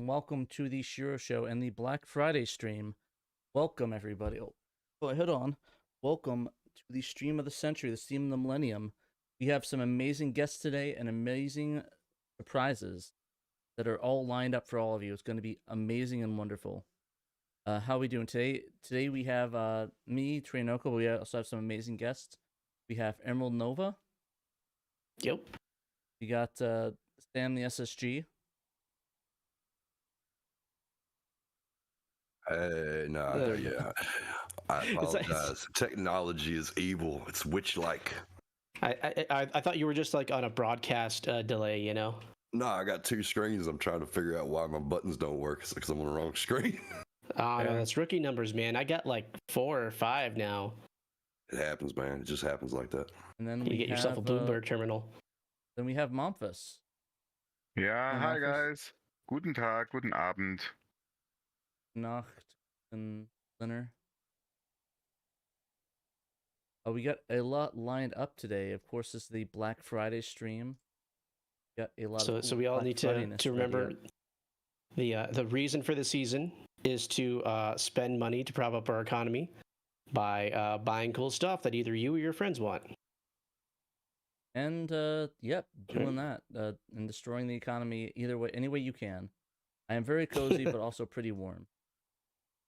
Welcome to the Shiro Show and the Black Friday stream. Welcome, everybody. Oh, hold on. Welcome to the stream of the century, the stream of the millennium. We have some amazing guests today and amazing surprises that are all lined up for all of you. It's going to be amazing and wonderful. How are we doing today? Today we have me, Trainoko. We also have some amazing guests. We have Emerald Nova. Yep. We got Stan the SSG. Yeah. I apologize. Technology is evil. It's witch-like. I thought you were just like on a broadcast delay, you know? No, I got two screens. I'm trying to figure out why my buttons don't work. It's because I'm on the wrong screen. Oh, no, that's rookie numbers, man. I got like 4 or 5 now. It happens, man. It just happens like that. And then you get yourself a Bloomberg terminal. Then we have Momphis. Ja, hi guys. Guten Tag, guten Abend. Nacht and dinner. We got a lot lined up today. Of course, this is the Black Friday stream. Got a lot. So we all need to remember the reason for the season is to spend money to prop up our economy by buying cool stuff that either you or your friends want. And yep, doing that and destroying the economy either way, any way you can. I am very cozy, but also pretty warm.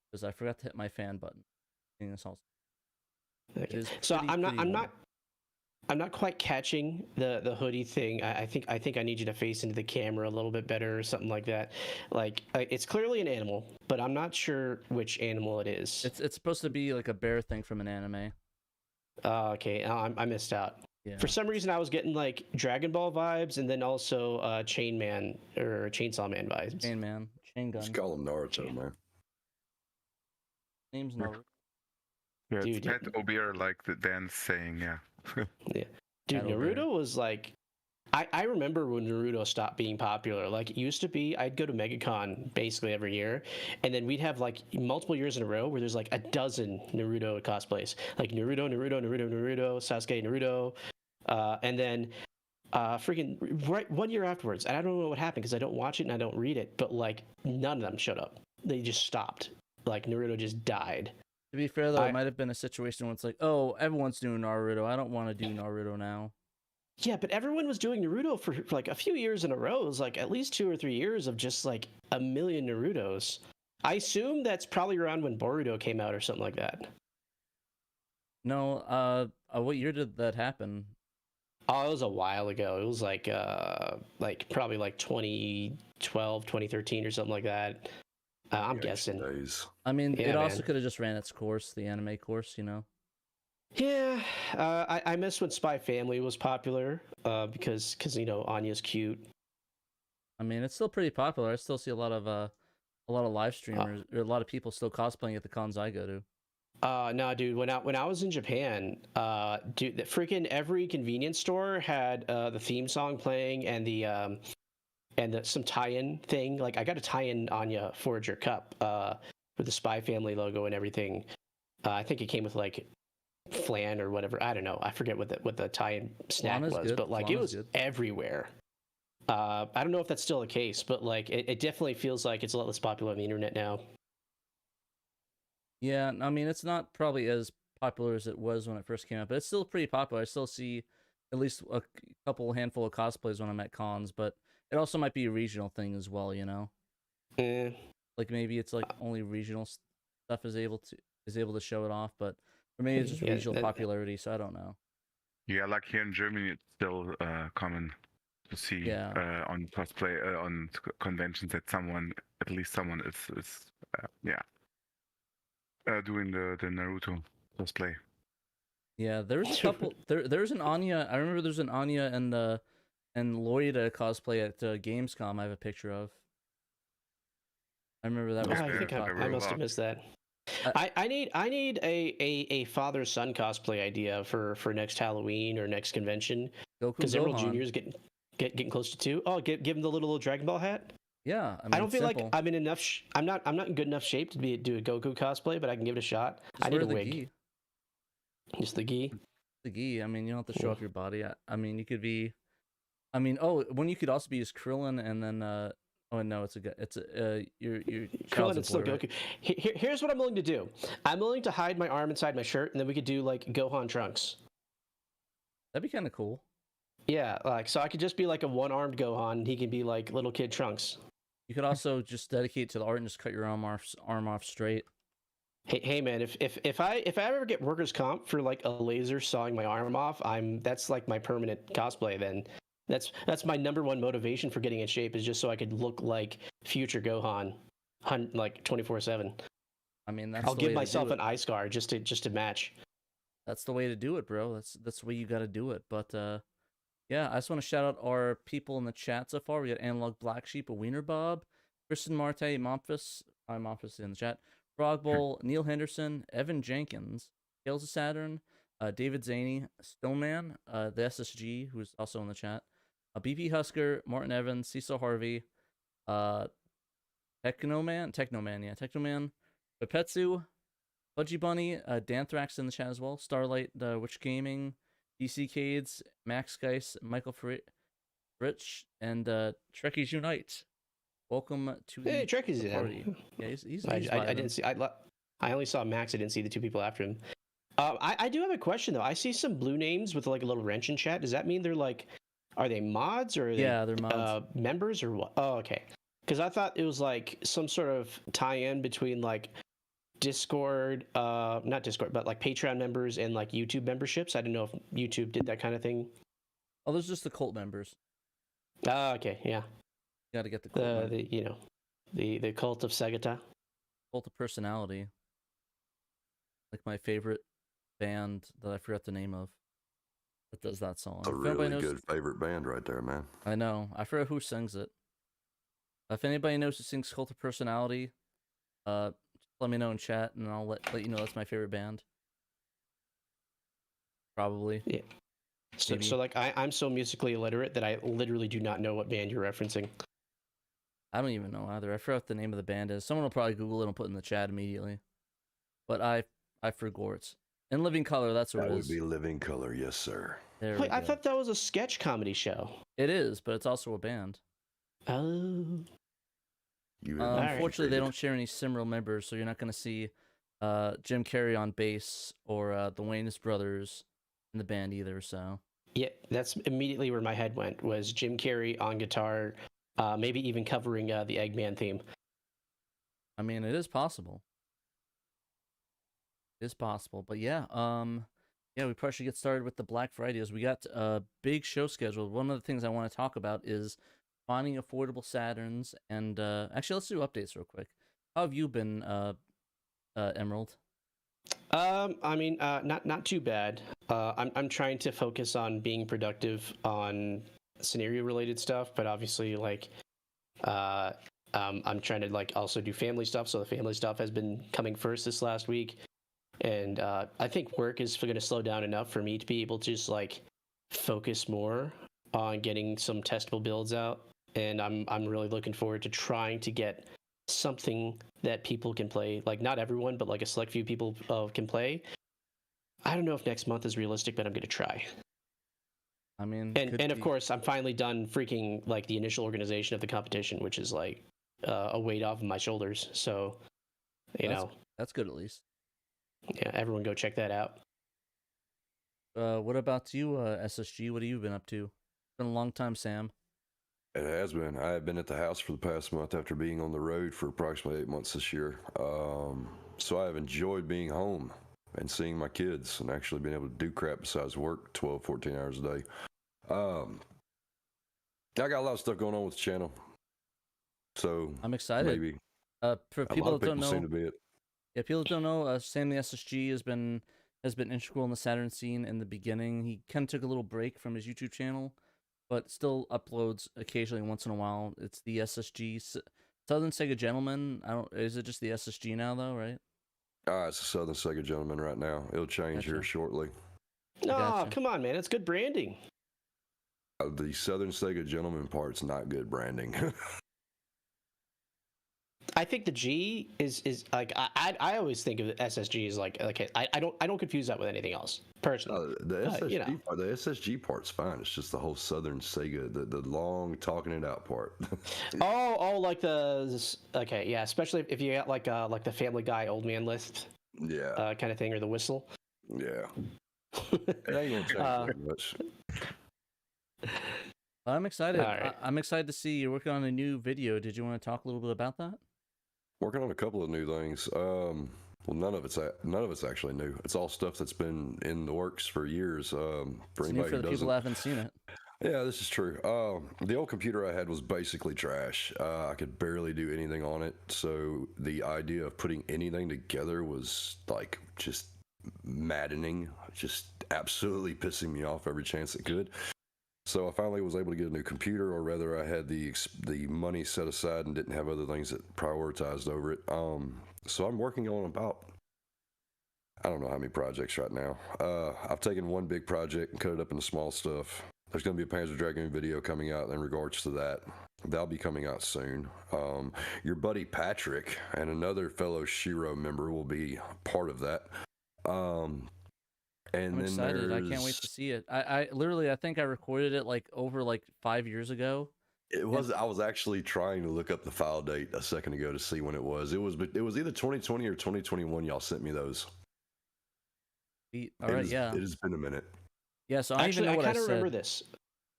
Because I forgot to hit my fan button. Okay. So I'm not quite catching the hoodie thing. I think I need you to face into the camera a little bit better or something like that. Like it's clearly an animal, but I'm not sure which animal it is. It's supposed to be like a bear thing from an anime. Okay, I missed out. Yeah. For some reason, I was getting like Dragon Ball vibes, and then also Chain Man or Chainsaw Man vibes. Chain Man, Chain Gun. Just call him Naruto, man. Name's Naruto. Yeah, it's Pet Obeer, like the dance saying, yeah. Yeah. Dude, Naruto was like... I remember when Naruto stopped being popular. Like, it used to be, I'd go to MegaCon basically every year, and then we'd have, like, multiple years in a row where there's, like, a dozen Naruto cosplays. Like, Naruto, Sasuke, Naruto, and then... freaking right 1 year afterwards, and I don't know what happened because I don't watch it and I don't read it, but, like, none of them showed up. They just stopped. Like, Naruto just died. To be fair, though, it might have been a situation where it's like, oh, everyone's doing Naruto. I don't want to do Naruto now. Yeah, but everyone was doing Naruto for like a few years in a row. It was like at least 2 or 3 years of just like a million Narutos. I assume that's probably around when Boruto came out or something like that. No, what year did that happen? Oh, it was a while ago. It was like probably like 2012, 2013 or something like that. I'm guessing. I mean, yeah, it also could have just ran its course, the anime course, you know? Yeah, I miss when Spy Family was popular, because you know, Anya's cute. I mean, it's still pretty popular. I still see a lot of live streamers, or a lot of people still cosplaying at the cons I go to. No, dude. When I was in Japan, dude, freaking every convenience store had the theme song playing and some tie-in thing. Like I got a tie-in Anya Forager cup with the Spy Family logo and everything. I think it came with like flan or whatever. I don't know. I forget what the tie-in snack was, good. But like it was everywhere. I don't know if that's still the case, but like it definitely feels like it's a lot less popular on the internet now. Yeah, I mean it's not probably as popular as it was when it first came out, but it's still pretty popular. I still see at least a couple handful of cosplays when I'm at cons, but it also might be a regional thing as well, you know. Eh. Like maybe it's like only regional stuff is able to show it off, but for me it's just Yeah, regional popularity, so I don't know. Yeah, like here in Germany, it's still common to see Yeah. on cosplay on conventions that at least someone is doing the Naruto cosplay. Yeah, there's a couple. There's an Anya. I remember there's an Anya and Loida cosplay at Gamescom. I have a picture of. I remember that was I pretty think I popular. must have missed that. I, I need a father son cosplay idea for next Halloween or next convention, Goku because Emerald Gohan. Junior is getting close to 2. Oh, give him the little Dragon Ball hat. Yeah, I I mean don't feel simple. like I'm in enough. I'm not in good enough shape to do a Goku cosplay, but I can give it a shot. Just I need wear a the wig. gi. Just the gi. The gi. I mean, you don't have to show off your body. I mean, you could be. I mean, when you could also be as Krillin and then. Oh no, it's your Krillin child's and still right? Goku. Here's what I'm willing to do. I'm willing to hide my arm inside my shirt, and then we could do like Gohan Trunks. That'd be kind of cool. Yeah, like so I could just be like a one-armed Gohan, and he can be like little kid Trunks. You could also just dedicate to the art and just cut your arm off straight. Hey man, if I ever get workers comp for like a laser sawing my arm off, that's like my permanent cosplay. Then that's my number one motivation for getting in shape, is just so I could look like future Gohan, like 24/7. I mean, I'll give myself an eye scar just to match. That's the way to do it, bro. That's the way you got to do it. But yeah, I just want to shout out our people in the chat so far. We got Analog Black Sheep, a Wiener Bob, Kristen Marte, Momphis, Momphis in the chat, Frog Bowl, Neil Henderson, Evan Jenkins, Tales of Saturn, David Zaney, Stoneman, the SSG, who's also in the chat, BP Husker, Martin Evans, Cecil Harvey, Technoman, Pepetsu, Budgie Bunny, Danthrax in the chat as well, Starlight, Witch Gaming, DC Cades, Max Geis, Michael Rich, and Trekkies Unite. Welcome to the Trekkies party. Yeah, he's I didn't see. I only saw Max. I didn't see the two people after him. I do have a question though. I see some blue names with like a little wrench in chat. Does that mean they're like, are they mods or are they're mods. Members or what? Oh, okay. Because I thought it was like some sort of tie-in between like Discord, not Discord, but like Patreon members and like YouTube memberships. I didn't know if YouTube did that kind of thing. Oh, those are just the cult members. Okay, yeah. You got to get the cult. The cult of Segata. Cult of Personality. Like my favorite band that I forgot the name of that does that song. A really good favorite band right there, man. I know. I forgot who sings it. If anybody knows who sings Cult of Personality, just let me know in chat, and I'll let you know that's my favorite band. Probably. Yeah. So like I'm so musically illiterate that I literally do not know what band you're referencing. I don't even know either. I forgot what the name of the band is. Someone will probably Google it and put it in the chat immediately. But I forgot. In Living Color, that's what it is. That would be Living Color, yes, sir. Wait, I thought that was a sketch comedy show. It is, but it's also a band. Oh. Unfortunately, they don't share any similar members, so you're not going to see Jim Carrey on bass or the Wayans brothers in the band either. So yeah, that's immediately where my head went, was Jim Carrey on guitar, maybe even covering the Eggman theme. I mean, it is possible. It is possible, but yeah, we probably should get started with the Black Fridays. We got a big show scheduled. One of the things I want to talk about is finding affordable Saturns, and actually, let's do updates real quick. How have you been, Emerald? I mean, not too bad. I'm trying to focus on being productive on scenario related stuff, but obviously, like, I'm trying to like also do family stuff. So the family stuff has been coming first this last week, and I think work is going to slow down enough for me to be able to just like focus more on getting some testable builds out. And I'm really looking forward to trying to get something that people can play. Like not everyone, but like a select few people can play. I don't know if next month is realistic, but I'm going to try. I mean, and of course, I'm finally done freaking like the initial organization of the competition, which is like a weight off of my shoulders. So, you know, That's good at least. Yeah, everyone go check that out. What about you, SSG? What have you been up to? It's been a long time, Sam. It has been. I have been at the house for the past month after being on the road for approximately 8 months this year. So I have enjoyed being home and seeing my kids and actually being able to do crap besides work 12, 14 hours a day. I got a lot of stuff going on with the channel. So I'm excited. Maybe For a people lot of that don't people know, seem to be it. yeah, people that don't know, Sam the SSG has been integral in the Saturn scene in the beginning. He kind of took a little break from his YouTube channel, but still uploads occasionally once in a while. It's the SSG Southern Sega Gentleman. Is it just the SSG now though, right? It's a Southern Sega Gentleman right now. It'll change here shortly. No, come on, man. It's good branding. The Southern Sega Gentleman part's not good branding. I think the G is like I always think of the SSG as like I don't confuse that with anything else personally. The SSG part's fine. It's just the whole Southern Sega, the long talking it out part. Like yeah, especially if you got like the Family Guy old man list, yeah, kind of thing, or the whistle. Yeah, it ain't gonna change much. I'm excited. Right. I'm excited to see you're working on a new video. Did you want to talk a little bit about that? Working on a couple of new things. Well, none of it's actually new. It's all stuff that's been in the works for years. For It's new for the people who haven't seen it. Yeah, this is true. The old computer I had was basically trash. I could barely do anything on it. So the idea of putting anything together was like just maddening, just absolutely pissing me off every chance it could. So I finally was able to get a new computer, or rather I had the money set aside and didn't have other things that prioritized over it. So I'm working on about, I don't know how many projects right now. I've taken one big project and cut it up into small stuff. There's going to be a Panzer Dragoon video coming out in regards to that. That'll be coming out soon. Your buddy Patrick and another fellow Shiro member will be part of that. I'm excited. I can't wait to see it. I literally, I think I recorded it over 5 years ago. It was. I was actually trying to look up the file date a second ago to see when it was. It was either 2020 or 2021. Y'all sent me those. All right, yeah. It has been a minute. Yeah, so I kind of remember this.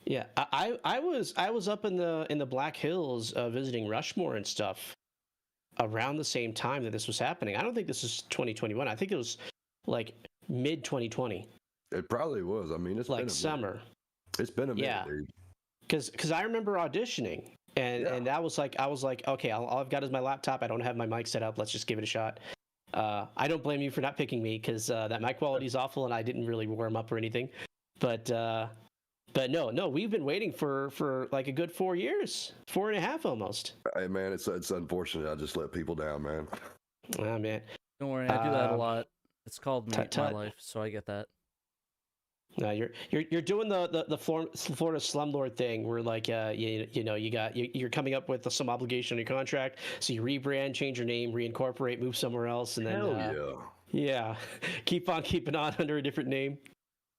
Yeah, I was up in the Black Hills visiting Rushmore and stuff around the same time that this was happening. I don't think this is 2021. I think it was like mid 2020. It probably was. I mean, it's like been summer. It's been a minute, dude. Because I remember auditioning, and that was like, I was like, okay, all I've got is my laptop. I don't have my mic set up. Let's just give it a shot. I don't blame you for not picking me, because that mic quality is awful, and I didn't really warm up or anything. But no, we've been waiting for like a good 4 years, 4.5 almost. Hey man, it's unfortunate. I just let people down, man. Oh man, don't worry, I do that a lot. It's called my life, so I get that. No, you're doing the Florida slumlord thing, where like you're coming up with some obligation on your contract, so you rebrand, change your name, reincorporate, move somewhere else, and then keep on keeping on under a different name.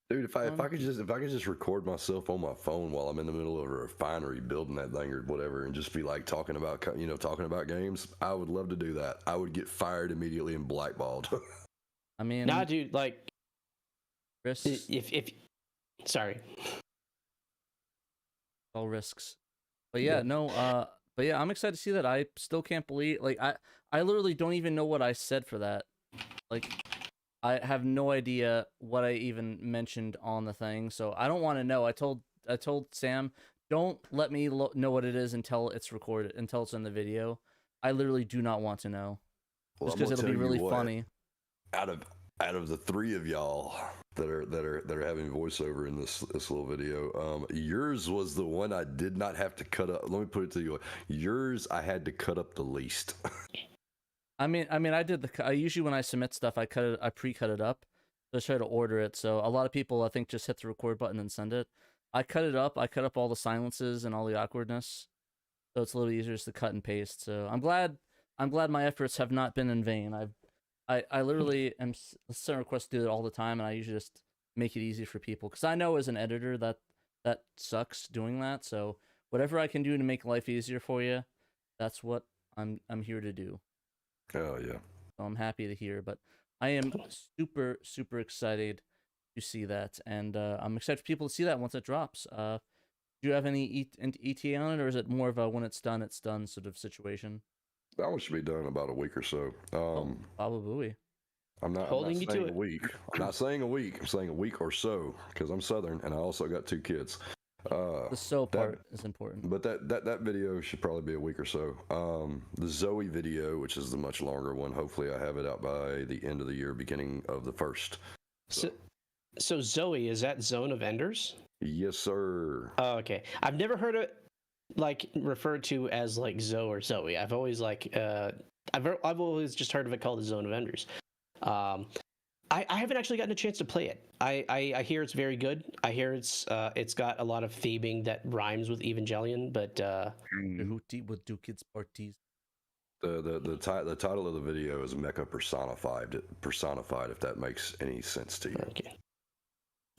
Dude, if I could just record myself on my phone while I'm in the middle of a refinery building that thing or whatever, and just be like talking about games, I would love to do that. I would get fired immediately and blackballed. I mean, nah, dude, like, risks. If sorry, all risks. But yeah, but yeah, I'm excited to see that. I still can't believe, I literally don't even know what I said for that. Like, I have no idea what I even mentioned on the thing, so I don't want to know. I told Sam, don't let me know what it is until it's recorded, until it's in the video. I literally do not want to know, just because it'll be really funny. Out of the three of y'all that are having voiceover in this little video, yours was the one I did not have to cut up. Let me put it to you. Yours I had to cut up the least. I mean, I usually when I submit stuff, I pre-cut it up. So I try to order it. So a lot of people, I think, just hit the record button and send it. I cut it up. I cut up all the silences and all the awkwardness, so it's a little easier just to cut and paste. So I'm glad my efforts have not been in vain. I literally am sending requests to do it all the time, and I usually just make it easy for people, because I know as an editor that sucks doing that. So whatever I can do to make life easier for you, that's what I'm here to do. Oh yeah. so I'm happy to hear. But I am super, super excited to see that, and I'm excited for people to see that once it drops. Do you have any ETA on it, or is it more of a when it's done sort of situation? That one should be done in about a week or so. Probably. I'm not saying a week. I'm not saying a week. I'm saying a week or so because I'm Southern and I also got 2 kids. The so part is important. But that video should probably be a week or so. The Zoe video, which is the much longer one, hopefully I have it out by the end of the year, beginning of the 1st. So Zoe, is that Zone of Enders? Yes, sir. Oh, okay. I've never heard it like referred to as like Zoe or Zoe. I've always like I've always just heard of it called the Zone of Enders. I haven't actually gotten a chance to play it. I hear it's very good. I hear it's got a lot of theming that rhymes with Evangelion, but Hootie would do kids parties. The title of the video is Mecha Personified, if that makes any sense to you. Okay.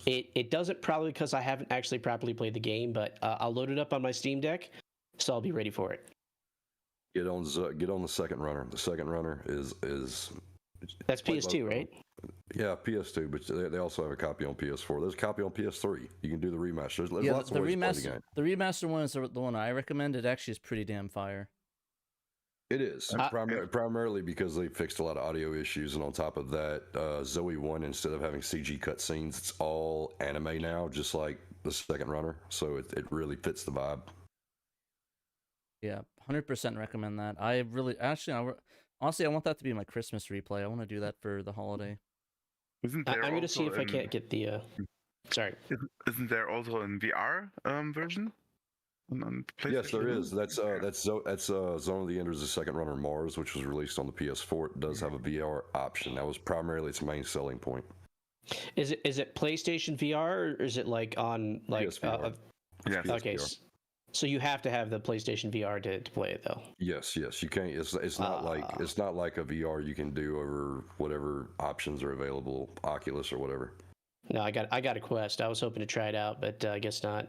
It doesn't, probably because I haven't actually properly played the game, but I'll load it up on my Steam Deck, so I'll be ready for it. Get on the second runner. The second runner is that's PS2, right? Yeah, PS2, but they also have a copy on PS4. There's a copy on PS3. You can do the remaster. There's lots of ways to play the game. The remaster one is the one I recommend. It actually is pretty damn fire. It is primarily because they fixed a lot of audio issues, and on top of that, Zoe 1, instead of having CG cutscenes, it's all anime now, just like the second runner. So it really fits the vibe. Yeah, 100% recommend that. Honestly, I want that to be my Christmas replay. I want to do that for the holiday. Isn't there I'm going to see if I can't get the. Sorry. Isn't there also a VR version? On yes, there is. That's Zone of the Enders, the second runner Mars, which was released on the PS4. It does have a VR option. That was primarily its main selling point. Is it PlayStation VR, or is it like on like? PSVR. Yes. Okay. So you have to have the PlayStation VR to play it, though. Yes, you can't. It's not like a VR you can do over whatever options are available, Oculus or whatever. No, I got a Quest. I was hoping to try it out, but I guess not.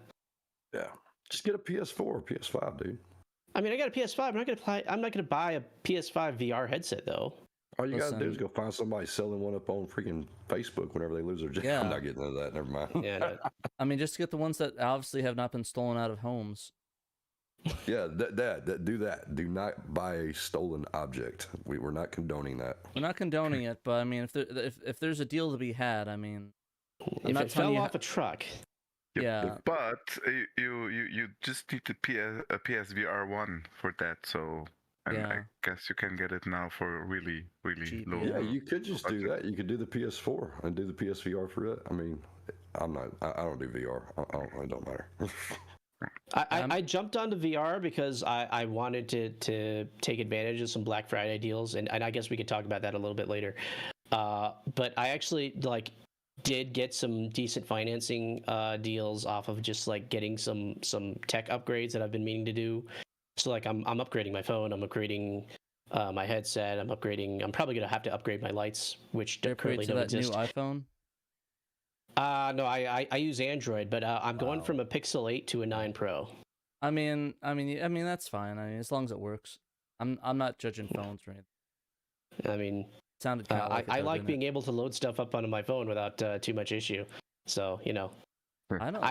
Yeah, just get a PS4 or PS5, dude. I mean, I got a PS5. I'm not gonna buy a PS5 VR headset though. All you gotta do is go find somebody selling one up on freaking Facebook whenever they lose their job. Yeah. I'm not getting into that. Never mind. Yeah. No. I mean, just get the ones that obviously have not been stolen out of homes. Yeah, that do that. Do not buy a stolen object. We're not condoning that. We're not condoning it, but I mean, if there's a deal to be had, I mean, if it fell off a truck. Yeah. But you just need a PSVR 1 for that, so. And yeah. I guess you can get it now for really, really cheap, low. Yeah, you could just do that. You could do the PS4 and do the PSVR for it. I mean, I don't do VR. It don't matter. I jumped onto VR because I wanted to take advantage of some Black Friday deals, and I guess we could talk about that a little bit later. But I actually did get some decent financing deals off of just getting some tech upgrades that I've been meaning to do. So I'm upgrading my phone, I'm upgrading my headset, I'm probably gonna have to upgrade my lights, which currently don't exist. New iPhone? No, I use Android, but I'm going from a Pixel 8 to a 9 Pro. I mean that's fine. I mean, as long as it works. I'm not judging phones or anything. I mean, sounded kind of I like being able to load stuff up onto my phone without too much issue. So I don't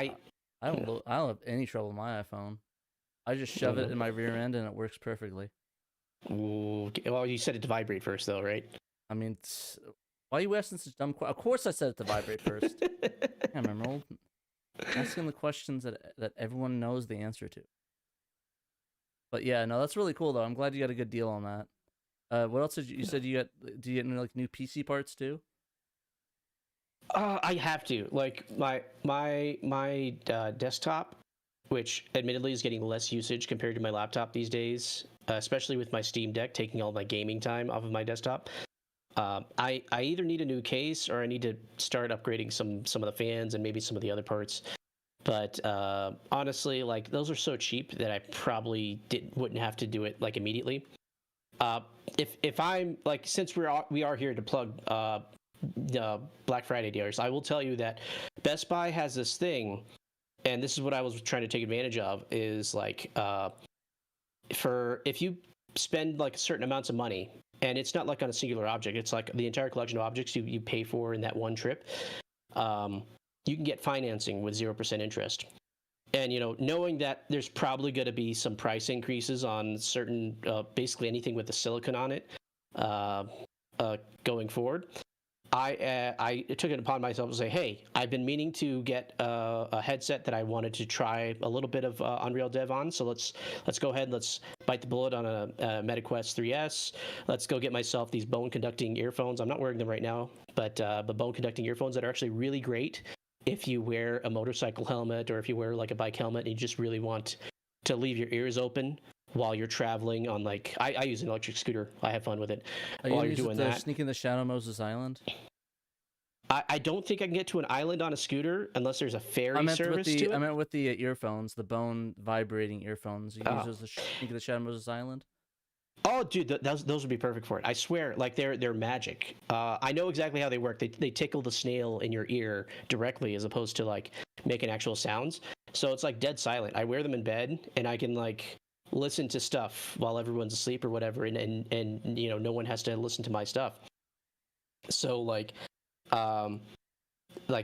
have any trouble with my iPhone. I just shove it in my rear end and it works perfectly. Ooh, well, you set it to vibrate first, though, right? I mean, why are you asking such dumb questions? Of course I set it to vibrate first. I'm Emerald. Asking the questions that everyone knows the answer to. But yeah, no, that's really cool, though. I'm glad you got a good deal on that. What else did you said you got? Do you get new PC parts, too? I have to. My desktop, which admittedly is getting less usage compared to my laptop these days, especially with my Steam Deck taking all my gaming time off of my desktop. I either need a new case or I need to start upgrading some of the fans and maybe some of the other parts. But honestly, those are so cheap that I probably wouldn't have to do it immediately. If I'm since we are here to plug Black Friday deals, I will tell you that Best Buy has this thing. And this is what I was trying to take advantage of is if you spend certain amounts of money and it's not like on a singular object. It's like the entire collection of objects you pay for in that one trip. You can get financing with 0% interest. And knowing that there's probably going to be some price increases on certain, basically anything with the silicon on it, going forward, I took it upon myself to say, hey, I've been meaning to get a headset that I wanted to try a little bit of Unreal Dev on. So let's go ahead and let's bite the bullet on a MetaQuest 3S. Let's go get myself these bone conducting earphones. I'm not wearing them right now, but bone conducting earphones that are actually really great if you wear a motorcycle helmet or if you wear like a bike helmet and you just really want to leave your ears open while you're traveling on, like, I use an electric scooter. I have fun with it while you're doing that. Sneaking the Shadow Moses Island? I don't think I can get to an island on a scooter unless there's a ferry service to it. I meant with the earphones, the bone vibrating earphones. You use those to sneak the Shadow Moses Island? Oh, dude, those would be perfect for it. I swear, like they're magic. I know exactly how they work. They tickle the snail in your ear directly as opposed to like making actual sounds. So it's like dead silent. I wear them in bed and I can like listen to stuff while everyone's asleep or whatever, and no one has to listen to my stuff. So like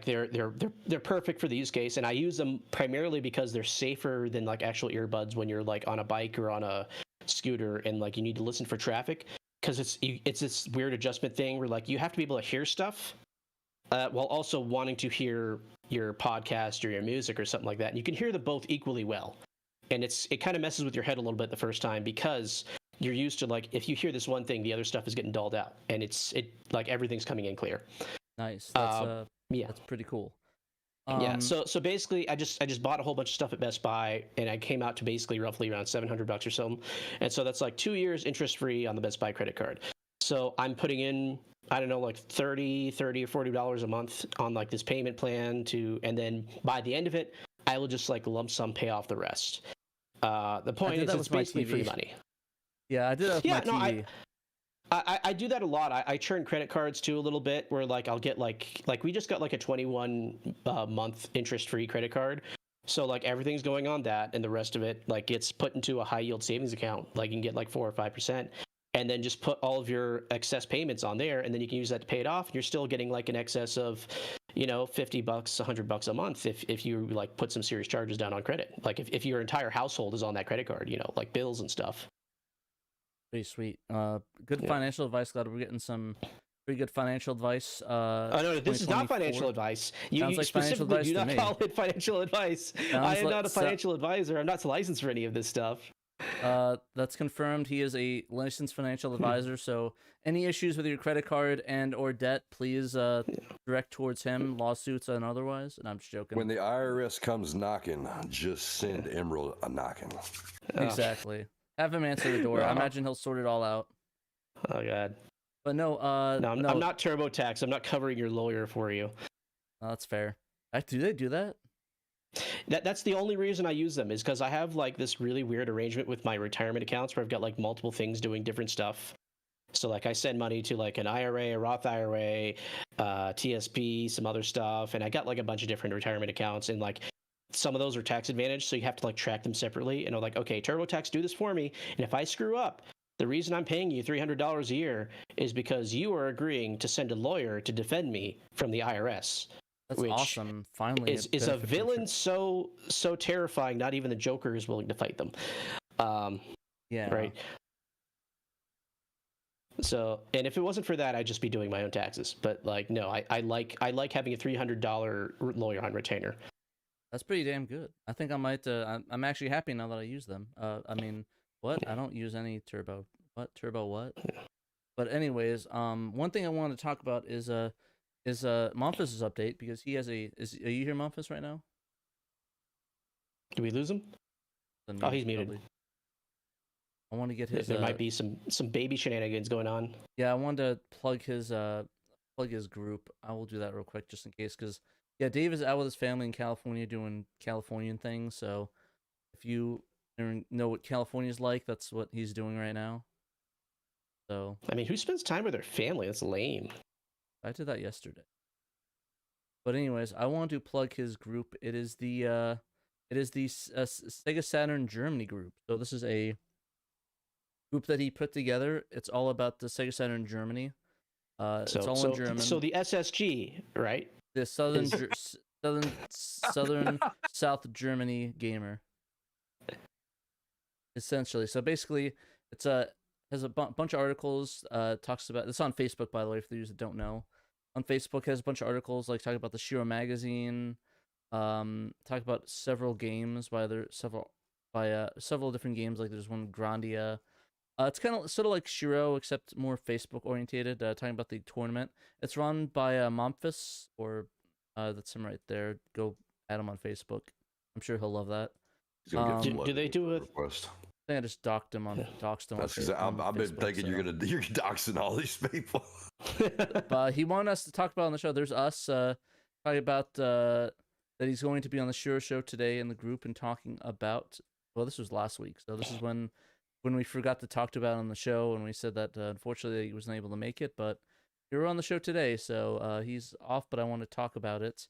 they're perfect for the use case, and I use them primarily because they're safer than like actual earbuds when you're like on a bike or on a scooter and like you need to listen for traffic, because it's this weird adjustment thing where like you have to be able to hear stuff while also wanting to hear your podcast or your music or something like that, and you can hear them both equally well, and it kind of messes with your head a little bit the first time because you're used to like if you hear this one thing, the other stuff is getting dulled out, and it like everything's coming in clear. Nice. That's pretty cool. Yeah, so basically, I just bought a whole bunch of stuff at Best Buy, and I came out to basically roughly around $700 or so, and so that's like 2 years interest free on the Best Buy credit card. So I'm putting in, I don't know, like $30 or $40 a month on like this payment plan and then by the end of it, I will just like lump sum pay off the rest. The point is, it's basically free money. Yeah, I did that with my TV. I do that a lot. I churn credit cards too a little bit, where like I'll get like we just got like a 21 month interest free credit card. So like everything's going on that, and the rest of it like gets put into a high yield savings account. Like you can get like 4 or 5%, and then just put all of your excess payments on there, and then you can use that to pay it off. And you're still getting like an excess of, $50, $100 a month if you like put some serious charges down on credit. Like if your entire household is on that credit card, like bills and stuff. Pretty sweet. Good financial advice. Glad we're getting some pretty good financial advice. Oh no, this is not financial advice. You like specifically do not call it financial advice. I am not a financial advisor. I'm not licensed for any of this stuff. That's confirmed. He is a licensed financial advisor. So any issues with your credit card and or debt, please direct towards him, lawsuits and otherwise. And I'm just joking. When the IRS comes knocking, just send Emerald a knocking. Exactly. Have him answer the door. I imagine he'll sort it all out. Oh god. But no, I'm not TurboTax. I'm not covering your lawyer for you. That's fair. Do they do that? That's the only reason I use them, is because I have like this really weird arrangement with my retirement accounts where I've got like multiple things doing different stuff. So like I send money to like an IRA, a Roth IRA, TSP, some other stuff, and I got like a bunch of different retirement accounts, and like some of those are tax advantage, so you have to like track them separately. And I'm like, okay, TurboTax, do this for me, and if I screw up, the reason I'm paying you $300 a year is because you are agreeing to send a lawyer to defend me from the IRS. That's awesome. Finally, is a villain so terrifying? Not even the Joker is willing to fight them. Yeah. Right. So, and if it wasn't for that, I'd just be doing my own taxes. But like, no, I like having a $300 lawyer on retainer. That's pretty damn good. I think I might. I'm actually happy now that I use them. I mean, what? I don't use any turbo. What turbo? What? But anyways, one thing I wanted to talk about is Memphis' update, because he has are you here, Memphis, right now? Do we lose him? Oh, he's muted. I want to get his. There might be some baby shenanigans going on. Yeah, I wanted to plug his group. I will do that real quick just in case, because yeah, Dave is out with his family in California doing Californian things. So if you know what California's like, that's what he's doing right now. So I mean, who spends time with their family? That's lame. I did that yesterday. But anyways, I want to plug his group. It is the Sega Saturn Germany group. So this is a group that he put together. It's all about the Sega Saturn Germany. It's all in German. So the SSG, right? The southern South Germany gamer. Essentially, so basically, it's has a bunch of articles. Talks about it's on Facebook, by the way, for those that don't know. On Facebook, has a bunch of articles like talking about the Shiro magazine. Talk about several games by several different games. Like there's one Grandia. It's kind of sort of like Shiro, except more Facebook orientated. Talking about the tournament. It's run by Memphis, or that's him right there. Go add him on Facebook. I'm sure he'll love that. He's gonna get Do flooded they do with it? requests. I think I just doxed him on That's on I've been Facebook, thinking so. you're doxing all these people. But he wanted us to talk about on the show. There's us talking about that he's going to be on the Shiro show today in the group and talking about. Well, this was last week, so this is when we forgot to talk about it on the show, and we said that unfortunately he wasn't able to make it, but you're on the show today, so he's off. But I want to talk about it.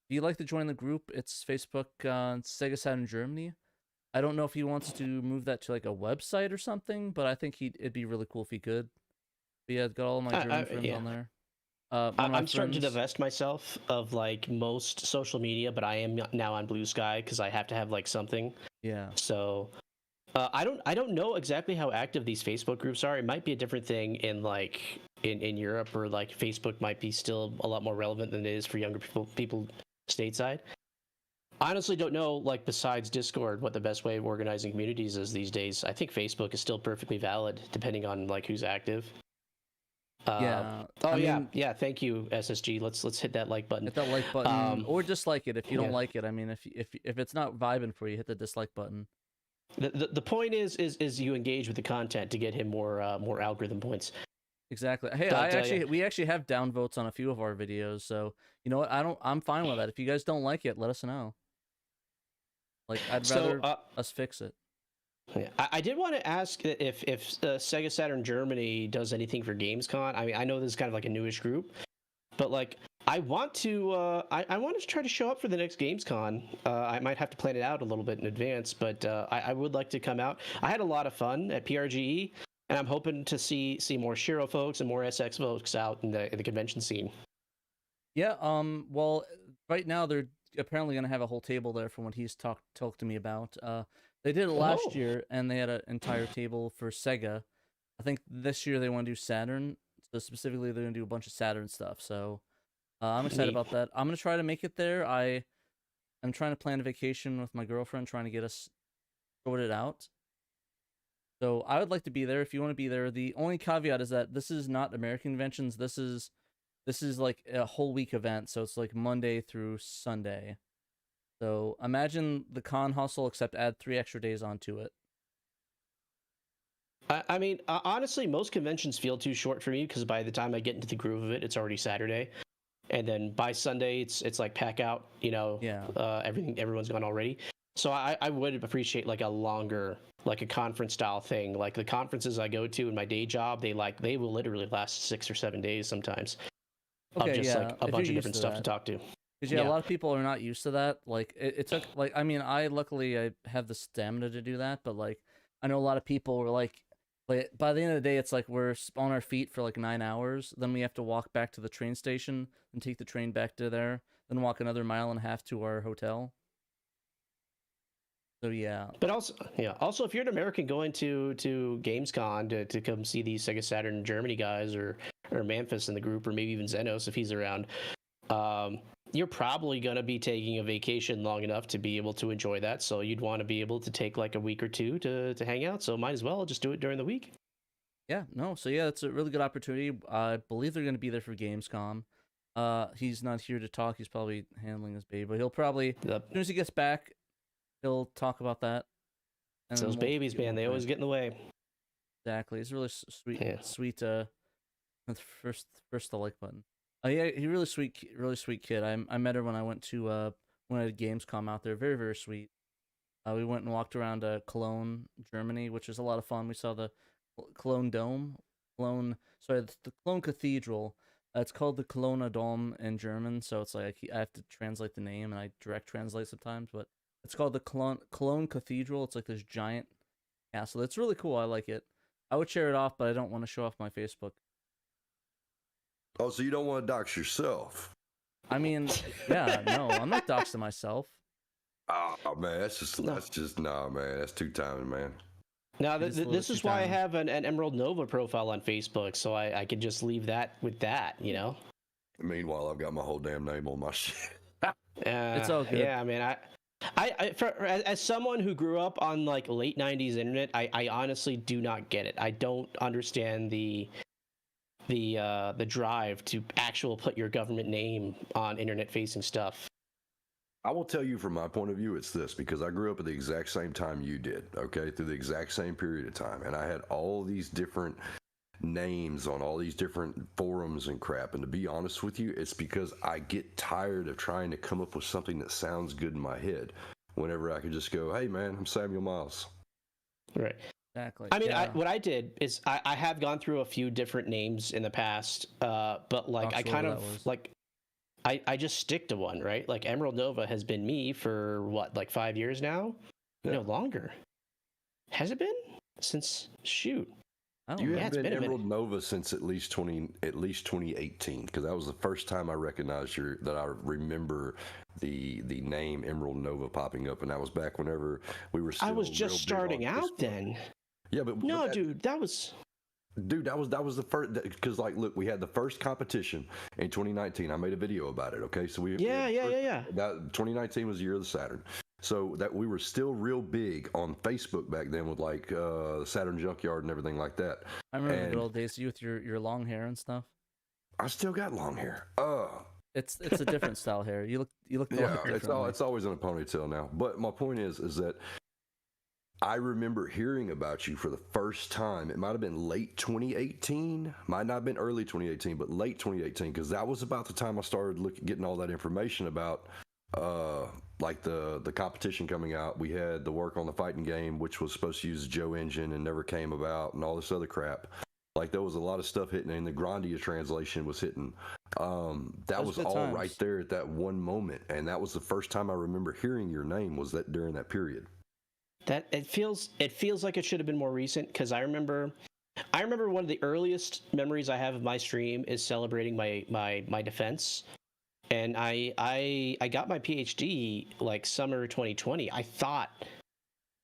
If you'd like to join the group, it's Facebook Sega Saturn Germany. I don't know if he wants to move that to like a website or something, but I think it'd be really cool if he could. But yeah, got all my German friends on there. I'm starting to divest myself of like most social media, but I am now on Blue Sky because I have to have like something. Yeah. So I don't know exactly how active these Facebook groups are. It might be a different thing in like in Europe, or like Facebook might be still a lot more relevant than it is for younger people stateside. I honestly don't know, like, besides Discord, what the best way of organizing communities is these days. I think Facebook is still perfectly valid, depending on like who's active. Yeah. Yeah. Thank you, SSG. Let's hit that like button. Hit that like button, or dislike it if you don't like it. I mean, if it's not vibing for you, hit the dislike button. The point is you engage with the content to get him more algorithm points. Exactly. Hey, we actually have downvotes on a few of our videos, so you know what? I'm fine with that. If you guys don't like it, let us know. Like, I'd rather us fix it. Yeah. I did want to ask if Sega Saturn Germany does anything for Gamescom. I mean, I know this is kind of like a newish group, but like I want to I want to try to show up for the next Gamescom. I might have to plan it out a little bit in advance, but I would like to come out. I had a lot of fun at PRGE, and I'm hoping to see more Shiro folks and more SX folks out in the convention scene. Yeah. Well, right now they're apparently going to have a whole table there from what he's talked to me about. They did it last year, and they had an entire table for Sega. I think this year they want to do Saturn. So specifically, they're going to do a bunch of Saturn stuff. So I'm excited about that. I'm going to try to make it there. I'm trying to plan a vacation with my girlfriend, trying to get us sorted out. So I would like to be there if you want to be there. The only caveat is that this is not American conventions. This is like a whole week event. So it's like Monday through Sunday. So imagine the con hustle, except add 3 extra days onto it. I mean, honestly, most conventions feel too short for me because by the time I get into the groove of it, it's already Saturday, and then by Sunday, it's like pack out. You know, everyone's gone already. So I would appreciate like a longer, like a conference style thing. Like the conferences I go to in my day job, they will literally last 6 or 7 days sometimes. Okay, of just like a bunch of different stuff to talk to. Because a lot of people are not used to that. Like it took like I mean I have the stamina to do that, but like I know a lot of people were like by the end of the day it's like we're on our feet for like 9 hours, then we have to walk back to the train station and take the train back to there, then walk another 1.5 miles to our hotel. So yeah. But also if you're an American going to Gamescom to come see these Sega Saturn Germany guys or Memphis in the group, or maybe even Xenos if he's around, you're probably going to be taking a vacation long enough to be able to enjoy that. So you'd want to be able to take like a week or two to hang out. So might as well just do it during the week. Yeah, no. So yeah, it's a really good opportunity. I believe they're going to be there for Gamescom. He's not here to talk. He's probably handling his baby, but he'll probably, as soon as he gets back, he'll talk about that. And those babies, man, they always get in the way. Exactly. He's really sweet. First the like button. Yeah, he's really sweet kid. I met her when I went to when I had Gamescom out there. Very, very sweet. We went and walked around Cologne, Germany, which was a lot of fun. We saw the Cologne Dome, the Cologne Cathedral. It's called the Cologne Dome in German, so it's like I have to translate the name, and I direct translate sometimes. But it's called the Cologne Cathedral. It's like this giant castle. It's really cool. I like it. I would share it off, but I don't want to show off my Facebook. Oh, so you don't want to dox yourself? I mean, yeah, no, I'm not doxing myself. Oh man, nah, man. That's too timing, man. Now, this is why I have an Emerald Nova profile on Facebook, so I could just leave that with that, you know. Meanwhile, I've got my whole damn name on my shit. It's all good. Yeah, I mean, as someone who grew up on like late '90s internet, I honestly do not get it. I don't understand the drive to put your government name on internet facing stuff. I will tell you from my point of view, it's this, because I grew up at the exact same time you did, okay, through the exact same period of time. And I had all these different names on all these different forums and crap. And to be honest with you, it's because I get tired of trying to come up with something that sounds good in my head whenever I could just go, hey, man, I'm Samuel Miles. Right. Exactly. I mean, what I did is I have gone through a few different names in the past, but like I kind of like I just stick to one, right? Like Emerald Nova has been me for what, like 5 years now? Yeah. No, longer. Has it been? Since shoot. You have been Emerald Nova since at least 2018, because that was the first time I recognized that I remember the name Emerald Nova popping up, and that was back whenever we were still I was just starting out then. Yeah, but no, dude, that was the first, because like, look, we had the first competition in 2019. I made a video about it. Okay, so yeah. That 2019 was the year of the Saturn. So that we were still real big on Facebook back then with like Saturn Junkyard and everything like that. I remember the good old days, you with your long hair and stuff. I still got long hair. It's a different style hair. You look it's always in a ponytail now. But my point is that I remember hearing about you for the first time. It might have been late 2018, might not have been early 2018, but late 2018, because that was about the time I started getting all that information about like the competition coming out. We had the work on the fighting game, which was supposed to use the Joe engine and never came about, and all this other crap. Like there was a lot of stuff hitting, and the Grandia translation was hitting. That was all times. Right there at that one moment, and that was the first time I remember hearing your name. Was that during that period? That it feels like it should have been more recent, because I remember one of the earliest memories I have of my stream is celebrating my defense. And I got my PhD like summer 2020. I thought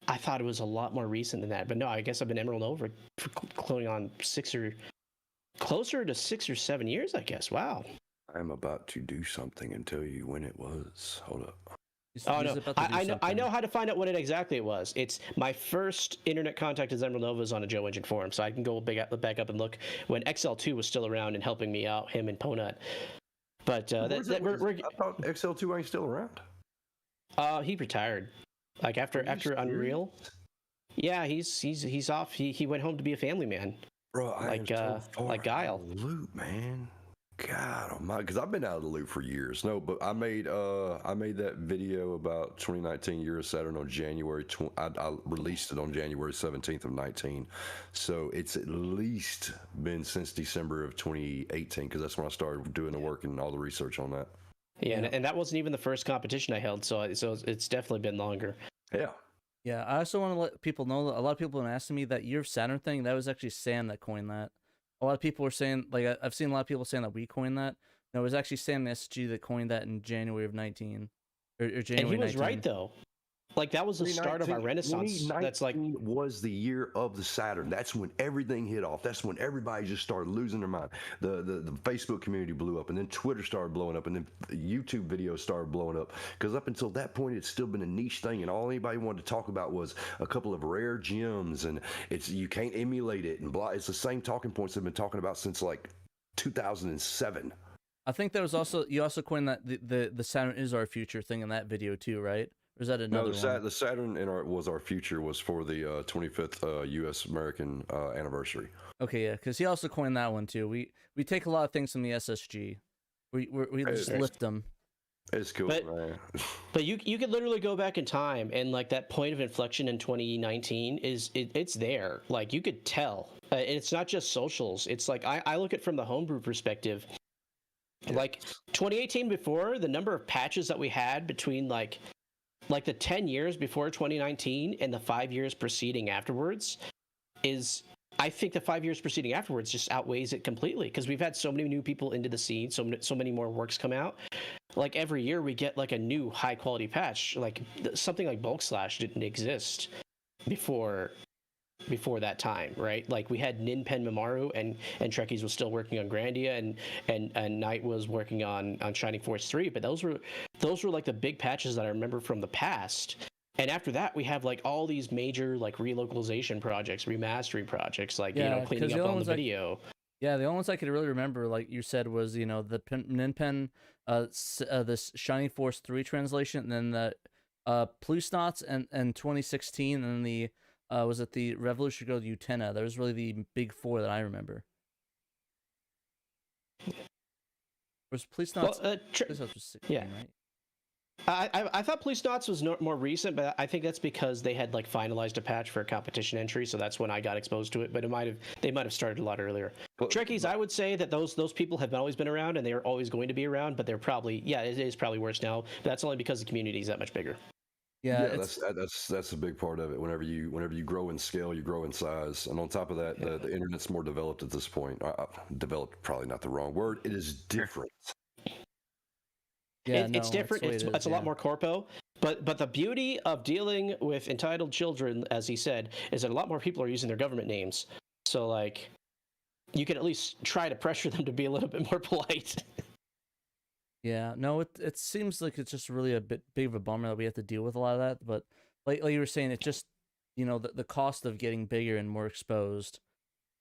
it was a lot more recent than that, but no, I guess I've been Emerald Nova for cloning on closer to 6 or 7 years, I guess. Wow. I'm about to do something and tell you when it was. Hold up. I know how to find out when exactly it was. It's my first internet contact as Emerald Nova is on a Joe Engine forum, so I can go back up and look when XL2 was still around and helping me out, him and Ponut. But I thought XL2 ain't still around. He retired, like after Unreal. Yeah, he's off. He went home to be a family man. Bro, like Guile. Loot, man. God, oh my! Because I've been out of the loop for years. No, but I made that video about 2019 year of Saturn on January. I released it on January 17th of 19. So it's at least been since December of 2018, because that's when I started doing the work and all the research on that. Yeah, and that wasn't even the first competition I held. So it's definitely been longer. Yeah. Yeah, I also want to let people know that a lot of people have been asking me that year of Saturn thing. That was actually Sam that coined that. A lot of people were saying, like, I've seen a lot of people saying that we coined that. No, it was actually Sam the SG that coined that in January of 19. Or January and he was 19. right, though. Like, that was the start of our renaissance. That's like was the year of the Saturn. That's when everything hit off. That's when everybody just started losing their mind. The Facebook community blew up, and then Twitter started blowing up, and then YouTube videos started blowing up. Because up until that point, it's still been a niche thing, and all anybody wanted to talk about was a couple of rare gems, and you can't emulate it, and blah. It's the same talking points they've been talking about since like 2007. I think there was you also coined that the Saturn is our future thing in that video too, right? Or is that another one? The Saturn was our future was for the 25th U.S. American anniversary. Okay, yeah, because he also coined that one too. We take a lot of things from the SSG. We just lift them. It's cool, man. But you could literally go back in time, and like that point of inflection in 2019 it's there. Like you could tell. And it's not just socials. It's like I look at it from the homebrew perspective. Yeah. Like 2018 before, the number of patches that we had between like the 10 years before 2019 and the 5 years preceding afterwards is I think the 5 years preceding afterwards just outweighs it completely because we've had so many new people into the scene, so many more works come out. Like every year we get like a new high quality patch. Like something like Bulk Slash didn't exist before that time, right? Like we had Ninpen Mamaru and Trekkies was still working on Grandia and Knight was working on Shining Force 3, but those were like the big patches that I remember from the past. And after that, we have like all these major like relocalization projects, remastering projects, like cleaning up on the video. The only ones I could really remember, like you said, was the Ninpen, this Shining Force 3 translation, and then the Police Knots and 2016, and then the was it the Revolution Girl Utena? That was really the big four that I remember. Was Police Knots? Police Knots was 16, right? I thought Police Knots was more recent, but I think that's because they had like finalized a patch for a competition entry, so that's when I got exposed to it. But they might have started a lot earlier. Trekkies, I would say that those people have always been around and they are always going to be around, but they're probably it is probably worse now. But that's only because the community is that much bigger. Yeah, that's a big part of it. Whenever you grow in scale, you grow in size, and on top of that, the internet's more developed at this point. Developed, probably not the wrong word. It is different. Yeah, it's different. It's a lot more corpo. But the beauty of dealing with entitled children, as he said, is that a lot more people are using their government names. So like, you can at least try to pressure them to be a little bit more polite. Yeah, no, it seems like it's just really a bit big of a bummer that we have to deal with a lot of that. But like you were saying, it just the cost of getting bigger and more exposed.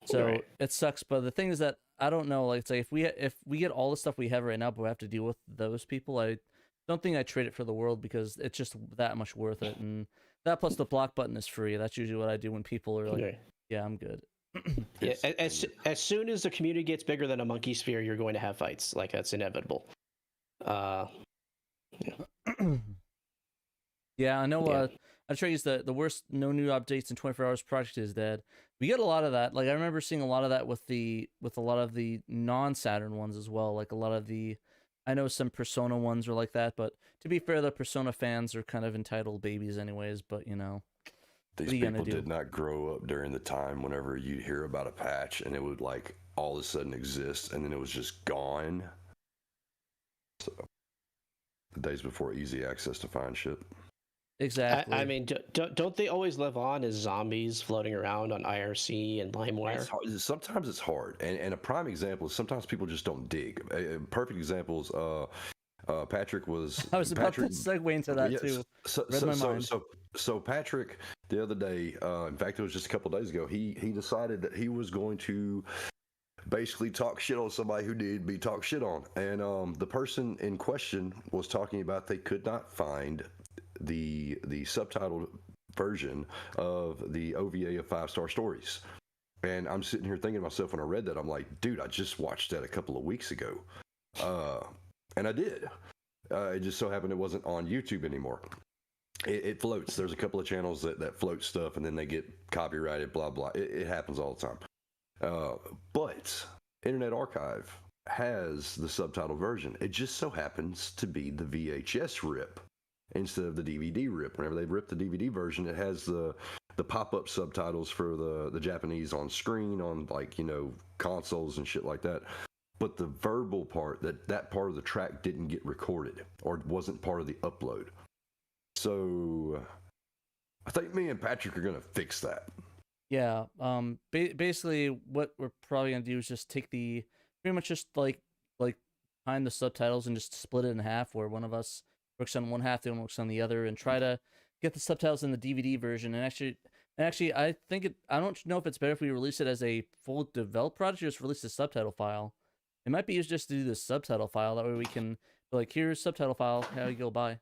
So it sucks. But the thing is that I don't know. Like, it's like if we get all the stuff we have right now, but we have to deal with those people, I don't think I trade it for the world because it's just that much worth it. And that plus the block button is free. That's usually what I do when people are like, "Yeah, I'm good." Yeah, as soon as the community gets bigger than a monkey sphere, you're going to have fights. Like that's inevitable. Yeah, I know. I try to use the worst no new updates in 24 hours project is dead. We get a lot of that. Like I remember seeing a lot of that with a lot of the non-Saturn ones as well. Like a lot of I know some Persona ones are like that, but to be fair, the Persona fans are kind of entitled babies anyways. But these people did not grow up during the time whenever you'd hear about a patch and it would like all of a sudden exist and then it was just gone. So the days before easy access to find shit. Exactly. I mean, don't they always live on as zombies floating around on IRC and LimeWire? Sometimes it's hard, and a prime example is sometimes people just don't dig. A perfect example is Patrick was. I was about to segue into that too. So Patrick the other day, in fact, it was just a couple of days ago. He decided that he was going to basically talk shit on somebody who needed to be talked shit on, and the person in question was talking about they could not find the subtitled version of the OVA of 5-Star Stories. And I'm sitting here thinking to myself when I read that, I'm like, dude, I just watched that a couple of weeks ago. And I did. It just so happened it wasn't on YouTube anymore. It floats. There's a couple of channels that float stuff and then they get copyrighted, blah, blah. It happens all the time. But Internet Archive has the subtitled version. It just so happens to be the VHS rip instead of the DVD rip. Whenever they rip the DVD version, it has the pop-up subtitles for the Japanese on screen on consoles and shit like that. But the verbal part, that part of the track didn't get recorded or wasn't part of the upload. So I think me and Patrick are gonna fix that. Yeah. Basically, what we're probably gonna do is just take pretty much just like behind the subtitles and just split it in half, where one of us works on one half, the other one works on the other, and try to get the subtitles in the DVD version. And actually, I think I don't know if it's better if we release it as a full developed project or just release the subtitle file. It might be easier just to do the subtitle file. That way we can be like, here's subtitle file. How you go by?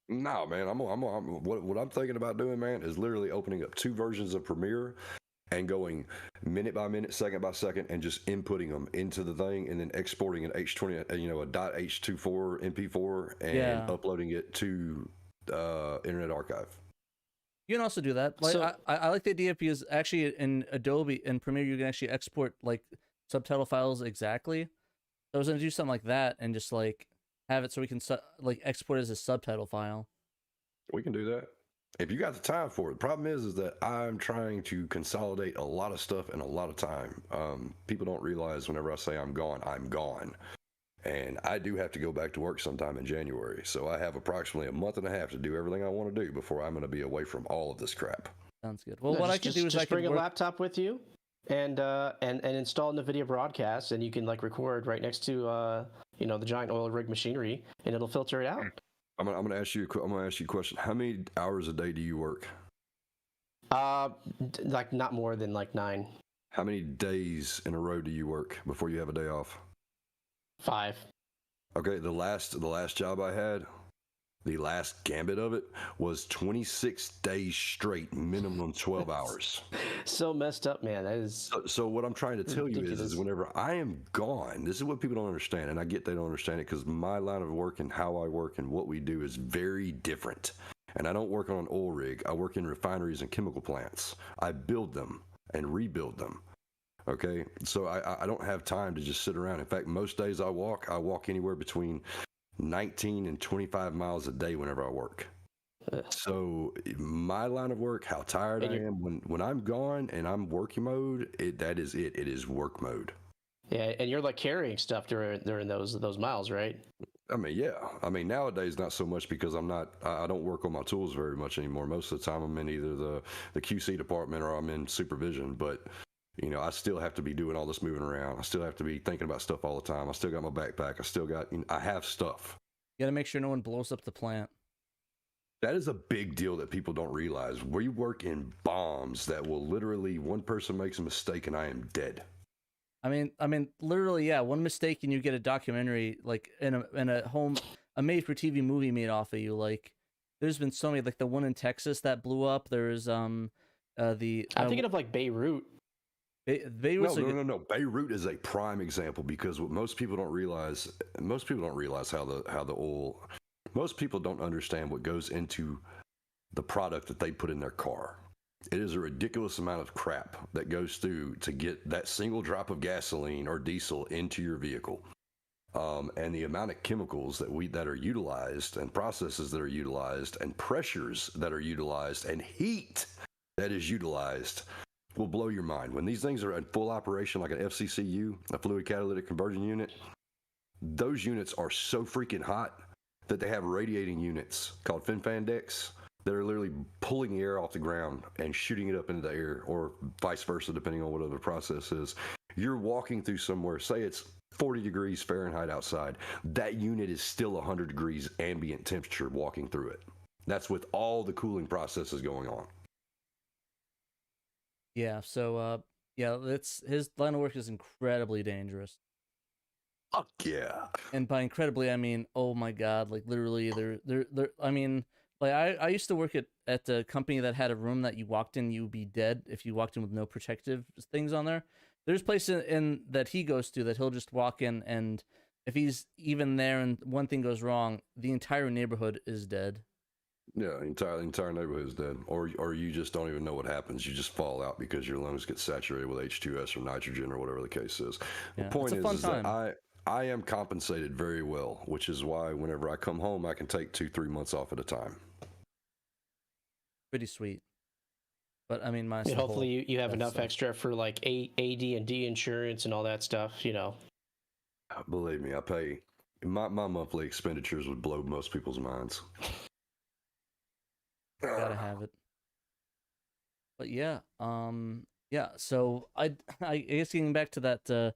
No, man. What I'm thinking about doing, man, is literally opening up 2 versions of Premiere and going minute by minute, second by second, and just inputting them into the thing, and then exporting an H20, a .h24 MP4, and uploading it to Internet Archive. You can also do that. Like, so, I like the idea because actually in Adobe and Premiere you can actually export like subtitle files exactly. So I was gonna do something like that and just like have it so we can export it as a subtitle file. We can do that. if you got the time for it. The problem is that I'm trying to consolidate a lot of stuff in a lot of time. People don't realize whenever I say I'm gone, and I do have to go back to work sometime in January. So I have approximately a month and a half to do everything I want to do before I'm going to be away from all of this crap. Sounds good. Well, what I can do is I can bring a laptop with you and install in the video broadcast, and you can like record right next to the giant oil rig machinery, and it'll filter it out. I'm gonna ask you a question. How many hours a day do you work? Like not more than like 9. How many days in a row do you work before you have a day off? 5. Okay, the last job I had, the last gambit of it was 26 days straight, minimum 12 hours. So messed up, man. That is. So what I'm trying to tell ridiculous. you is whenever I am gone, this is what people don't understand, and I get they don't understand it because my line of work and how I work and what we do is very different. And I don't work on an oil rig. I work in refineries and chemical plants. I build them and rebuild them. Okay, so I don't have time to just sit around. In fact, most days I walk anywhere between 19 and 25 miles a day whenever I work. So my line of work, how tired I am, when I'm gone and I'm working mode, that is it. It is work mode. Yeah, and you're like carrying stuff during those miles, right? I mean, yeah. I mean, nowadays not so much because I don't work on my tools very much anymore. Most of the time I'm in either the QC department or I'm in supervision, but I still have to be doing all this moving around. I still have to be thinking about stuff all the time. I still got my backpack. I have stuff. You got to make sure no one blows up the plant. That is a big deal that people don't realize. We work in bombs that will literally, one person makes a mistake and I am dead. I mean, literally, yeah. One mistake and you get a documentary like in a made-for-TV movie made off of you. Like, there's been so many, like the one in Texas that blew up. There's I'm thinking of like Beirut. No. Beirut is a prime example because what most people don't realize how the oil. Most people don't understand what goes into the product that they put in their car. It is a ridiculous amount of crap that goes through to get that single drop of gasoline or diesel into your vehicle. And the amount of chemicals that are utilized and processes that are utilized and pressures that are utilized and heat that is utilized will blow your mind. When these things are in full operation, like an FCCU, a fluid catalytic conversion unit, those units are so freaking hot that they have radiating units called fin-fan decks that are literally pulling the air off the ground and shooting it up into the air, or vice versa, depending on what the process is. You're walking through somewhere, say it's 40 degrees Fahrenheit outside, that unit is still 100 degrees ambient temperature walking through it. That's with all the cooling processes going on. Yeah, so his line of work is incredibly dangerous. Fuck yeah. And by incredibly, I mean, oh my god, like literally they're I mean, like I used to work at a company that had a room that you walked in, you'd be dead if you walked in with no protective things on there. There's places in that he goes to that he'll just walk in, and if he's even there and one thing goes wrong, the entire neighborhood is dead. Yeah, the entire neighborhood is dead. Or you just don't even know what happens. You just fall out because your lungs get saturated with H2S or nitrogen or whatever the case is. The point is that I am compensated very well, which is why whenever I come home, I can take 2-3 months off at a time. Pretty sweet. But I mean, hopefully you have enough extra for like AD&D insurance and all that stuff, Believe me, I pay. My monthly expenditures would blow most people's minds. Gotta have it. But yeah, so I guess getting back to that, the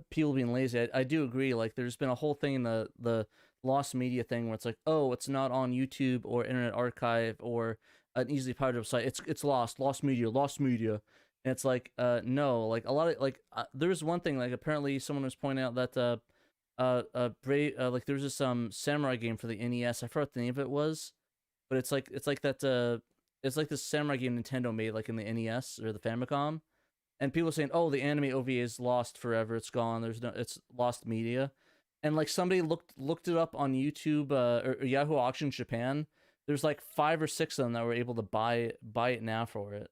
people being lazy, I do agree. Like, there's been a whole thing in the lost media thing where it's like, oh, it's not on YouTube or Internet Archive or an easily pirated site. It's lost media, and it's like, no, like a lot of like there's one thing, like apparently someone was pointing out that like there's this samurai game for the NES. I forgot what the name of it was. But it's like that it's like this samurai game Nintendo made like in the NES or the Famicom, and people are saying, oh, the anime OVA is lost forever, it's gone, it's lost media, and like somebody looked it up on YouTube or Yahoo Auctions Japan. There's like 5 or 6 of them that were able to buy it now for it.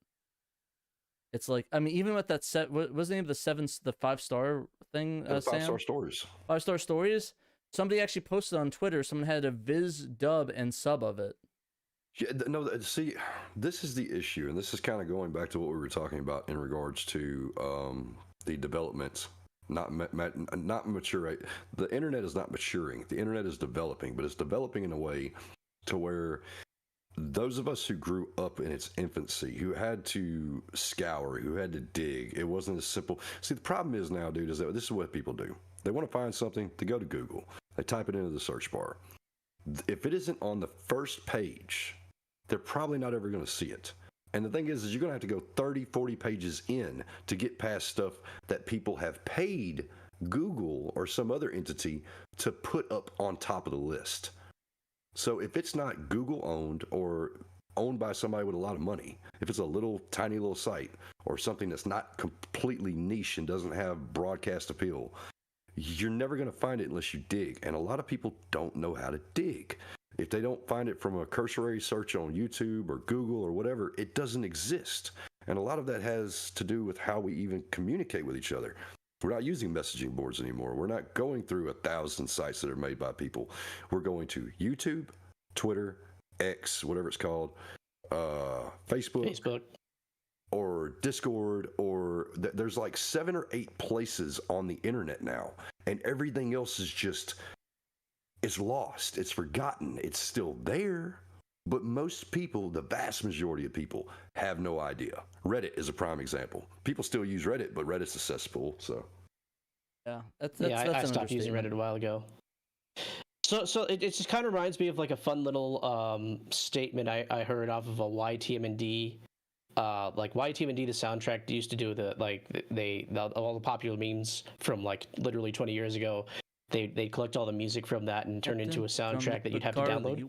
It's like, I mean, even with that what was the name of the 5-star thing? 5-star stories. 5-star stories. Somebody actually posted on Twitter. Someone had a Viz dub and sub of it. Yeah, see, this is the issue, and this is kind of going back to what we were talking about in regards to the developments. Not mature. The internet is not maturing. The internet is developing, but it's developing in a way to where those of us who grew up in its infancy, who had to scour, who had to dig, it wasn't as simple. See, the problem is now, dude, is that this is what people do. They want to find something, they go to Google, they type it into the search bar. If it isn't on the first page, they're probably not ever going to see it. And the thing is you're going to have to go 30, 40 pages in to get past stuff that people have paid Google or some other entity to put up on top of the list. So if it's not Google owned or owned by somebody with a lot of money, if it's a little tiny little site or something that's not completely niche and doesn't have broadcast appeal, you're never going to find it unless you dig. And a lot of people don't know how to dig. If they don't find it from a cursory search on YouTube or Google or whatever, it doesn't exist. And a lot of that has to do with how we even communicate with each other. We're not using messaging boards anymore. We're not going through 1,000 sites that are made by people. We're going to YouTube, Twitter, X, whatever it's called, Facebook, or Discord, or there's like 7 or 8 places on the internet now, and everything else is just, it's lost, it's forgotten, it's still there, but most people, the vast majority of people, have no idea. Reddit is a prime example. People still use Reddit, but Reddit's a cesspool, so. Yeah, I stopped using Reddit a while ago. So it just kind of reminds me of like a fun little statement I heard off of a YTMND. Like YTMND, the soundtrack used to do all the popular memes from like literally 20 years ago. They collect all the music from that and turn into a soundtrack that you'd have to download.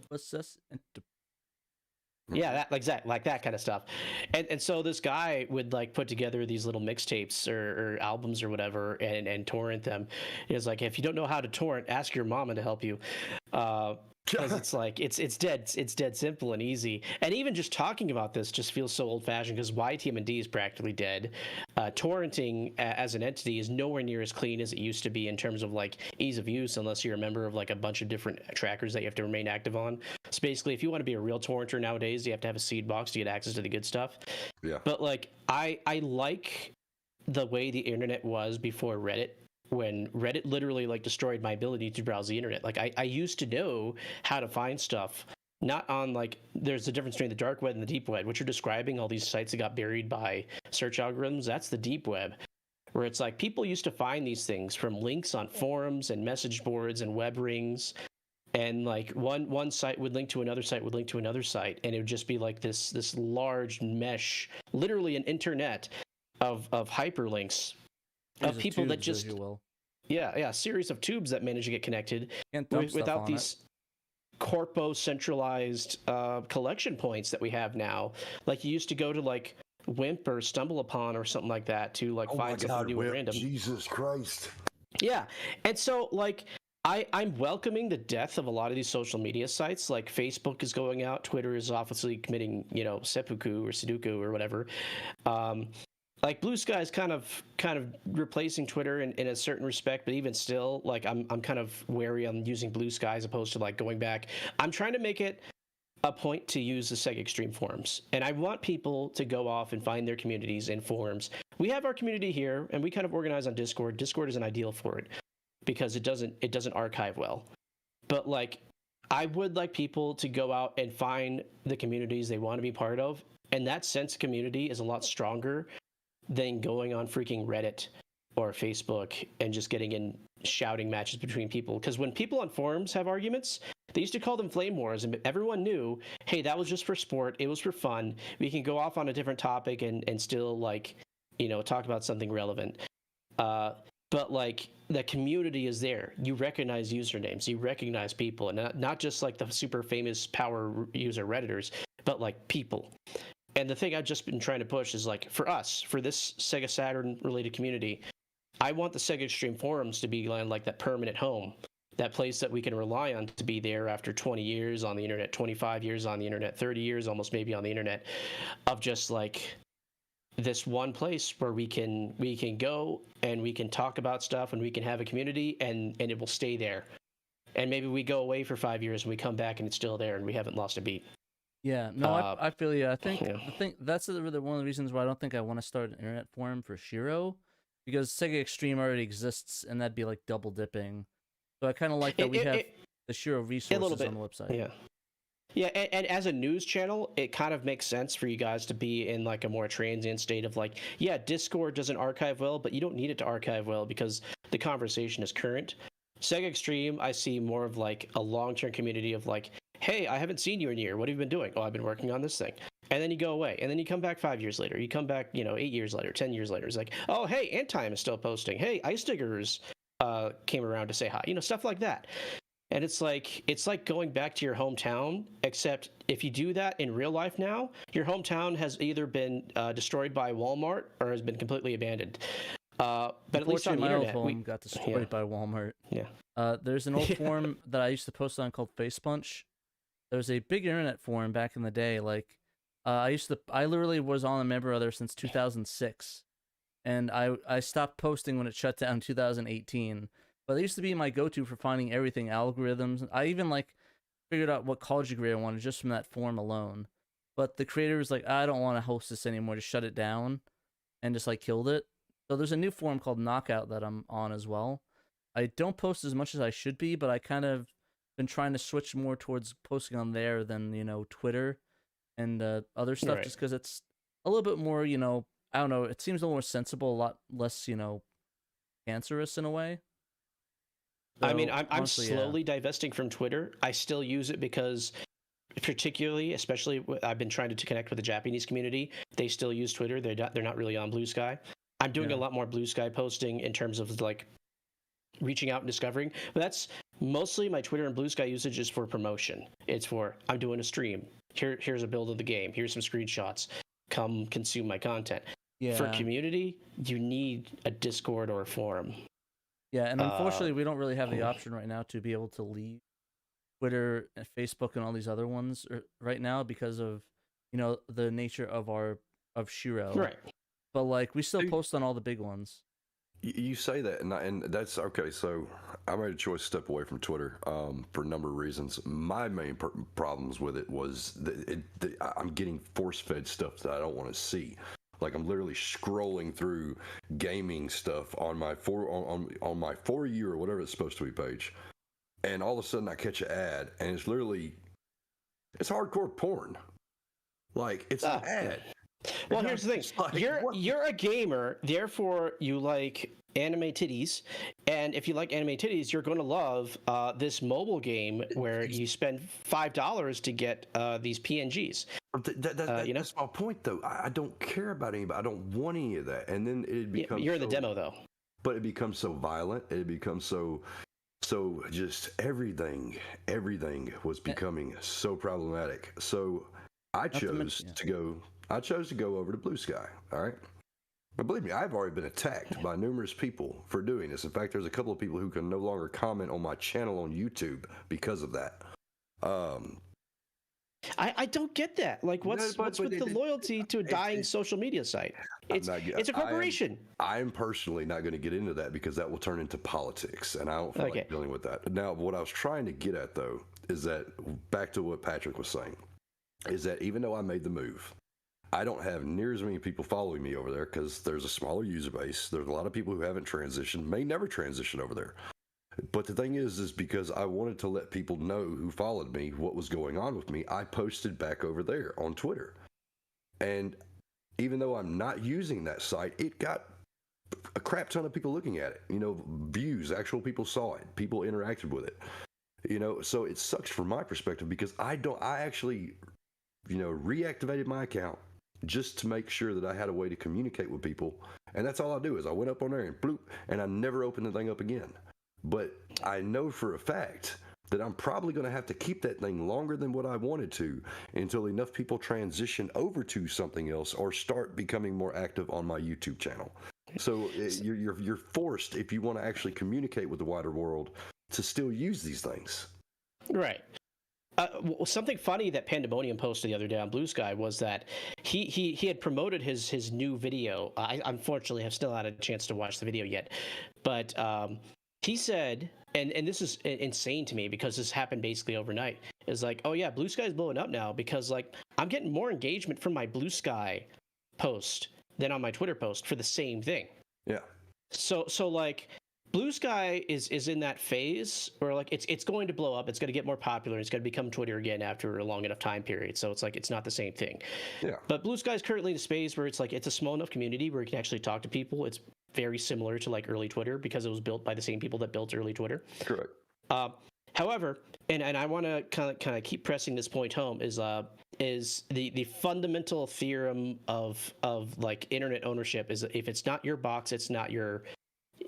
Yeah, like that kind of stuff. And so this guy would like put together these little mixtapes or albums or whatever and torrent them. It's like, if you don't know how to torrent, ask your mama to help you. Because it's like it's dead simple and easy. And even just talking about this just feels so old fashioned because YTMND is practically dead. Torrenting as an entity is nowhere near as clean as it used to be in terms of like ease of use, unless you're a member of like a bunch of different trackers that you have to remain active on. So basically, if you want to be a real torrenter nowadays, you have to have a seed box to get access to the good stuff. Yeah. But like I like the way the internet was before Reddit, when Reddit literally like destroyed my ability to browse the internet. Like I used to know how to find stuff, not on like, there's a difference between the dark web and the deep web. What you're describing, all these sites that got buried by search algorithms, that's the deep web, where it's like people used to find these things from links on forums and message boards and web rings. And like one site would link to another site would link to another site, and it would just be like this large mesh, literally an internet of hyperlinks of people that just a series of tubes that manage to get connected without these corpo centralized collection points that we have now. Like you used to go to like Wimp or Stumble Upon or something like that to like find something new and random. Jesus Christ. Yeah, and so like I'm welcoming the death of a lot of these social media sites. Like Facebook is going out, Twitter is obviously committing, seppuku or Sudoku or whatever. Like Blue Sky is kind of replacing Twitter in a certain respect, but even still, like I'm kind of wary on using Blue Sky as opposed to like going back. I'm trying to make it a point to use the Sega Extreme forums, and I want people to go off and find their communities in forums. We have our community here, and we kind of organize on Discord. Discord is an ideal for it because it doesn't archive well. But like, I would like people to go out and find the communities they want to be part of, and that sense of community is a lot stronger than going on freaking Reddit or Facebook and just getting in shouting matches between people. Because when people on forums have arguments, they used to call them flame wars, and everyone knew, hey, that was just for sport, it was for fun, we can go off on a different topic and still like talk about something relevant. But like the community is there. You recognize usernames, you recognize people, and not just like the super famous power user Redditors, but like people. And the thing I've just been trying to push is like, for us, for this Sega Saturn related community, I want the Sega Extreme forums to be like that permanent home, that place that we can rely on to be there after 20 years on the internet, 25 years on the internet, 30 years almost maybe on the internet, of just like this one place where we can go and we can talk about stuff and we can have a community and it will stay there. And maybe we go away for 5 years and we come back and it's still there and we haven't lost a beat. Yeah, no, I feel you. I think Yeah. that's one of the reasons why I don't think I want to start an internet forum for Shiro, because Sega Extreme already exists, and that'd be like double dipping. So I kind of like that we have the Shiro resources on the website. Yeah. Yeah, and as a news channel, it kind of makes sense for you guys to be in like a more transient state of like, yeah, Discord doesn't archive well, but you don't need it to archive well because the conversation is current. Sega Extreme, I see more of like a long-term community of like, hey, I haven't seen you in a year. What have you been doing? Oh, I've been working on this thing. And then you go away. And then you come back 5 years later. You come back, 8 years later, 10 years later. It's like, oh, hey, Antime is still posting. Hey, Ice Diggers came around to say hi. Stuff like that. And it's like going back to your hometown, except if you do that in real life now, your hometown has either been destroyed by Walmart or has been completely abandoned. But at least on the internet, my old home got destroyed by Walmart. Yeah. There's an old forum that I used to post on called Facepunch. There was a big internet forum back in the day. Like, I literally was on a member of there since 2006, and I stopped posting when it shut down in 2018. But it used to be my go-to for finding everything, algorithms. I even figured out what college degree I wanted just from that forum alone. But the creator was like, I don't want to host this anymore, just shut it down, and just killed it. So there's a new forum called Knockout that I'm on as well. I don't post as much as I should be, but I kind of been trying to switch more towards posting on there than Twitter and other stuff, right. Just because it's a little bit more I don't know, it seems a little more sensible, a lot less cancerous in a way. So, I mean, I'm slowly divesting from Twitter. I still use it because, especially, I've been trying to connect with the Japanese community. They still use Twitter. They're not really on Blue Sky. I'm doing a lot more Blue Sky posting in terms of reaching out and discovering. But that's mostly my Twitter and Blue Sky usage is for promotion. It's for I'm doing a stream. Here's a build of the game. Here's some screenshots. Come consume my content. Yeah. For community, you need a Discord or a forum. Yeah, and unfortunately, we don't really have the option right now to be able to leave Twitter and Facebook and all these other ones right now because of, the nature of Shiro. Right. But we still post on all the big ones. You say that, and that's okay. So I made a choice to step away from Twitter for a number of reasons. My main problems with it was I'm getting force-fed stuff that I don't want to see. I'm literally scrolling through gaming stuff on my on my For You or whatever it's supposed to be page, and all of a sudden I catch an ad, and it's hardcore porn. It's an ad. Well, here's the thing: you're a gamer, therefore you like anime titties, and if you like anime titties, you're going to love this mobile game where you spend $5 to get these PNGs. That's my point, though. I don't care about anybody. I don't want any of that. And then it becomes you're in the demo, though. But it becomes so violent. It becomes so just everything was becoming so problematic. So I chose to go over to Blue Sky. All right. But believe me, I've already been attacked by numerous people for doing this. In fact, there's a couple of people who can no longer comment on my channel on YouTube because of that. I don't get that. What's with the loyalty to a dying social media site? It's a corporation. I'm personally not going to get into that because that will turn into politics, and I don't feel like dealing with that. Now, what I was trying to get at, though, is that back to what Patrick was saying, is that even though I made the move, I don't have near as many people following me over there because there's a smaller user base. There's a lot of people who haven't transitioned, may never transition over there. But the thing is because I wanted to let people know who followed me what was going on with me, I posted back over there on Twitter. And even though I'm not using that site, it got a crap ton of people looking at it. Views, actual people saw it, people interacted with it. So it sucks from my perspective because I actually, reactivated my account just to make sure that I had a way to communicate with people. And that's all I do is I went up on there and bloop, and I never opened the thing up again. But I know for a fact that I'm probably going to have to keep that thing longer than what I wanted to until enough people transition over to something else or start becoming more active on my YouTube channel. So you're forced, if you want to actually communicate with the wider world, to still use these things. Right. Something funny that Pandemonium posted the other day on Blue Sky was that he had promoted his new video. I unfortunately have still not had a chance to watch the video yet, but he said and this is insane to me because this happened basically overnight. It's like, oh yeah, Blue Sky is blowing up now because like I'm getting more engagement from my Blue Sky post than on my Twitter post for the same thing. Yeah. So like Blue Sky is in that phase where like it's going to blow up, it's going to get more popular, it's going to become Twitter again after a long enough time period. So it's like it's not the same thing. Yeah. But Blue Sky is currently in a space where it's like it's a small enough community where you can actually talk to people. It's very similar to like early Twitter because it was built by the same people that built early Twitter. Correct. However, and I want to kind of keep pressing this point home is the fundamental theorem of like internet ownership is if it's not your box, it's not your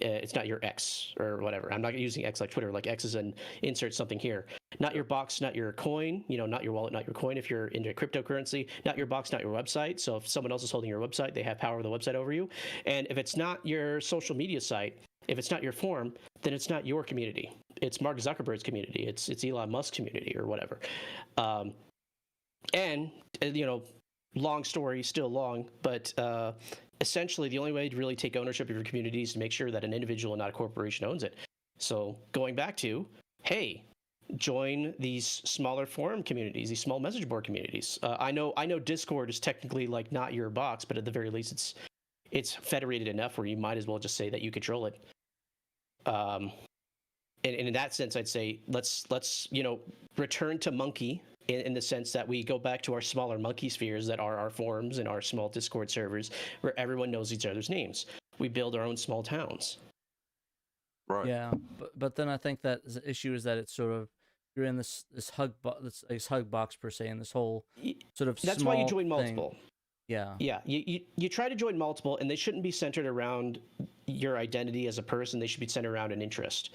X or whatever. I'm not using X like Twitter. Like X is an insert something here. Not your box, not your coin. Not your wallet, not your coin. If you're into cryptocurrency, not your box, not your website. So if someone else is holding your website, they have power of the website over you. And if it's not your social media site, if it's not your forum, then it's not your community. It's Mark Zuckerberg's community. It's Elon Musk's community or whatever. And long story, still long, but essentially the only way to really take ownership of your community is to make sure that an individual and not a corporation owns it. So going back to, hey, join these smaller forum communities, these small message board communities. I know Discord is technically like not your box, but at the very least it's federated enough where you might as well just say that you control it. And in that sense, I'd say let's return to monkey in the sense that we go back to our smaller monkey spheres that are our forums and our small Discord servers where everyone knows each other's names. We build our own small towns. Right. Yeah, but then I think that the issue is that it's sort of you're in this hug box per se, and this whole sort of that's small why you join thing. multiple. Yeah. Yeah, you try to join multiple, and they shouldn't be centered around your identity as a person. They should be centered around an interest.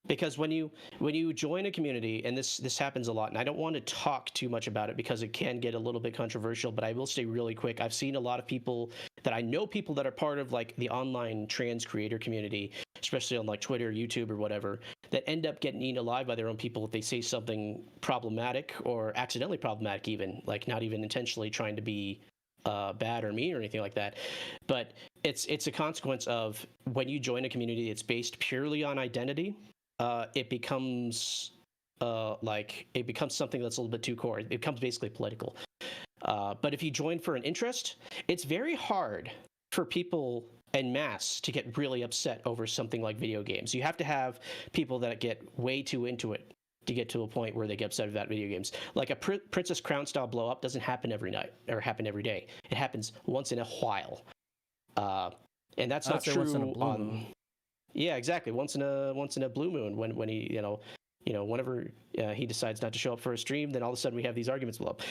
Because when you join a community, and this happens a lot, and I don't want to talk too much about it because it can get a little bit controversial, but I will say really quick, I've seen a lot of people that are part of like the online trans creator community, especially on like Twitter, YouTube, or whatever, that end up getting eaten alive by their own people if they say something problematic or accidentally problematic, even like not even intentionally trying to be bad or mean or anything like that. But it's a consequence of when you join a community that's based purely on identity. It becomes something that's a little bit too core. It becomes basically political. But if you join for an interest, it's very hard for people en masse to get really upset over something like video games. You have to have people that get way too into it to get to a point where they get upset about video games. Like a Princess Crown style blow up doesn't happen every night or happen every day. It happens once in a while. And that's not true once in a blue moon. Yeah, exactly. Once in a blue moon, when he whenever he decides not to show up for a stream, then all of a sudden we have these arguments blow up.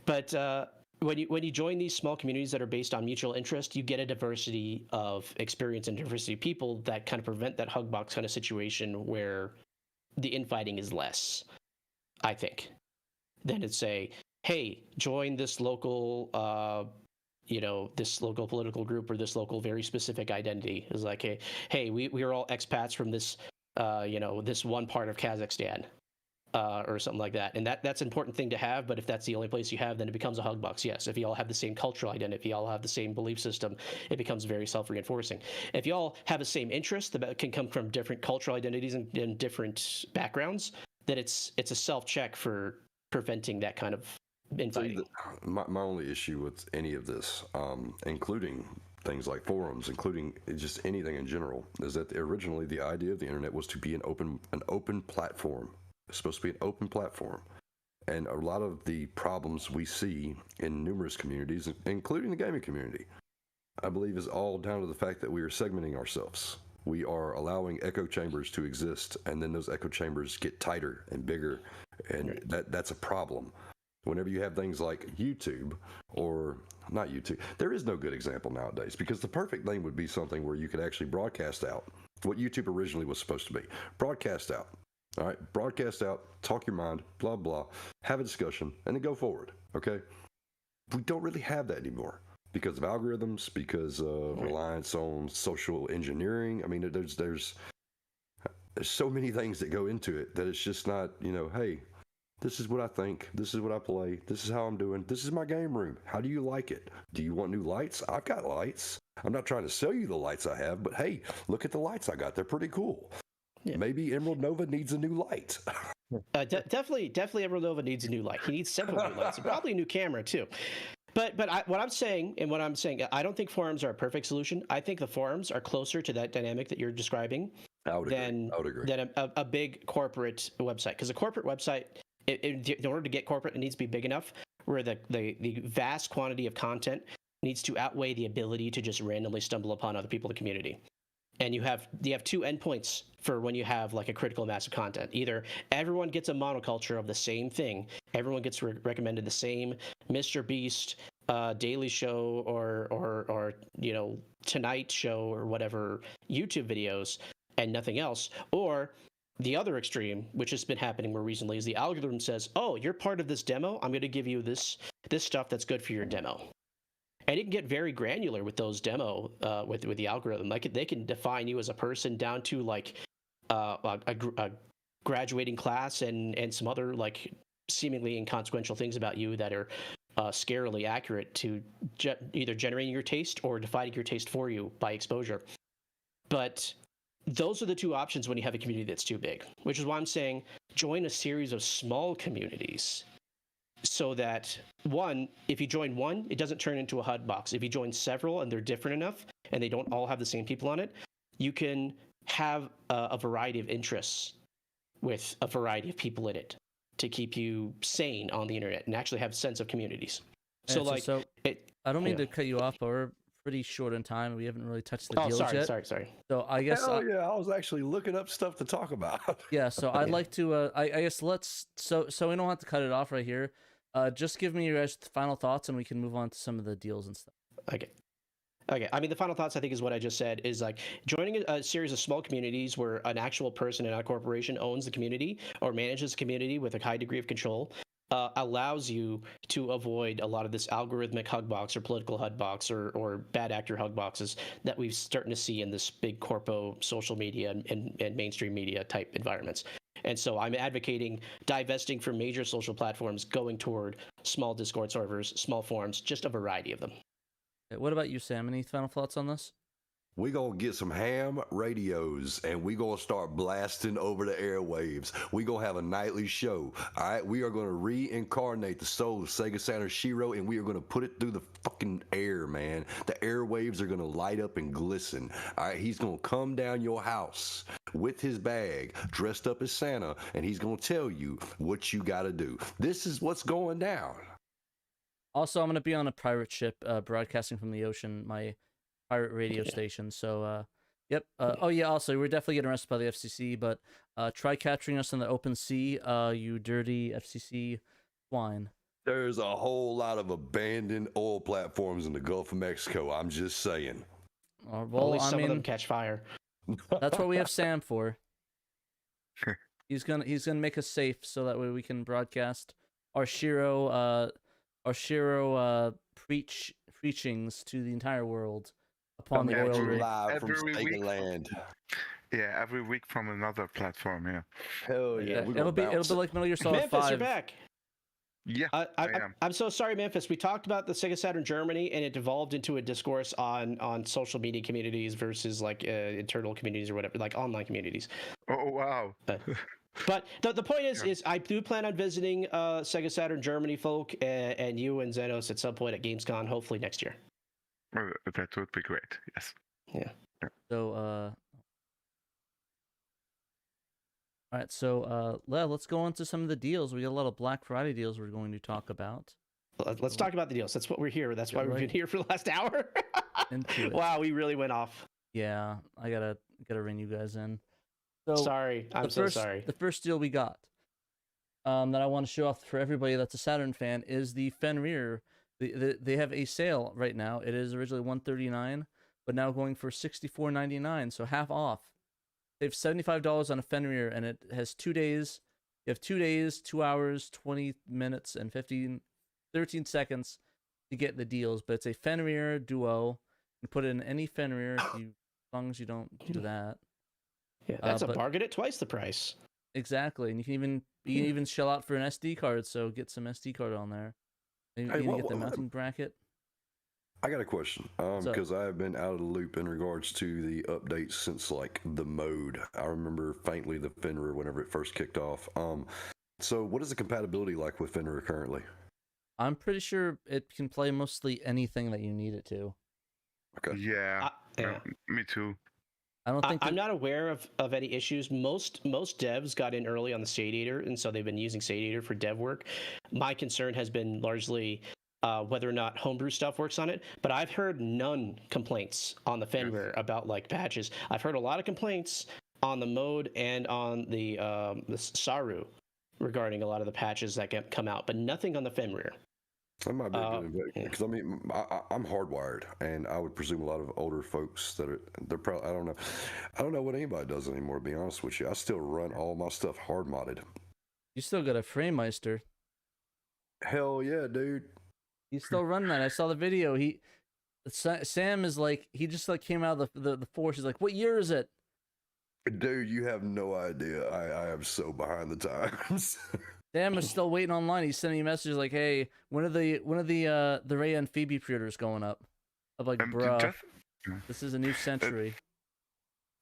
But when you join these small communities that are based on mutual interest, you get a diversity of experience and diversity of people that kind of prevent that hug box kind of situation where the infighting is less, I think, than to say, hey, join this local this local political group or this local very specific identity. Is like, hey, we are all expats from this this one part of Kazakhstan, or something like that. And that's an important thing to have, but if that's the only place you have, then it becomes a hug box. Yes, if you all have the same cultural identity, if you all have the same belief system, it becomes very self-reinforcing. If you all have the same interests that can come from different cultural identities and different backgrounds, then it's a self-check for preventing that kind of infighting. My only issue with any of this, including things like forums, including just anything in general, is that originally the idea of the internet was to be an open platform. It's supposed to be an open platform. And a lot of the problems we see in numerous communities, including the gaming community, I believe is all down to the fact that we are segmenting ourselves. We are allowing echo chambers to exist, and then those echo chambers get tighter and bigger, and that's a problem. Whenever you have things like YouTube, or not YouTube, there is no good example nowadays, because the perfect thing would be something where you could actually broadcast out what YouTube originally was supposed to be. Broadcast out. All right, broadcast out, talk your mind, blah, blah, have a discussion, and then go forward, okay? We don't really have that anymore because of algorithms, because of reliance on social engineering. I mean, there's so many things that go into it that it's just not, hey, this is what I think, this is what I play, this is how I'm doing, this is my game room. How do you like it? Do you want new lights? I've got lights. I'm not trying to sell you the lights I have, but hey, look at the lights I got. They're pretty cool. Maybe Emerald Nova needs a new light. Definitely, Emerald Nova needs a new light. He needs several new lights, and probably a new camera too. But what I'm saying, I don't think forums are a perfect solution. I think the forums are closer to that dynamic that you're describing than a big corporate website. Because a corporate website, in order to get corporate, it needs to be big enough where the vast quantity of content needs to outweigh the ability to just randomly stumble upon other people in the community. And you have two endpoints for when you have like a critical mass of content. Either everyone gets a monoculture of the same thing, everyone gets recommended the same Mr. Beast, Daily Show, or Tonight Show or whatever YouTube videos, and nothing else. Or the other extreme, which has been happening more recently, is the algorithm says, "Oh, you're part of this demo. I'm going to give you this stuff that's good for your demo." And it can get very granular with those demo with the algorithm. Like they can define you as a person down to like a graduating class and some other like seemingly inconsequential things about you that are scarily accurate to either generating your taste or defining your taste for you by exposure. But those are the two options when you have a community that's too big, which is why I'm saying join a series of small communities. So that if you join one, it doesn't turn into a HUD box. If you join several and they're different enough and they don't all have the same people on it, you can have a variety of interests with a variety of people in it to keep you sane on the internet and actually have a sense of communities. So I don't mean to cut you off, but we're pretty short in time. We haven't really touched the deals yet. Sorry. So I guess I was actually looking up stuff to talk about. Yeah, so I'd like to I guess let's so we don't have to cut it off right here. Just give me your guys' final thoughts, and we can move on to some of the deals and stuff. Okay. I mean, the final thoughts, I think, is what I just said, is like joining a series of small communities where an actual person and not a corporation owns the community or manages the community with a high degree of control allows you to avoid a lot of this algorithmic hug box or political HUD box or bad actor hug boxes that we've starting to see in this big corpo social media and mainstream media type environments. And so I'm advocating divesting from major social platforms, going toward small Discord servers, small forums, just a variety of them. What about you, Sam? Any final thoughts on this? We gonna get some ham radios and we gonna start blasting over the airwaves. We gonna have a nightly show. All right, we are gonna reincarnate the soul of Sega Saturn Shiro and we are gonna put it through the fucking air, man. The airwaves are gonna light up and glisten. All right, he's gonna come down your house with his bag, dressed up as Santa, and he's gonna tell you what you gotta do. This is what's going down. Also, I'm gonna be on a pirate ship, broadcasting from the ocean. My pirate radio station. So, yep. Oh yeah. Also, we're definitely getting arrested by the FCC, but try capturing us in the open sea, you dirty FCC swine. There's a whole lot of abandoned oil platforms in the Gulf of Mexico. I'm just saying. Well, only some of them catch fire. That's what we have Sam for. He's gonna make us safe so that way we can broadcast our Shiro preachings to the entire world upon the oil rig. Live from Sega Land. Yeah, every week from another platform. Yeah. Hell yeah! It'll be like Metal Gear Solid 5. Memphis, you're back. Yeah, I'm so sorry, Memphis. We talked about the Sega Saturn Germany, and it devolved into a discourse on social media communities versus like internal communities or whatever, like online communities. Oh wow! But the point is I do plan on visiting Sega Saturn Germany folk and you and Xenos at some point at Gamescom, hopefully next year. That would be great. Yes. Yeah. So all right, so let's go on to some of the deals. We got a lot of Black Friday deals we're going to talk about. Let's talk about the deals. That's what we're here. That's why we've been here for the last hour. Wow, we really went off. Yeah, I gotta rein you guys in. So sorry, I'm so sorry. The first deal we got that I want to show off for everybody that's a Saturn fan is the Fenrir. They have a sale right now. It is originally $139, but now going for $64.99, so half off. They have $75 on a Fenrir, and it has 2 days. You have 2 days, 2 hours, 20 minutes, and 13 seconds to get the deals. But it's a Fenrir Duo. You put it in any Fenrir as long as you don't do that. Yeah, that's a bargain at twice the price. Exactly, and you can even shell out for an SD card. So get some SD card on there. You can get the mounting bracket. I got a question, because I have been out of the loop in regards to the updates since like the mode. I remember faintly the Fenrir whenever it first kicked off. So what is the compatibility like with Fenrir currently? I'm pretty sure it can play mostly anything that you need it to. Okay. Yeah, Yeah. me too. I don't think I'm not aware of any issues. Most devs got in early on the Sadiator, and so they've been using Sadiator for dev work. My concern has been largely whether or not homebrew stuff works on it. But I've heard none complaints on the Fenrir about like patches. I've heard a lot of complaints on the mode and on the Saru regarding a lot of the patches that come out, but nothing on the Fenrir. That might be a good investment because I mean I'm hardwired, and I would presume a lot of older folks they're probably I don't know what anybody does anymore. To be honest with you, I still run all my stuff hard modded. you still got a Framemeister. Hell yeah, dude! He's still running that. I saw the video. Sam is like he just like came out of the force. He's like, what year is it? Dude, you have no idea. I am so behind the times. Sam is still waiting online. He's sending me messages like, "Hey, when are the Ray and Phoebe pre-orders going up?" I'm like, "Bruh, this is a new century."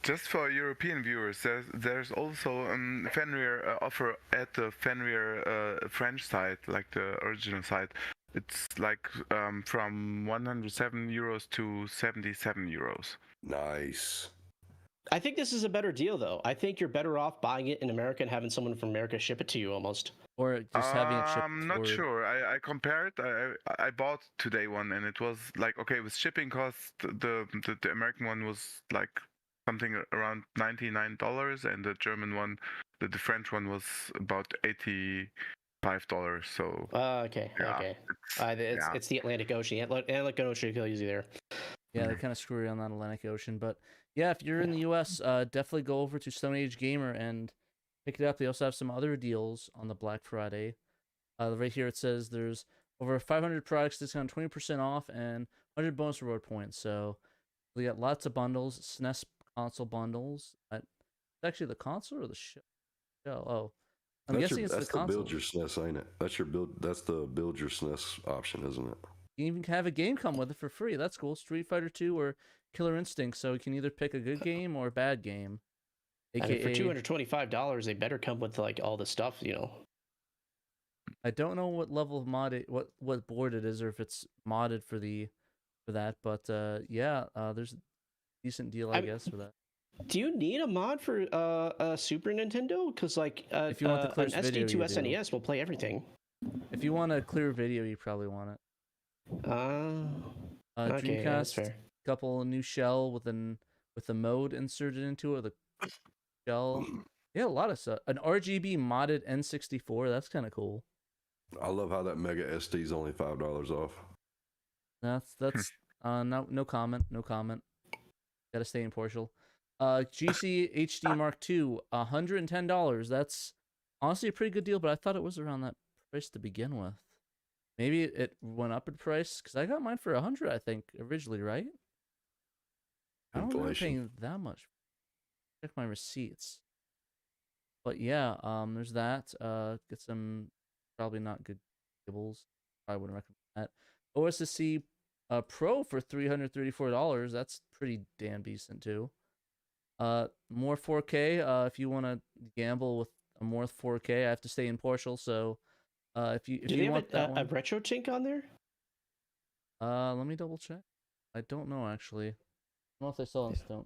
Just for European viewers, there's also Fenrir offer at the Fenrir French site, like the original site. It's like from 107 euros to 77 euros. Nice. I think this is a better deal, though. I think you're better off buying it in America and having someone from America ship it to you, almost. Or just having it shipped. I'm not sure. I compared. I bought today one, and it was like okay, with shipping costs, the American one was like something around $99, and the German one, the French one was about $85. So Okay, okay. It's the Atlantic Ocean. Atlantic Ocean kills you there. Yeah, they kind of screw you on that Atlantic Ocean. But yeah, if you're in the U.S., definitely go over to Stone Age Gamer and pick it up. They also have some other deals on the Black Friday. Right here it says there's over 500 products discount 20% off and 100 bonus reward points. So we got lots of bundles, SNES console bundles. Actually, the console or the show? Oh, I'm guessing it's the console. Build your SNES, ain't it? That's the build your SNES option, isn't it? You even have a game come with it for free. That's cool. Street Fighter 2 or Killer Instinct. So you can either pick a good game or a bad game. AKA, for $225, they better come with like all the stuff, you know. I don't know what level of mod what board it is, or if it's modded for that. But yeah, there's a decent deal, I guess, for that. Do you need a mod for a Super Nintendo? Because like if you want the clear an video, SD2 SNES will play everything. If you want a clear video, you probably want it. Okay, Dreamcast, that's fair. Couple new shell with a mode inserted into it. The shell, yeah, a lot of stuff. An RGB modded N64. That's kind of cool. I love how that Mega SD is only $5 off. That's no comment. Gotta stay impartial. GC HD Mark II, $110. That's honestly a pretty good deal, but I thought it was around that price to begin with. Maybe it went up in price because I got mine for $100, I think, originally, right? I don't remember paying that much. Check my receipts. But yeah, there's that. Get some probably not good cables. I wouldn't recommend that. OSSC Pro for $334. That's pretty damn decent too. More 4K. If you want to gamble with a more 4K, I have to stay impartial. So, if you want that one, a retro tink on there? let me double check. I don't know actually. I don't know if they sell on Stone.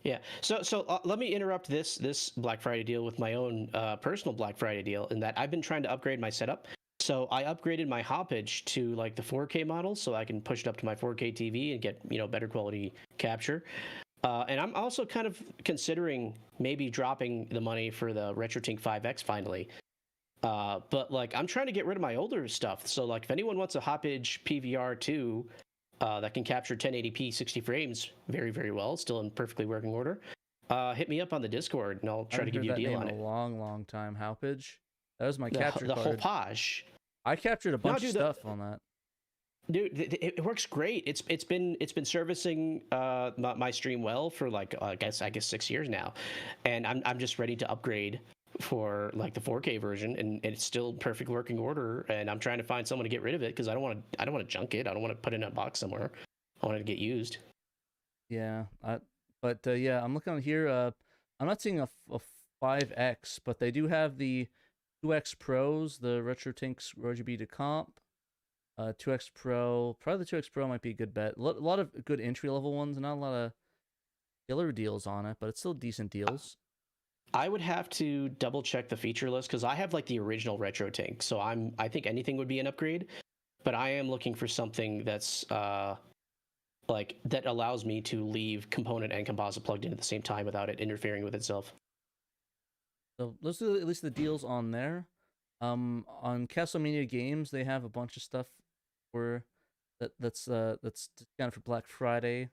Yeah. So let me interrupt this Black Friday deal with my own personal Black Friday deal. In that I've been trying to upgrade my setup. So I upgraded my hoppage to like the 4K model, so I can push it up to my 4K TV and get better quality capture. And I'm also kind of considering maybe dropping the money for the RetroTink 5X finally. But like I'm trying to get rid of my older stuff. So like if anyone wants a hoppage PVR2 that can capture 1080p 60 frames very, very well, still in perfectly working order, hit me up on the Discord and I'll try to give you a deal on it. A long time. Hoppage. That was my capture card. The Hopage. I captured a bunch of stuff on that. Dude, it works great. It's been servicing my stream well for like I guess 6 years now, and I'm just ready to upgrade for like the 4K version, and it's still perfect working order. And I'm trying to find someone to get rid of it because I don't want to junk it. I don't want to put it in a box somewhere. I want it to get used. Yeah, yeah, I'm looking on here. I'm not seeing a 5X, but they do have the 2X Pros, the RetroTinks RGB to comp. 2X Pro, probably the 2X Pro might be a good bet. A lot of good entry level ones, not a lot of killer deals on it, but it's still decent deals. I would have to double check the feature list because I have like the original RetroTink, so I think anything would be an upgrade. But I am looking for something that's like that allows me to leave component and composite plugged in at the same time without it interfering with itself. So those are at least the deals on there. On Castlemania Games, they have a bunch of stuff that's discounted for Black Friday.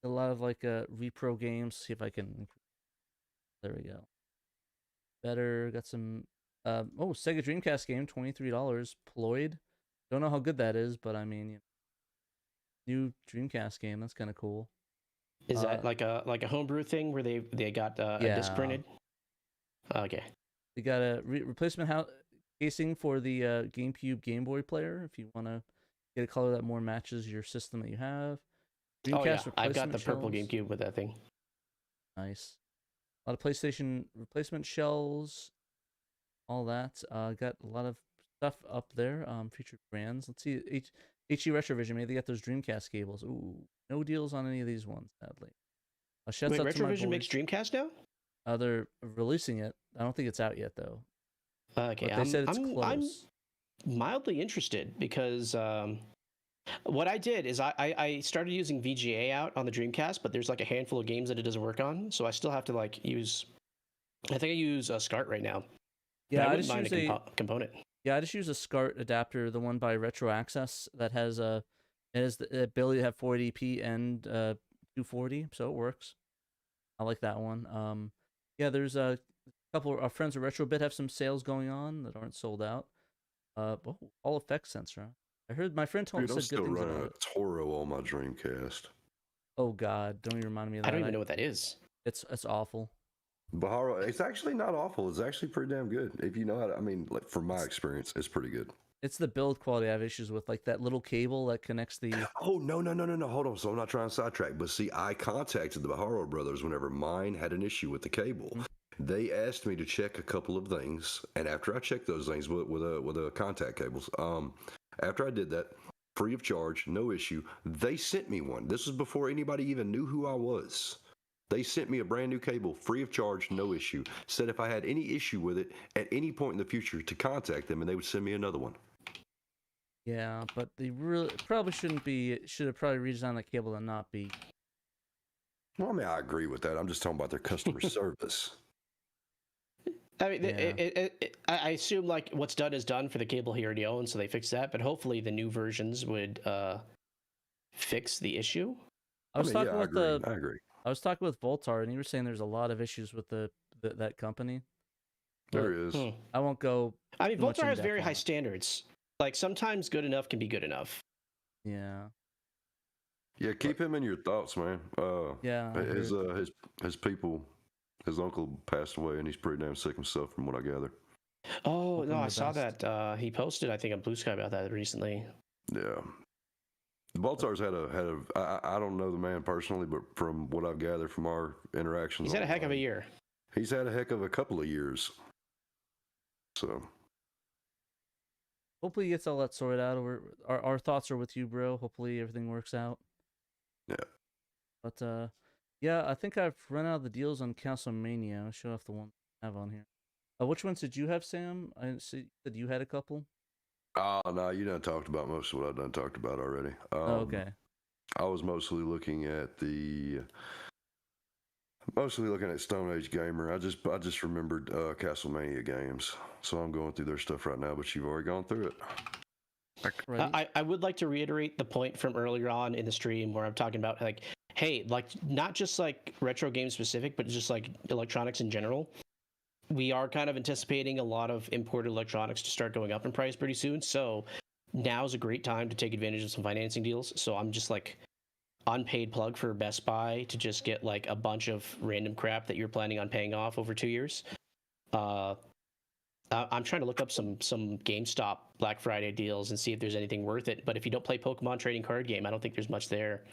A lot of like repro games. See if I can. There we go. Better got some. Sega Dreamcast game, $23. Ploid. Don't know how good that is, but I mean, new Dreamcast game. That's kind of cool. Is that like a homebrew thing where they got a disc printed? Okay. They got a replacement casing for the GameCube Game Boy player if you want to get a color that more matches your system that you have. Dreamcast I've got the purple GameCube with that thing. Nice. A lot of PlayStation replacement shells. All that. Got a lot of stuff up there. Featured brands. Let's see. HE Retrovision. Maybe they got those Dreamcast cables. Ooh, no deals on any of these ones, sadly. Wait, Retrovision makes Dreamcast now? They're releasing it. I don't think it's out yet, though. Okay, but they said it's close. I'm mildly interested because what I did is I started using VGA out on the Dreamcast, but there's like a handful of games that it doesn't work on, so I still have to like use. I think I use SCART right now. Yeah, I just use a component. Yeah, I just use a SCART adapter, the one by Retro Access that has the ability to have 480p and 240, so it works. I like that one. Yeah, there's a couple of our friends at Retrobit have some sales going on that aren't sold out. All effects sensor. I heard my friend told me good things about it. I'm still running a Toro on my Dreamcast. Oh God, don't even remind me of that. I don't even know what that is. It's awful. Baharo, it's actually not awful. It's actually pretty damn good. If you know how to, I mean, like from my experience, it's pretty good. It's the build quality I have issues with, like that little cable that connects the. Oh, no. Hold on. So I'm not trying to sidetrack, but see, I contacted the Baharo brothers whenever mine had an issue with the cable. Mm-hmm. They asked me to check a couple of things, and after I checked those things with a contact cables, after I did that, free of charge, no issue, they sent me one. This was before anybody even knew who I was. They sent me a brand new cable, free of charge, no issue. Said if I had any issue with it at any point in the future to contact them, and they would send me another one. Yeah, but they really probably shouldn't be. Should have probably redesigned that cable to not be. Well, I mean, I agree with that. I'm just talking about their customer service. I mean, I assume like what's done is done for the cable he already owns, so they fixed that. But hopefully, the new versions would fix the issue. I agree. I was talking with Voltar, and you were saying there's a lot of issues with that company. There is. I won't go. I mean, Voltar has very high standards. Like sometimes good enough can be good enough. Yeah. Yeah, keep him in your thoughts, man. Yeah. His people, his uncle passed away, and he's pretty damn sick himself, from what I gather. Oh no, I saw that. He posted, I think, on Blue Sky about that recently. Yeah. Baltar's had I don't know the man personally, but from what I've gathered from our interactions, he's had a heck of a year. He's had a heck of a couple of years. So. Hopefully he gets all that sorted out. Our thoughts are with you, bro. Hopefully everything works out. Yeah. But yeah, I think I've run out of the deals on Castlemania. I'll show off the one I have on here. Which ones did you have, Sam? I see that you had a couple. Oh no, you done talked about most of what I done talked about already. Okay. I was mostly looking at Stone Age Gamer. I just remembered Castlemania games, so I'm going through their stuff right now. But you've already gone through it. I would like to reiterate the point from earlier on in the stream where I'm talking about like, hey, like not just like retro game specific, but just like electronics in general. We are kind of anticipating a lot of imported electronics to start going up in price pretty soon. So now's a great time to take advantage of some financing deals. So I'm just like unpaid plug for Best Buy to just get like a bunch of random crap that you're planning on paying off over 2 years. I'm trying to look up some GameStop Black Friday deals and see if there's anything worth it. But if you don't play Pokemon trading card game, I don't think there's much there.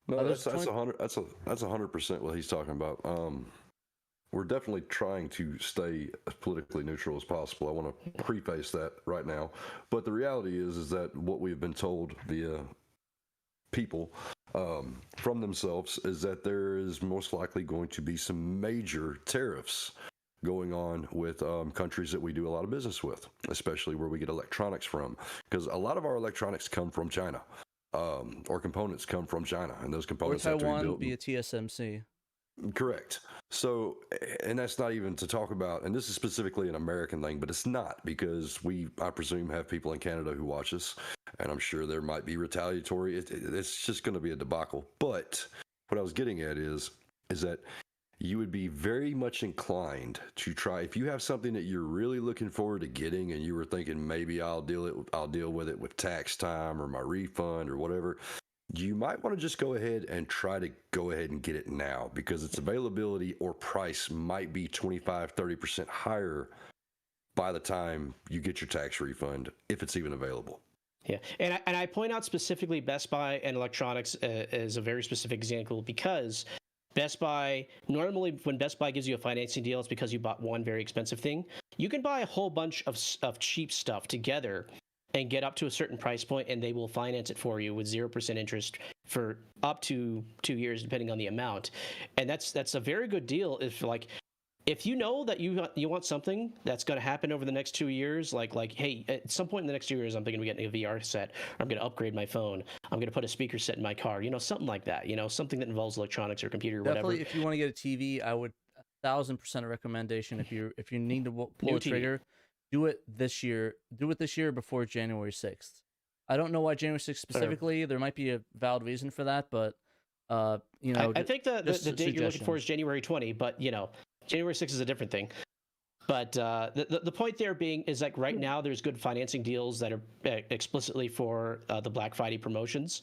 No, that's 100. That's 100% what he's talking about. We're definitely trying to stay as politically neutral as possible. I want to preface that right now, but the reality is that what we've been told via people from themselves is that there is most likely going to be some major tariffs going on with countries that we do a lot of business with, especially where we get electronics from, because a lot of our electronics come from China, or components come from China, and those components have to be built via TSMC. Correct. So, and that's not even to talk about, and this is specifically an American thing, but it's not, because we, I presume, have people in Canada who watch us, and I'm sure there might be retaliatory. It's just going to be a debacle. But what I was getting at is that you would be very much inclined to try, if you have something that you're really looking forward to getting, and you were thinking maybe I'll deal with it with tax time or my refund or whatever. You might want to just go ahead and try to go ahead and get it now, because its availability or price might be 25-30% higher by the time you get your tax refund, if it's even available. Yeah, and I point out specifically Best Buy and electronics as a very specific example, because Best Buy, normally when Best Buy gives you a financing deal, it's because you bought one very expensive thing. You can buy a whole bunch of cheap stuff together and get up to a certain price point, and they will finance it for you with 0% interest for up to 2 years, depending on the amount. And that's a very good deal if you know that you want something that's going to happen over the next 2 years, like hey, at some point in the next 2 years, I'm thinking of getting a VR set, or I'm going to upgrade my phone, I'm going to put a speaker set in my car, something like that, something that involves electronics or computer or Definitely, whatever. if you want to get a TV, I would 1,000% a recommendation. If you need to pull a trigger, do it this year. Do it this year before January 6th. I don't know why January 6th specifically. There might be a valid reason for that, but I think the date you're looking for is January 20, but January 6th is a different thing. But the point there being is like right now there's good financing deals that are explicitly for the Black Friday promotions.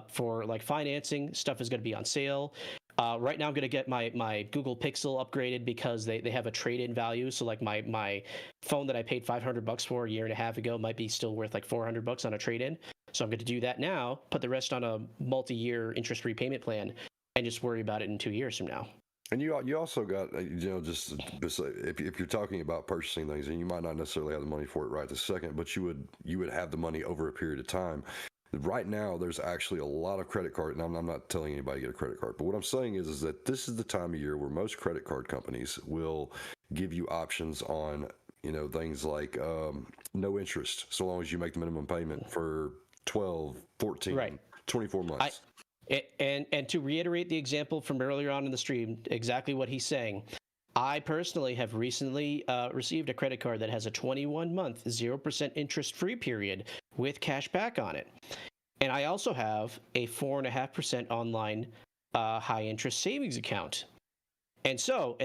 For like financing, stuff is going to be on sale. Right now I'm going to get my Google Pixel upgraded because they have a trade-in value. So like my phone that I paid $500 for a year and a half ago might be still worth like $400 on a trade-in. So I'm going to do that now, put the rest on a multi-year interest repayment plan, and just worry about it in 2 years from now. And you also got, just if you're talking about purchasing things, and you might not necessarily have the money for it right this second, but you would have the money over a period of time. Right now, there's actually a lot of credit card, and I'm not telling anybody to get a credit card, but what I'm saying is that this is the time of year where most credit card companies will give you options on, things like no interest, so long as you make the minimum payment for 12, 14, 24 months. And to reiterate the example from earlier on in the stream, exactly what he's saying, I personally have recently received a credit card that has a 21-month 0% interest-free period with cash back on it. And I also have a 4.5% online high-interest savings account. And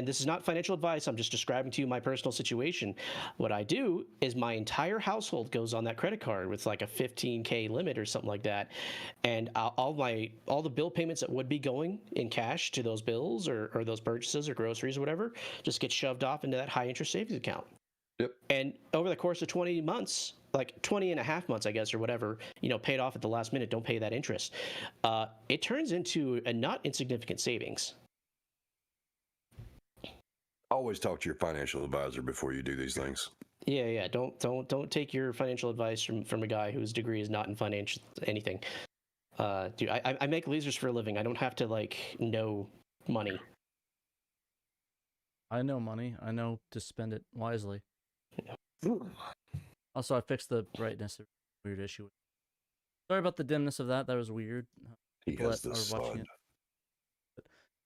this is not financial advice, I'm just describing to you my personal situation. What I do is my entire household goes on that credit card with like a $15K limit or something like that. And all the bill payments that would be going in cash to those bills or those purchases or groceries or whatever just get shoved off into that high interest savings account. Yep. And over the course of 20 months, like 20 and a half months, I guess, or whatever, paid off at the last minute, don't pay that interest. It turns into a not insignificant savings. Always talk to your financial advisor before you do these things. Yeah. Don't take your financial advice from a guy whose degree is not in financial anything. Dude, I make lasers for a living. I don't have to know money. I know money. I know to spend it wisely. Also, I fixed the brightness. Weird issue. Sorry about the dimness of that. That was weird. He has the sun.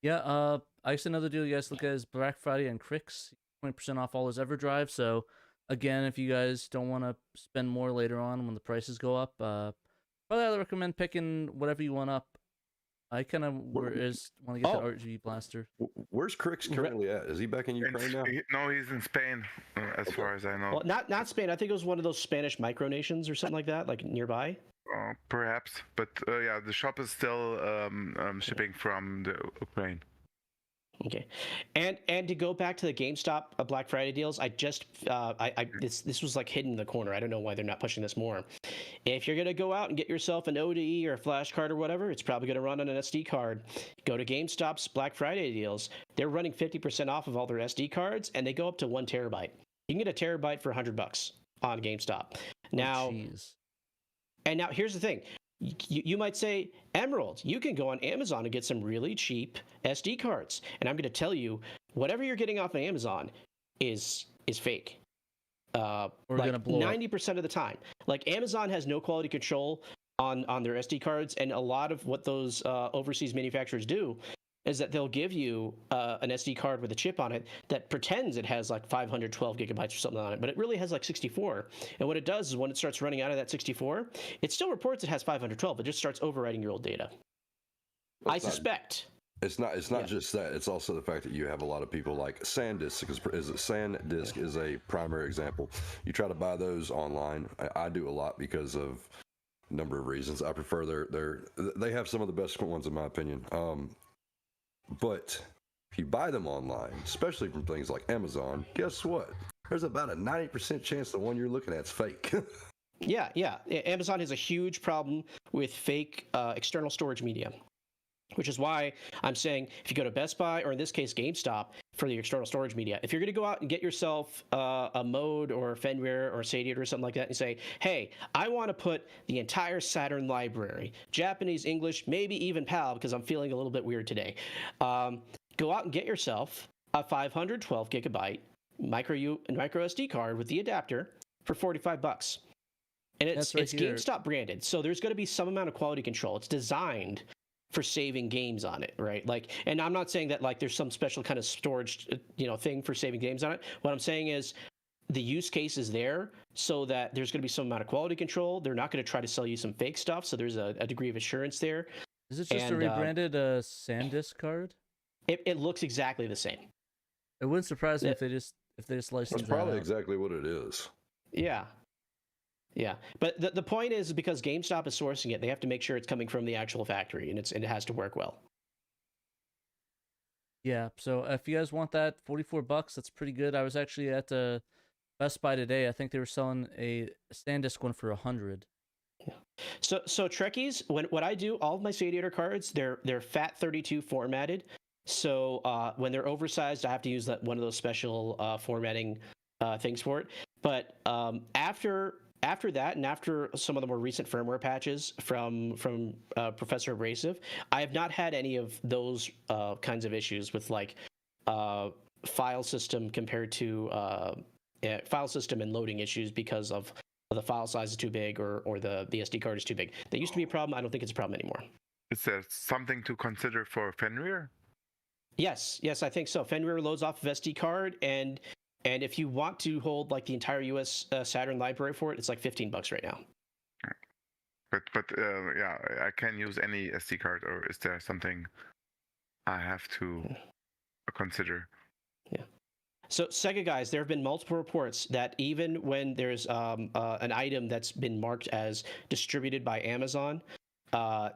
Yeah, I guess another deal you guys look at is Black Friday and Crix, 20% off all his EverDrive. So, again, if you guys don't want to spend more later on when the prices go up, probably I'd recommend picking whatever you want up. I kind of want to get the RGB blaster. Where's Crix currently at? Is he back in Ukraine now? No, he's in Spain, as far as I know. Well, not Spain. I think it was one of those Spanish micronations or something like that, like nearby. Perhaps, but yeah, the shop is still shipping from the Ukraine. Okay, and to go back to the GameStop Black Friday deals, I just this was like hidden in the corner. I don't know why they're not pushing this more. If you're gonna go out and get yourself an ODE or a flash card or whatever, it's probably gonna run on an SD card. Go to GameStop's Black Friday deals. They're running 50% off of all their SD cards, and they go up to 1 TB. You can get a terabyte for $100 on GameStop. Now, and now here's the thing. You might say, Emerald, you can go on Amazon and get some really cheap SD cards. And I'm going to tell you, whatever you're getting off of Amazon is fake. We're like gonna blow 90% of the time. Like Amazon has no quality control on their SD cards, and a lot of what those overseas manufacturers do is that they'll give you an SD card with a chip on it that pretends it has like 512 gigabytes or something on it, but it really has like 64. And what it does is when it starts running out of that 64, it still reports it has 512, but just starts overwriting your old data. I suspect. It's not just that. It's also the fact that you have a lot of people like SanDisk. SanDisk is a primary example. You try to buy those online. I do a lot because of a number of reasons. I prefer they have some of the best ones in my opinion. But if you buy them online, especially from things like Amazon, guess what? There's about a 90% chance the one you're looking at is fake. Yeah. Amazon has a huge problem with fake external storage media, which is why I'm saying if you go to Best Buy, or in this case GameStop, for the external storage media, if you're going to go out and get yourself a Mode or Fenrir or Sadiator or something like that and say, hey, I want to put the entire Saturn library, Japanese, English, maybe even PAL, because I'm feeling a little bit weird today, go out and get yourself a 512 gigabyte micro SD card with the adapter for $45. And it's GameStop branded, so there's going to be some amount of quality control. It's designed for saving games on it, right? Like, and I'm not saying that like there's some special kind of storage, thing for saving games on it. What I'm saying is the use case is there so that there's going to be some amount of quality control. They're not going to try to sell you some fake stuff, so there's a degree of assurance there. Is it just a rebranded SanDisk card? It looks exactly the same. It wouldn't surprise me if they just licensed that. That's probably exactly what it is. Yeah, but the point is because GameStop is sourcing it, they have to make sure it's coming from the actual factory, and it has to work well. Yeah, so if you guys want that, $44, that's pretty good. I was actually at Best Buy today. I think they were selling a SanDisk one for $100. Yeah. So Trekkies, what I do, all of my Sadiator cards, they're FAT32 formatted. So when they're oversized, I have to use one of those special formatting things for it. But after that, and after some of the more recent firmware patches from Professor Abrasive, I have not had any of those kinds of issues with like file system compared to file system and loading issues because of the file size is too big or the SD card is too big. That used to be a problem. I don't think it's a problem anymore. Is there something to consider for Fenrir? Yes, I think so. Fenrir loads off of SD card, and if you want to hold like the entire US Saturn library for it, it's like $15 right now. But yeah, I can use any SD card, or is there something I have to consider? Yeah. So Sega guys, there have been multiple reports that even when there's an item that's been marked as distributed by Amazon,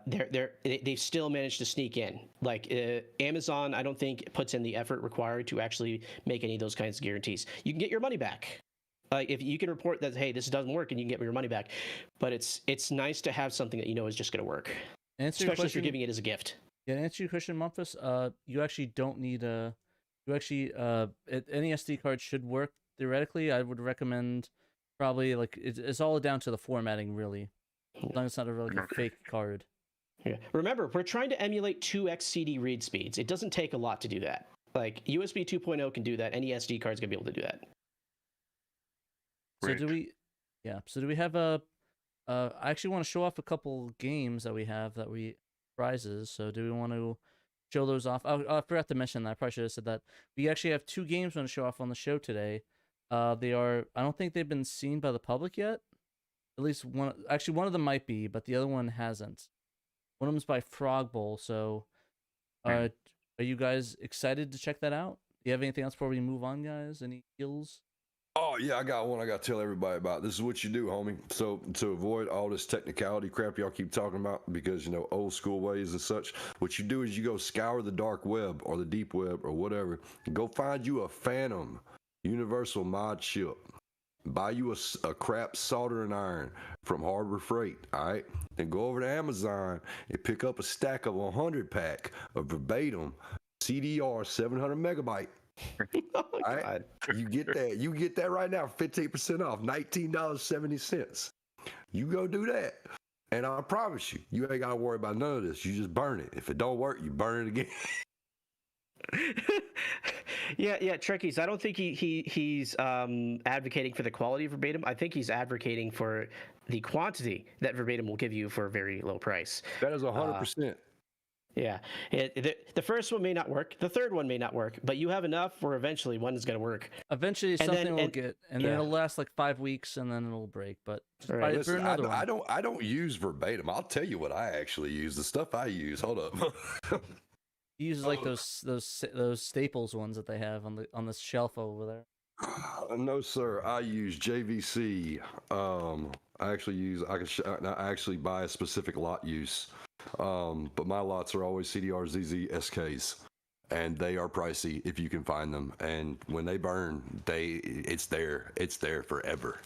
they've still managed to sneak in. Like Amazon, I don't think puts in the effort required to actually make any of those kinds of guarantees. You can get your money back. If you can report that, hey, this doesn't work, and you can get your money back. But it's nice to have something that you know is just going to work, especially if you're giving it as a gift. Yeah, to answer your question, Memphis, you actually don't need any SD card should work theoretically. I would recommend probably it's all down to the formatting really. As long as it's not a fake card. Yeah. Remember, we're trying to emulate 2x CD read speeds. It doesn't take a lot to do that. Like USB 2.0 can do that. Any SD card's gonna be able to do that. So do we have I actually want to show off a couple games that we have prizes. So do we want to show those off? I forgot to mention that. I probably should have said that. We actually have 2 games we want to show off on the show today. I don't think they've been seen by the public yet. At least one. Actually, one of them might be, but the other one hasn't. One of them's by Frog Bowl. So, are you guys excited to check that out? Do you have anything else before we move on, guys? Any skills? Oh yeah, I got one I gotta tell everybody about. This is what you do, homie. So to avoid all this technicality crap y'all keep talking about, because old school ways and such, what you do is you go scour the dark web or the deep web or whatever, and go find you a Phantom Universal mod chip. Buy you a crap soldering iron from Harbor Freight, all right? Then go over to Amazon and pick up a stack of 100 pack of verbatim CDR 700 megabyte. Oh my All God. You get that. You get that right now, 15% off, $19.70. You go do that. And I promise you, you ain't got to worry about none of this. You just burn it. If it don't work, you burn it again. Yeah, Trekkies. I don't think he's advocating for the quality of verbatim. I think he's advocating for the quantity that verbatim will give you for a very low price. That is 100%. Yeah, the first one may not work. The third one may not work, but you have enough where eventually one is going to work. Eventually, something will get, and then it'll last like 5 weeks, and then it'll break. But right. Listen, I don't use verbatim. I'll tell you what I actually use. The stuff I use. Hold up. He uses like those Staples ones that they have on the shelf over there. No, sir. I use JVC. I actually buy a specific lot use. But my lots are always CDR ZZ SKs, and they are pricey if you can find them. And when they burn, it's there forever.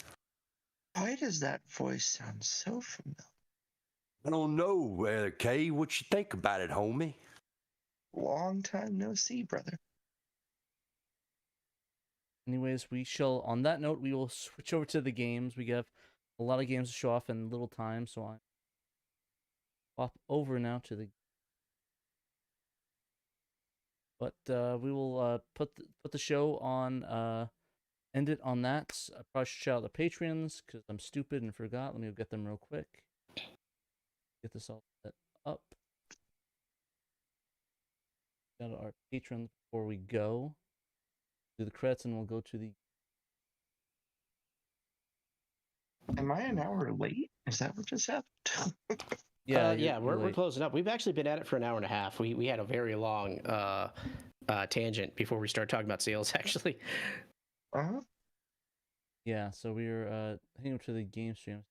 Why does that voice sound so familiar? I don't know, Kay. What you think about it, homie? Long time no see, brother. Anyways, on that note, we will switch over to the games. We have a lot of games to show off in little time, so I pop over now to the. But we will put the show on, end it on that. I probably should shout out the patrons because I'm stupid and forgot. Let me go get them real quick. Get this all set up. Shout out our patrons before we go. Do the credits and we'll go to the. Am I an hour late? Is that what just happened? Yeah, we're closing up. We've actually been at it for an hour and a half. We had a very long tangent before we started talking about sales, actually. Uh-huh. Yeah, so we were heading up to the game stream.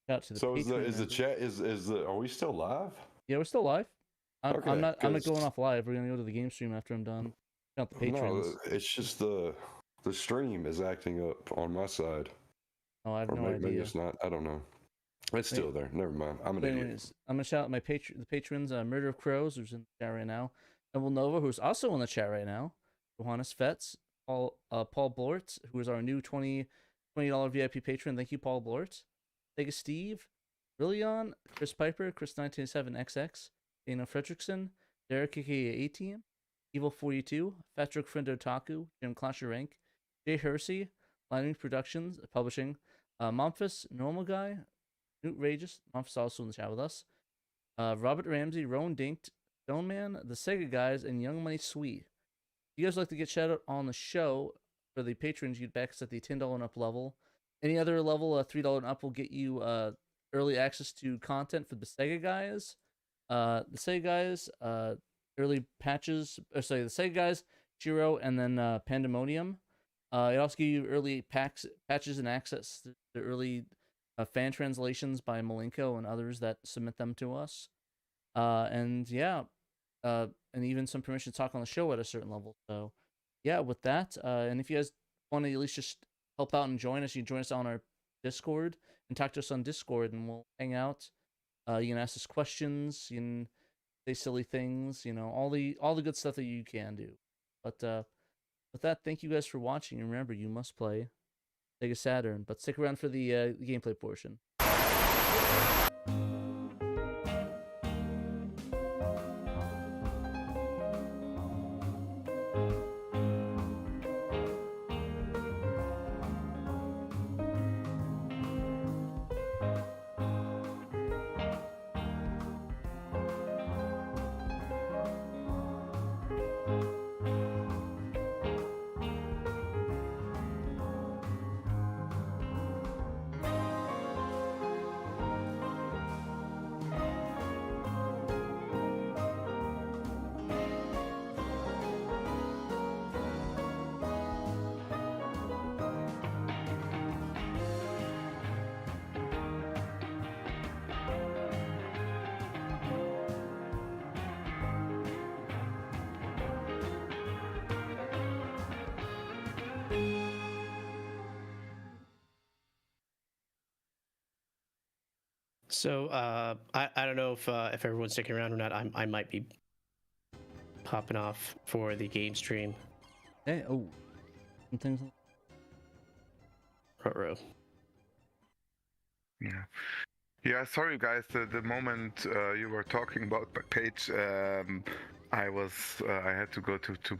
Shout out to the So Patreon is the chat are we still live? Yeah, we're still live. I'm not going 'cause- off live. We're gonna go to the game stream after I'm done. Shout out the patrons. No, it's just the stream is acting up on my side. Oh, I have Or no maybe idea. it's not. I don't know. It's still there. Never mind. I'm an idiot. Anyways, I'm gonna shout out the patrons. Murder of Crows, who's in the chat right now. Noble Nova, who's also in the chat right now. Johannes Fetz, Paul Blort, who is our new $20 VIP patron. Thank you, Paul Blort. Sega Steve, Brillion, Chris Piper, Chris 1987XX, Dana Fredrickson, Derek aka A-Team, Evil 42, Patrick Friendo Taku, Jim Clasher Rank, Jay Hersey, Lightning Productions Publishing, Momphis, Normal Guy, Newt Rageous, Momphis also in the chat with us, Robert Ramsey, Rowan Dinked, Stone Man, the Sega Guys, and Young Money Sweet. If you guys would like to get shout out on the show for the patrons, you'd back us at the $10 and up level. Any other level, $3 and up will get you early access to content for the Sega Guys. The Sega Guys, early patches, the Sega Guys, Shiro, and then Pandemonium. It also gives you early patches and access to the early fan translations by Malenko and others that submit them to us. And even some permission to talk on the show at a certain level. So, yeah, with that, and if you guys want to at least just help out and join us, you can join us on our Discord and talk to us on Discord, and we'll hang out. You can ask us questions, you can say silly things, all the good stuff that you can do. But with that, thank you guys for watching, and remember, you must play Sega Saturn. But stick around for the gameplay portion. So I don't know if everyone's sticking around or not. I might be popping off for the game stream. Hey, oh, some things. Ruh-roh. Yeah. Yeah, sorry guys. The moment you were talking about my page, I had to go to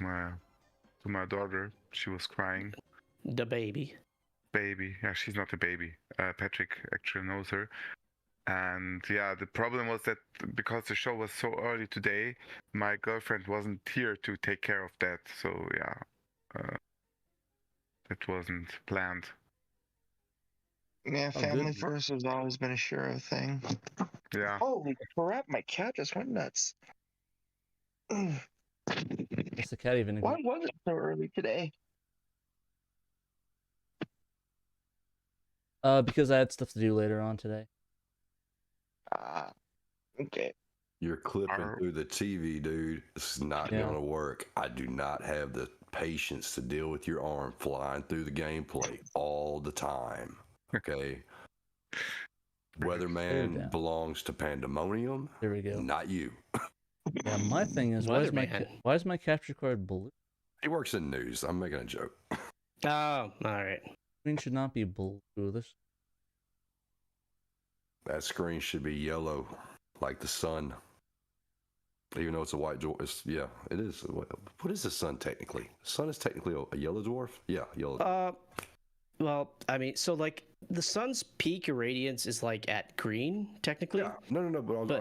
my daughter. She was crying. The baby. Baby. Yeah, she's not a baby. Patrick actually knows her. And yeah, the problem was that because the show was so early today, my girlfriend wasn't here to take care of that. So yeah, it wasn't planned. Yeah, Oh, family good. first has always been a Shiro thing. Yeah. Holy crap, my cat just went nuts. Why Guess the cat even. was it so early today? Because I had stuff to do later on today. Ah, okay. You're clipping Our- through the TV, dude. This is not Yeah. going to work. I do not have the patience to deal with your arm flying through the gameplay all the time. Okay. Weatherman down. belongs to Pandemonium, There we go. not you. Yeah, my thing is, why is Weatherman. my capture card blue? He works in news. I'm making a joke. Oh, all right. Screen should not be blue. This. That screen should be yellow, like the sun. Even though it's a white dwarf. Yeah, it is. What is the sun technically? The sun is technically a yellow dwarf? Yeah, yellow. Well, I mean, so like the sun's peak irradiance is like at green, technically. Yeah. No. But I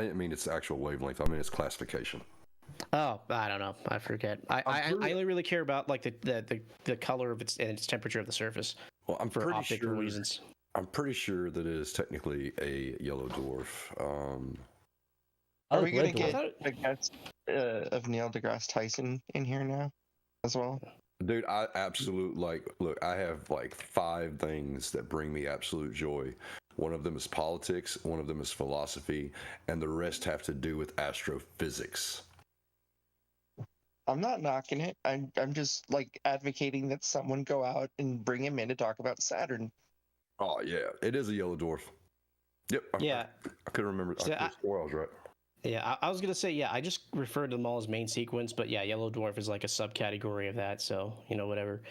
didn't mean its actual wavelength. I mean its classification. Oh, I don't know. I forget. I only really care about like the color of its and its temperature of the surface. Well, I'm for pretty optical sure. reasons. I'm pretty sure that it is technically a yellow dwarf. Are I we like gonna red dwarf. get the guest of Neil deGrasse Tyson in here now as well? Dude, I absolute look, I have like 5 things that bring me absolute joy. One of them is politics, one of them is philosophy, and the rest have to do with astrophysics. I'm not knocking it. I'm just like advocating that someone go out and bring him in to talk about Saturn. Oh yeah, it is a yellow dwarf. Yep. Yeah. I couldn't remember. So I swore I was right. Yeah, I was gonna say yeah. I just referred to them all as main sequence, but yeah, yellow dwarf is like a subcategory of that. So whatever.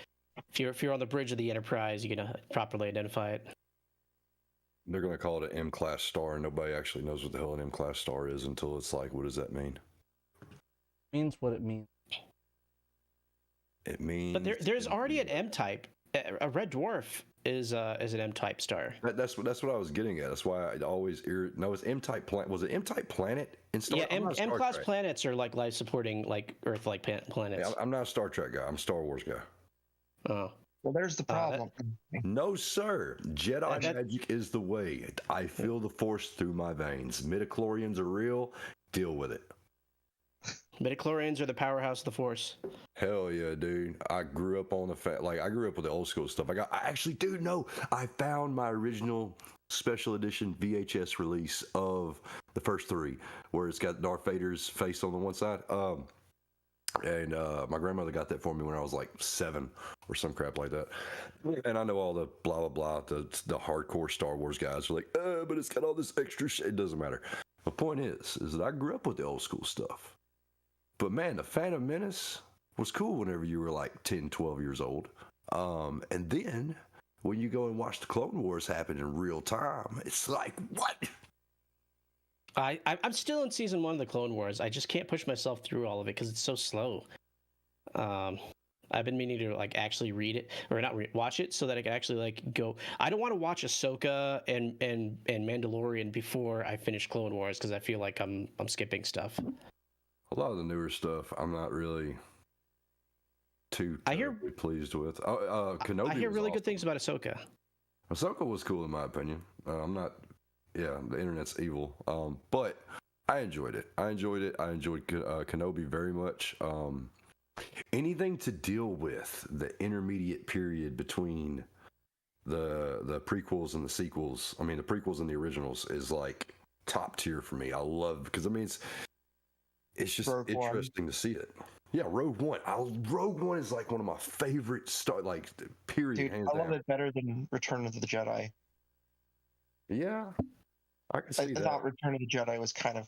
If you're on the bridge of the Enterprise, you're gonna properly identify it. They're gonna call it an M-class star, and nobody actually knows what the hell an M-class star is until it's like, what does that mean? Means what it means. It means. But there's already an M type. A red dwarf is an M type star. That's what I was getting at. That's why I always no, it's M-type planet. Was it M-type planet in Star? Yeah, I'm not a Star M-class Trek. planets are like life supporting like Earth-like planets. Yeah, I'm not a Star Trek guy. I'm a Star Wars guy. Oh. Well, there's the problem. No, sir. Jedi That- magic is the way. I feel the Force through my veins. Midichlorians are real. Deal with it. Midichlorians are the powerhouse of the Force. Hell yeah, dude. I grew up on I grew up with the old school stuff. I found my original special edition VHS release of the first 3, where it's got Darth Vader's face on the one side. And my grandmother got that for me when I was like 7 or some crap like that. And I know all the blah, blah, blah, the hardcore Star Wars guys are like, but it's got all this extra shit. It doesn't matter. The point is that I grew up with the old school stuff. But man, the Phantom Menace was cool whenever you were like 10, 12 years old. And then when you go and watch the Clone Wars happen in real time, it's like, what? I'm still in season 1 of the Clone Wars. I just can't push myself through all of it because it's so slow. I've been meaning to like actually read it or not watch it so that I can actually like go. I don't want to watch Ahsoka and Mandalorian before I finish Clone Wars because I feel like I'm skipping stuff. A lot of the newer stuff, I'm not really too pleased with. Kenobi. I hear was really awesome. good things about Ahsoka. Ahsoka was cool in my opinion. I'm not. Yeah, the internet's evil. But I enjoyed it. I enjoyed Kenobi very much. Anything to deal with the intermediate period between the prequels and the sequels. I mean, the prequels and the originals is like top tier for me. I love because I mean it's just Rogue interesting to see it. Yeah, Rogue One. Rogue One is like one of my favorite period. Dude, hands I love down. it better than Return of the Jedi. Yeah, I can see I that. thought Return of the Jedi was kind of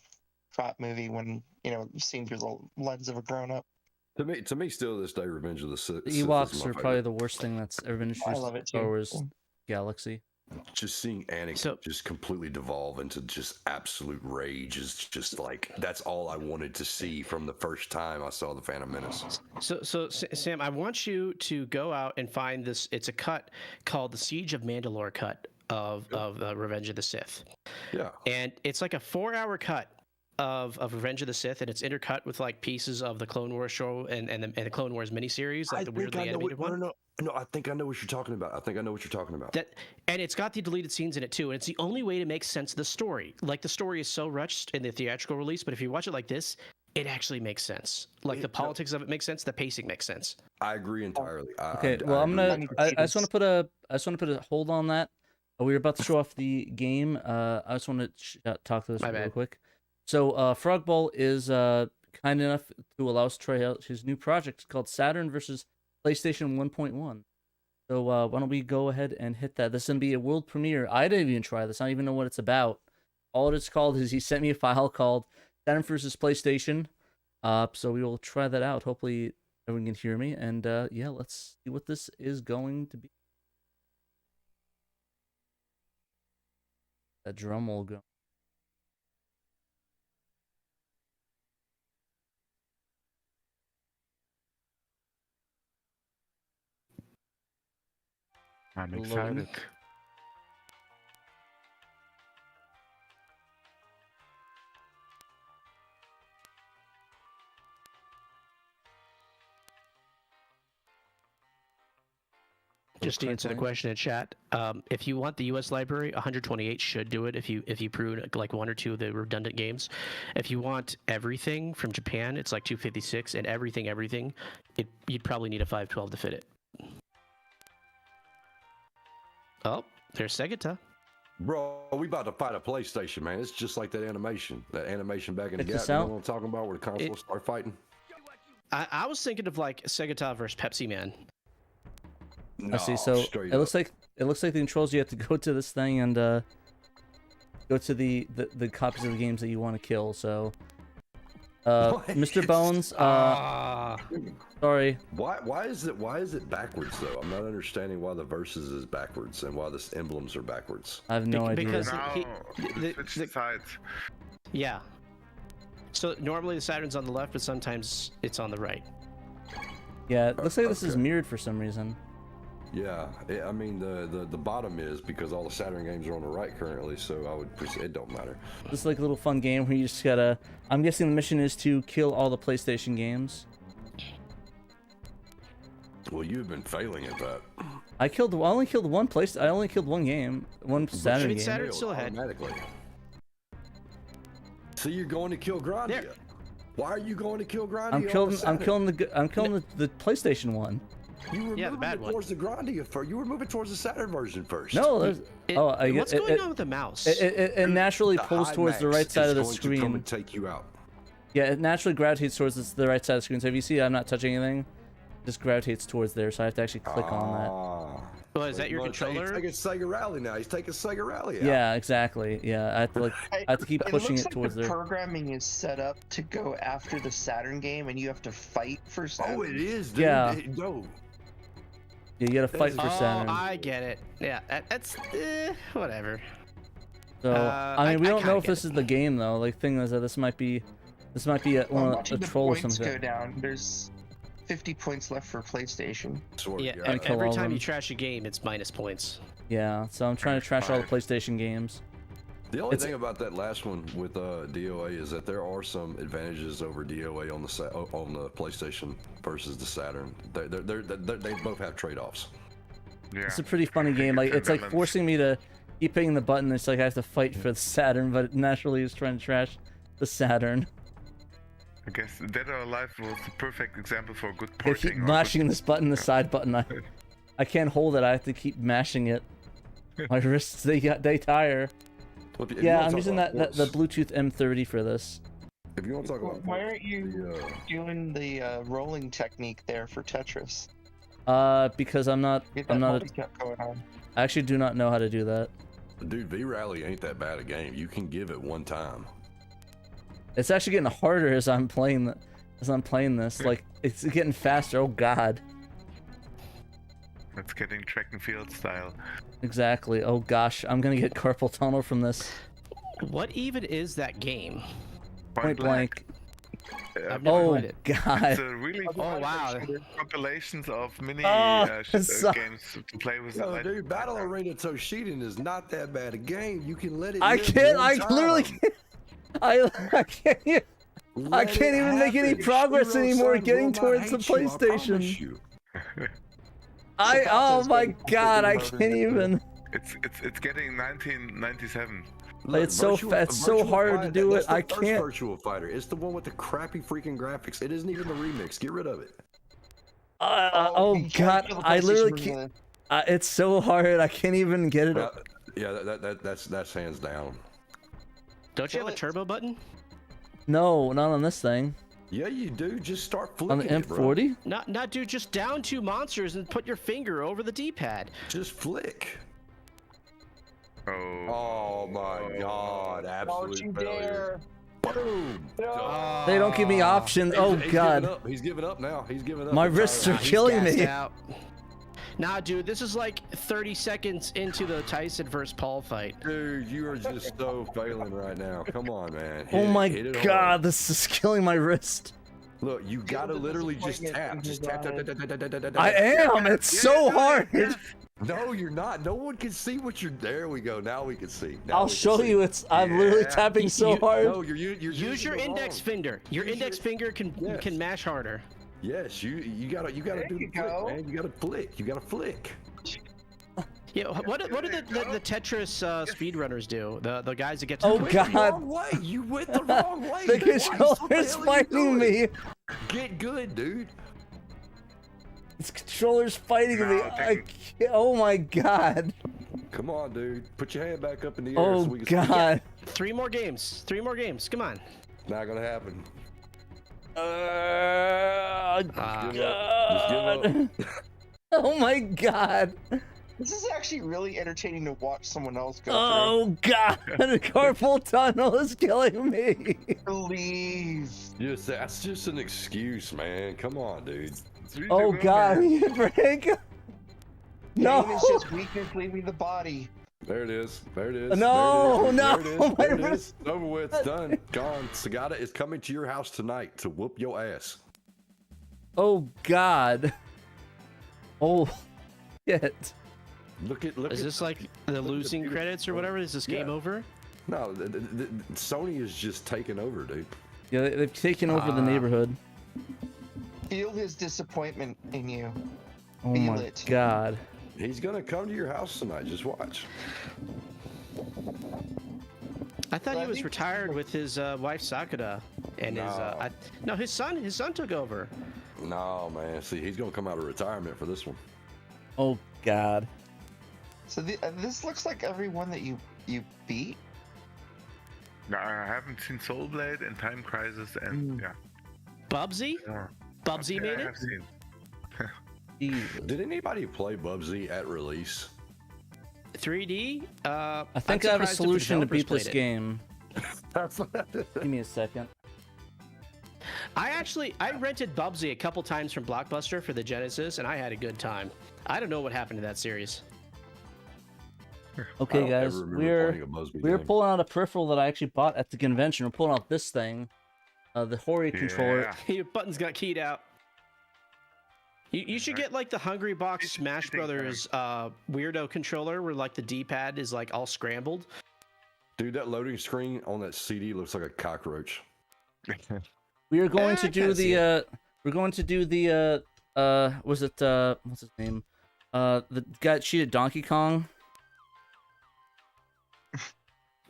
crap movie when seen through the lens of a grown up. To me, still to this day, Revenge of the Sith. The Sith is Ewoks my are probably favorite. the worst thing that's ever been I introduced love to it Star too. Wars galaxy. Just seeing Anakin just completely devolve into just absolute rage is just like that's all I wanted to see from the first time I saw the Phantom Menace. So Sam, I want you to go out and find this. It's a cut called the Siege of Mandalore cut of Revenge of the Sith. Yeah, and it's like a 4-hour cut of Revenge of the Sith, and it's intercut with like pieces of the Clone Wars show and the Clone Wars miniseries, like the weirdly animated one. No, I think I know what you're talking about. And it's got the deleted scenes in it too, and it's the only way to make sense of the story. Like the story is so rushed in the theatrical release, but if you watch it like this, it actually makes sense. Like the politics of it makes sense, the pacing makes sense. I agree entirely. Okay, well, I just want to put a hold on that. We were about to show off the game. I just want to talk to this real quick. So, Frogball is kind enough to allow us to try out his new project called Saturn versus PlayStation 1.1. So, why don't we go ahead and hit that? This is gonna be a world premiere. I didn't even try this. I don't even know what it's about. All it's called is he sent me a file called Saturn versus PlayStation. So we will try that out. Hopefully, everyone can hear me. And yeah, let's see what this is going to be. That drum will go. I'm excited. Just to answer the question in chat, if you want the U.S. library, 128 should do it. If you prune like one or two of the redundant games, if you want everything from Japan, it's like 256, and everything, you'd probably need a 512 to fit it. Oh, there's Segata. Bro, we about to fight a PlayStation, man. It's just like that animation back in the Check Gap. this You know out. what I'm talking about, where the consoles start fighting. I was thinking of like Segata versus Pepsi Man. No, I see. So straight it up. looks like the controls. You have to go to this thing and go to the copies of the games that you want to kill. So, Mr. Bones, sorry. Why is it backwards though? I'm not understanding why the verses is backwards and why the emblems are backwards. I have no idea. Because Switch sides. Yeah. So normally the Saturn's on the left, but sometimes it's on the right. Yeah, it looks like this is Okay. mirrored for some reason. Yeah, I mean the bottom is because all the Saturn games are on the right currently, so I would it don't matter. This is like a little fun game where you just gotta. I'm guessing the mission is to kill all the PlayStation games. Well, you've been failing at that. I only killed one game, one Saturn game. Saturn's still ahead. Automatically. So you're going to kill Grandia. There. Why are you going to kill Grandia? I'm killing on the PlayStation one. You were Yeah, the moving bad one. towards the Grandia first. You were moving towards the Saturn version first. No, there's. What's going on with the mouse? It naturally The pulls high towards the max right side is of the going to screen. come and take you out. Yeah, it naturally gravitates towards the right side of the screen. So if you see I'm not touching anything, it just gravitates towards there. So I have to actually click on Well, is that your controller? He's taking Sega Rally now. He's taking Sega Rally that. out. Yeah, exactly. Yeah, I have to keep pushing looks it like towards the there. programming is set up to go after the Saturn game, and you have to fight for Saturn. Oh, it is, dude. Yeah. No. Yeah, you gotta fight for Oh, Saturn. I get it. Yeah, that's whatever. So I mean, we don't know if this is the game though. Like, thing is that this might be I'm a watching the troll or points something. go down. There's 50 points left for PlayStation. Swear to Yeah, God. and kill every all time them. you trash a game, it's minus points. Yeah, so I'm trying to trash all the PlayStation games. The only It's- thing about that last one with DOA is that there are some advantages over DOA on the PlayStation versus the Saturn. They both have trade-offs. Yeah. It's a pretty funny game. Like, it's like forcing me to keep hitting the button. It's like I have to fight for the Saturn, but it naturally is trying to trash the Saturn. I guess Dead or Alive was the perfect example for good I porting. keep or mashing this button, the side button. I can't hold it. I have to keep mashing it. My wrists they tire. Well, if you Yeah, wanna I'm talk using about the ports, Bluetooth M30 for this. If you want to talk about Why ports, aren't you doing the rolling technique there for Tetris? Because I'm not Get that I'm not multi-cut going on. I actually do not know how to do that. Dude, V-Rally ain't that bad a game. You can give it one time. It's actually getting harder as I'm playing this. Like, it's getting faster. Oh God. It's getting track and field style. Exactly. Oh gosh, I'm gonna get carpal tunnel from this. What even is that game? Point blank. I've never Oh played it. God. It's a really Oh wow. compilations of mini so- games to play with. No, dude, Battle Arena Toshinden is not that bad a game. You can let it. I live can't. one I literally time. can't. I can't. I Let can't it even make any happen. progress Shiro anymore son getting will not towards the hate you, I promise PlayStation. you. Oh my getting God, I completely can't murdered. even. It's getting 1997. Look, It's so Virtua- it's so Virtua hard to Fighter, do that's it. the I first can't. Virtua Fighter. It's the one with the crappy freaking graphics. It isn't even the remix. Get rid of it. Oh you can't God, kill the I literally PlayStation can't. version. It's so hard. I can't even get it. Yeah, that's hands down. Don't you have a Kill it. turbo button? No, not on this thing. Yeah, you do. Just start On flicking the it, bro. M40. Not dude, just down 2 monsters and put your finger over the D-pad. Just flick. Oh. Oh my God! Don't Absolute you failure. dare! Boom. No. They don't give me options. Oh He's God. Giving up. He's giving up now. He's giving up. My He's wrists tired. are He's killing gassed me. out. Nah, dude, this is like 30 seconds into the Tyson versus Paul fight. Dude, you are just so failing right now. Come on, man. Oh my Hit it hard. God, this is killing my wrist. Look, you gotta the literally just disappointment tap. in Just his tap, tap, eyes. tap, tap, tap, tap, tap, tap. I am. It's so hard. No, you're not. No one can see what you're. There we go. Now we can see. Now I'll we can show see. you. I'm literally Yeah. tapping so You- hard. No, you're Use using your it index wrong. finger. Your Use index your- finger can Yes. mash harder. Yes, you gotta do There the you flick, go. man. You gotta flick. You gotta flick. Yeah, what do the Tetris speedrunners do? The guys that get to Oh, the God. Wrong way. You went the wrong way. The Twice. What the controller's hell are you fighting doing? me. Get good, dude. This controller's fighting No, me. thank Oh my God. Come on, dude. Put your hand back up in the air Oh so we can. God. 3 more games. 3 more games. Come on. Not gonna happen. Ah. Give up. Just give up. God. Oh my God. This is actually really entertaining to watch someone else go Oh God. The carpal tunnel is killing me. through. Please. Yes, that's just an excuse, man. Come on, dude. It's really Oh good, God. I man. need a break. Pain No. is just weakness leaving the body. There it is. There it is. No, there it is. no, There it is. my There it is. It's over with. It's done. Gone. Sagata is coming to your house tonight to whoop your ass. Oh God. Oh shit. Look Is at. this like the losing beauty- credits or whatever? Is this game Yeah. over? No, Sony is just taking over, dude. Yeah, they've taken over the neighborhood. Feel his disappointment in you. Oh Feel my it. God. He's gonna come to your house tonight. Just watch. I thought Well, he I was think- retired with his wife Sakura and No. his son took over. No, man. See, he's gonna come out of retirement for this one. Oh God. So this looks like every one that you beat. No, I haven't seen Soul Blade and Time Crisis and yeah. Bubsy? Yeah. Bubsy Yeah, made I it? have seen. Jesus. Did anybody play Bubsy at release? 3D? I think I have a solution to beat this game. Give me a second. I rented Bubsy a couple times from Blockbuster for the Genesis, and I had a good time. I don't know what happened to that series. Okay, guys, we're we're pulling out a peripheral that I actually bought at the convention. We're pulling out this thing, the Hori controller. Yeah. Your buttons got keyed out. You should get like the Hungry Box Smash Brothers weirdo controller where like the D-pad is like all scrambled. Dude, that loading screen on that CD looks like a cockroach. We are going to I do kinda see the we're going to do the was it what's his name? The guy that cheated Donkey Kong.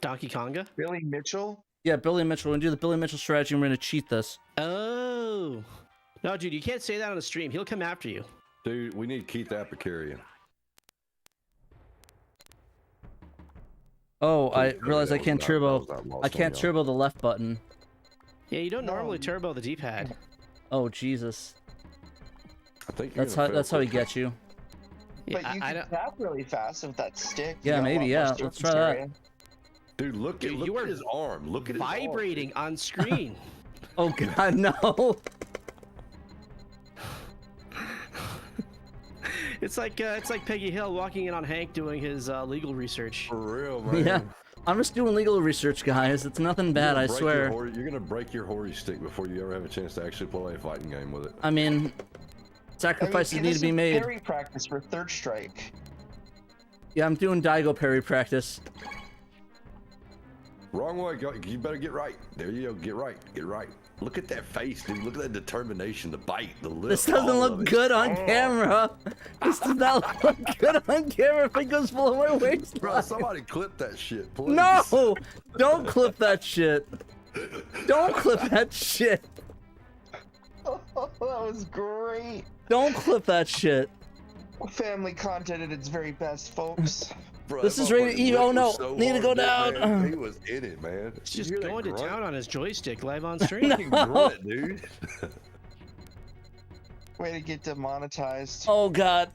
Donkey Konga? Billy Mitchell. Yeah, Billy Mitchell. We're gonna do the Billy Mitchell strategy and we're gonna cheat this. Oh. No, dude, you can't say that on the stream. He'll come after you. Dude, we need Keith Apicarian. Oh, I That realized I was can't not- turbo. that was not lost I on can't y'all. turbo the left button. Yeah, you don't No. normally turbo the D-pad. Oh Jesus. I think you're That's gonna how fail that's how he quickly. gets you. But Yeah, you I can don't. tap really fast with that stick. Yeah, You got a maybe, lot more yeah, let's surface try that. area. Dude, look Dude, you at are his arm. Look at his arm. Vibrating on screen. Oh god, no. It's like Peggy Hill walking in on Hank doing his legal research. For real, man. Yeah. I'm just doing legal research, guys. It's nothing You're bad, gonna I break swear. You're gonna break your Hori stick before you ever have a chance to actually play a fighting game with it. I mean, sacrifices need to be made. Parry practice for third strike. Yeah, I'm doing Daigo parry practice. Wrong way. You better get right. There you go. Get right. Get right. Look at that face, dude. Look at that determination, the bite, the lip. This doesn't all look of it. good on camera. This does not look good on camera if it goes below my waist. Bro, somebody clip that shit, please. No! Don't clip that shit. Don't clip that shit. Oh, that was great. Don't clip that shit. Family content at its very best, folks. Bro, This that is rated motherfucker's E. lip Oh, was no. so Need to go hard, down. man. He was in it, man. He's You just hear that going to grunt? town on his joystick live on stream. Fucking grunt, dude. Way to get demonetized. Oh god.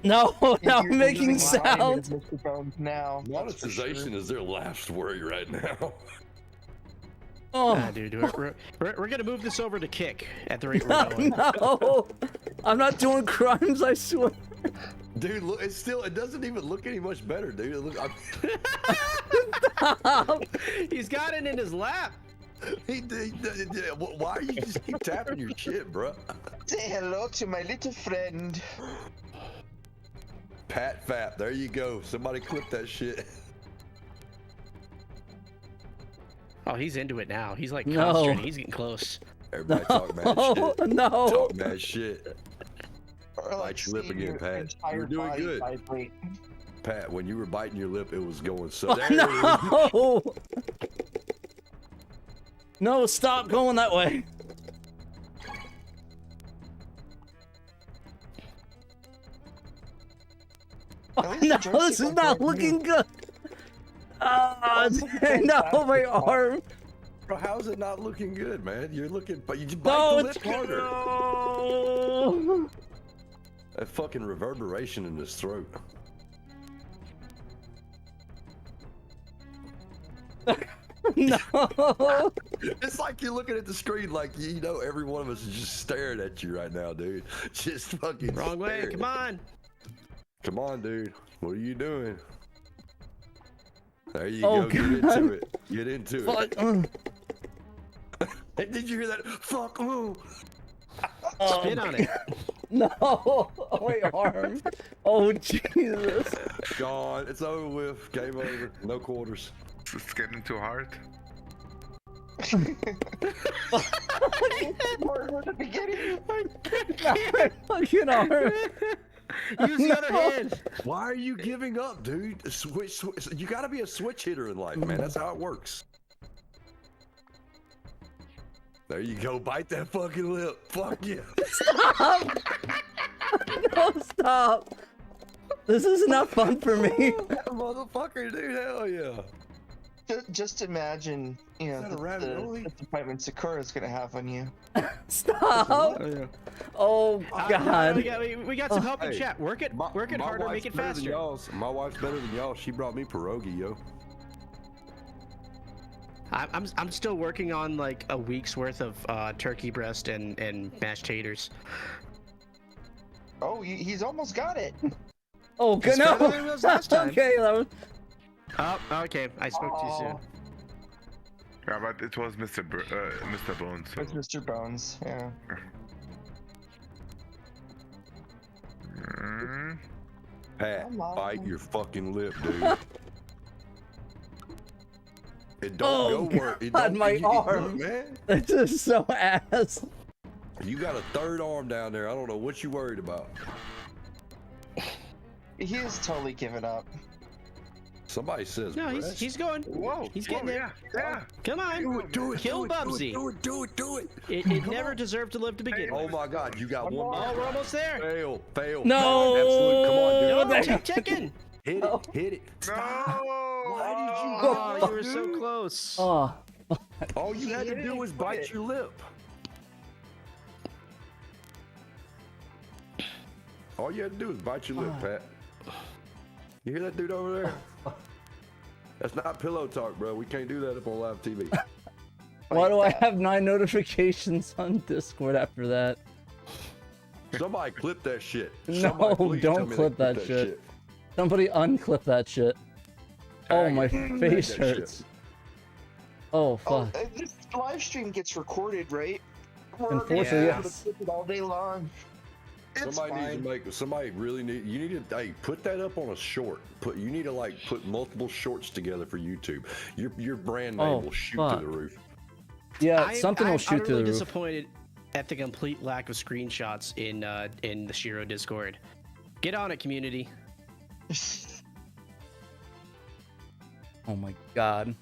No, now I'm making sounds. Mr. Bones now. that's for sure. Monetization is their last worry right now. Oh. Nah, dude, we're gonna move this over to Kick at the rate we're going. No, I'm not doing crimes, I swear. Dude, look, it doesn't even look any much better, dude. It look, He's got it in his lap. why are you just keep tapping your shit, bro? Say hello to my little friend. Pat Fap, there you go. Somebody clip that shit. Oh, he's into it now. He's like No. concentrating. He's getting close. Everybody talk mad Oh, shit. no. Talk mad shit. Or Bite like your lip seeing again, your Pat. entire You're doing body good. vibrate. Pat, when you were biting your lip, it was going so. Oh, There it is. no. No, stop going that way. At Oh, least the no, joystick this is won't not go like looking you. good. Ah, no, my arm. Bro, how's it not looking good, man? You're looking, but you just No, bite the it's lip harder. no. That fucking reverberation in his throat. No. It's like you're looking at the screen like you know every one of us is just staring at you right now, dude. Just fucking Wrong way. staring. Come on. Come on, dude. What are you doing? There you Oh, go. Get God. into it. Get into Fuck. it. Did you hear that? Fuck. Ooh. Spin on it. No. Oh, my arm. Oh, Jesus. Gone. It's over with. Game over. No quarters. It's getting too hard. More at the beginning. My fucking arm. Use the other hand. Why are you giving up, dude? Switch. You gotta be a switch hitter in life, man. That's how it works. There you go. Bite that fucking lip. Fuck you. Stop. No, stop. This is not fun for me. Motherfucker, dude. Hell yeah. Just imagine, you know, that a ravioli? the disappointment Sakura's gonna have on you. Stop. Oh, God. We got some help in Hey, chat. Work it My harder, wife's make it better than faster. y'all's. My wife's better than y'all. She brought me pierogi, yo. I'm still working on like a week's worth of turkey breast and mashed taters. Oh, he's almost got it. Oh, good. It's No. better than it was last time. Okay, that was. Oh, okay. I spoke too soon. Yeah, but it was Mr. Mr. Bones. So. It's Mr. Bones, yeah. Mm. Pat, Come on. bite your fucking lip, dude. It Oh, don't go where it God, don't, my look, arm. man. That's just so ass. You got a third arm down there. I don't know what you worried about. He is totally given up. Somebody says No, breast. he's going. Whoa, He's whoa, getting there. Yeah. Come on. Do it, Kill do it, Bubsy. Do it, do it, do it. It never deserved to live to begin Oh with. my God, you got Come one on. more. Oh, we're almost there. Fail. No. Absolute. Come on, dude. No, there. keep checking. Hit No. it, hit it. No. Why did you Oh, go, you were so dude? close. Oh. All you had to He do was quit. bite your lip. All you had to do was bite your lip, Pat. You hear that dude over there? That's not pillow talk, bro. We can't do that up on live TV. Why do I have 9 notifications on Discord after that? Somebody clip that shit. No, don't clip that shit. Somebody unclip that shit. Oh, my face hurts. Oh, fuck. Oh, this live stream gets recorded, right? Unfortunately, yes. Clip it all day long. Somebody really need. You need to put that up on a short. You need to put multiple shorts together for YouTube. Your brand name will shoot to the roof. Yeah, something will shoot to the roof. I'm disappointed at the complete lack of screenshots in the Shiro Discord. Get on it, community. Oh my god.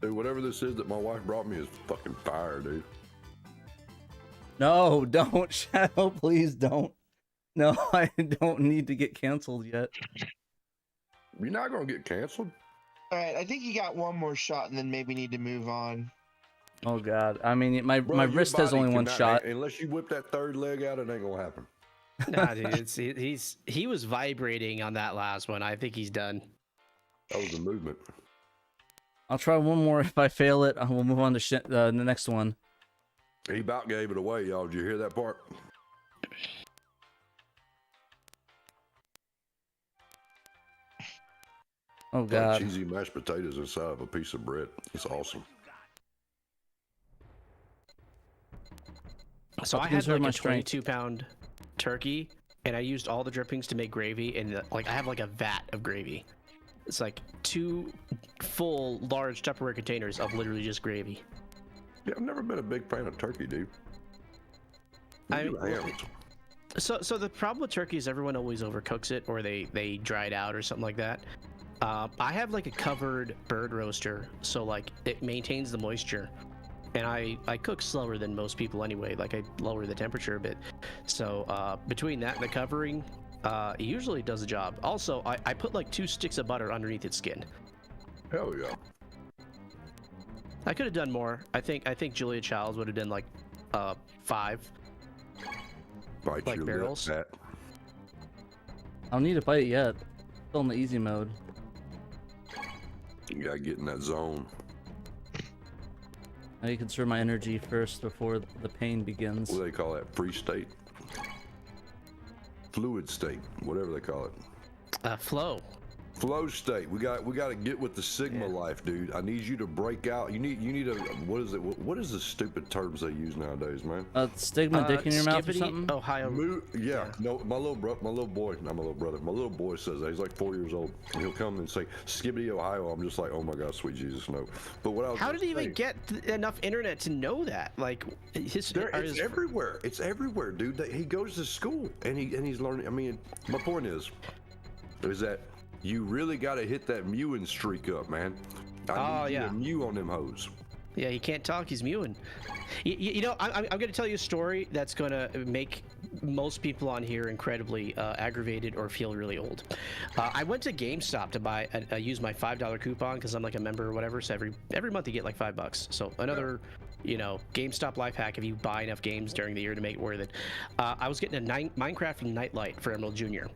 Dude, whatever this is that my wife brought me is fucking fire, dude. No, don't, Shadow, please don't. No, I don't need to get canceled yet. You're not gonna get canceled. All right, I think you got one more shot, and then maybe need to move on. Oh god, I mean, my wrist has only one shot. Unless you whip that third leg out, it ain't gonna happen. Nah, dude, he was vibrating on that last one. I think he's done. That was the movement. I'll try one more. If I fail it, we'll move on to the next one. He about gave it away, y'all. Did you hear that part? Oh god. Like cheesy mashed potatoes inside of a piece of bread. It's awesome. So I had like a 22-pound turkey, and I used all the drippings to make gravy, and I have like a vat of gravy. It's like 2 full large Tupperware containers of literally just gravy. Yeah, I've never been a big fan of turkey, dude. So the problem with turkey is everyone always overcooks it, or they dry it out or something like that. I have like a covered bird roaster, so like it maintains the moisture, and I cook slower than most people anyway. Like I lower the temperature a bit, so between that and the covering, it usually does the job. Also, I put like 2 sticks of butter underneath its skin. Hell yeah. I could have done more. I think Julia Childs would have done like 5 like barrels. I don't need to bite it yet. Still in the easy mode. You gotta get in that zone. I conserve my energy first before the pain begins. What do they call that? Free state? Fluid state, whatever they call it. Flow. Flow state. We got to get with the Sigma life, dude. I need you to break out. You need a what is it? What is the stupid terms they use nowadays, man? Stigma dick in your mouth or something? Ohio. Yeah. No, my little boy says that. He's like 4 years old, and he'll come and say Skibbity, Ohio. I'm just like, oh my god, sweet Jesus, no. But what else? How did he even get enough internet to know that? Like, it's everywhere. It's everywhere, dude. He goes to school and he's learning. I mean, my point is that you really got to hit that mewing streak up, man. I need you to mew on them hoes. Yeah, he can't talk. He's mewing. You know, I'm going to tell you a story that's going to make most people on here incredibly aggravated or feel really old. I went to GameStop to buy use my $5 coupon because I'm like a member or whatever. So every month you get like $5. So another, GameStop life hack if you buy enough games during the year to make it worth it. I was getting a Minecraft Nightlight for Emerald Jr.,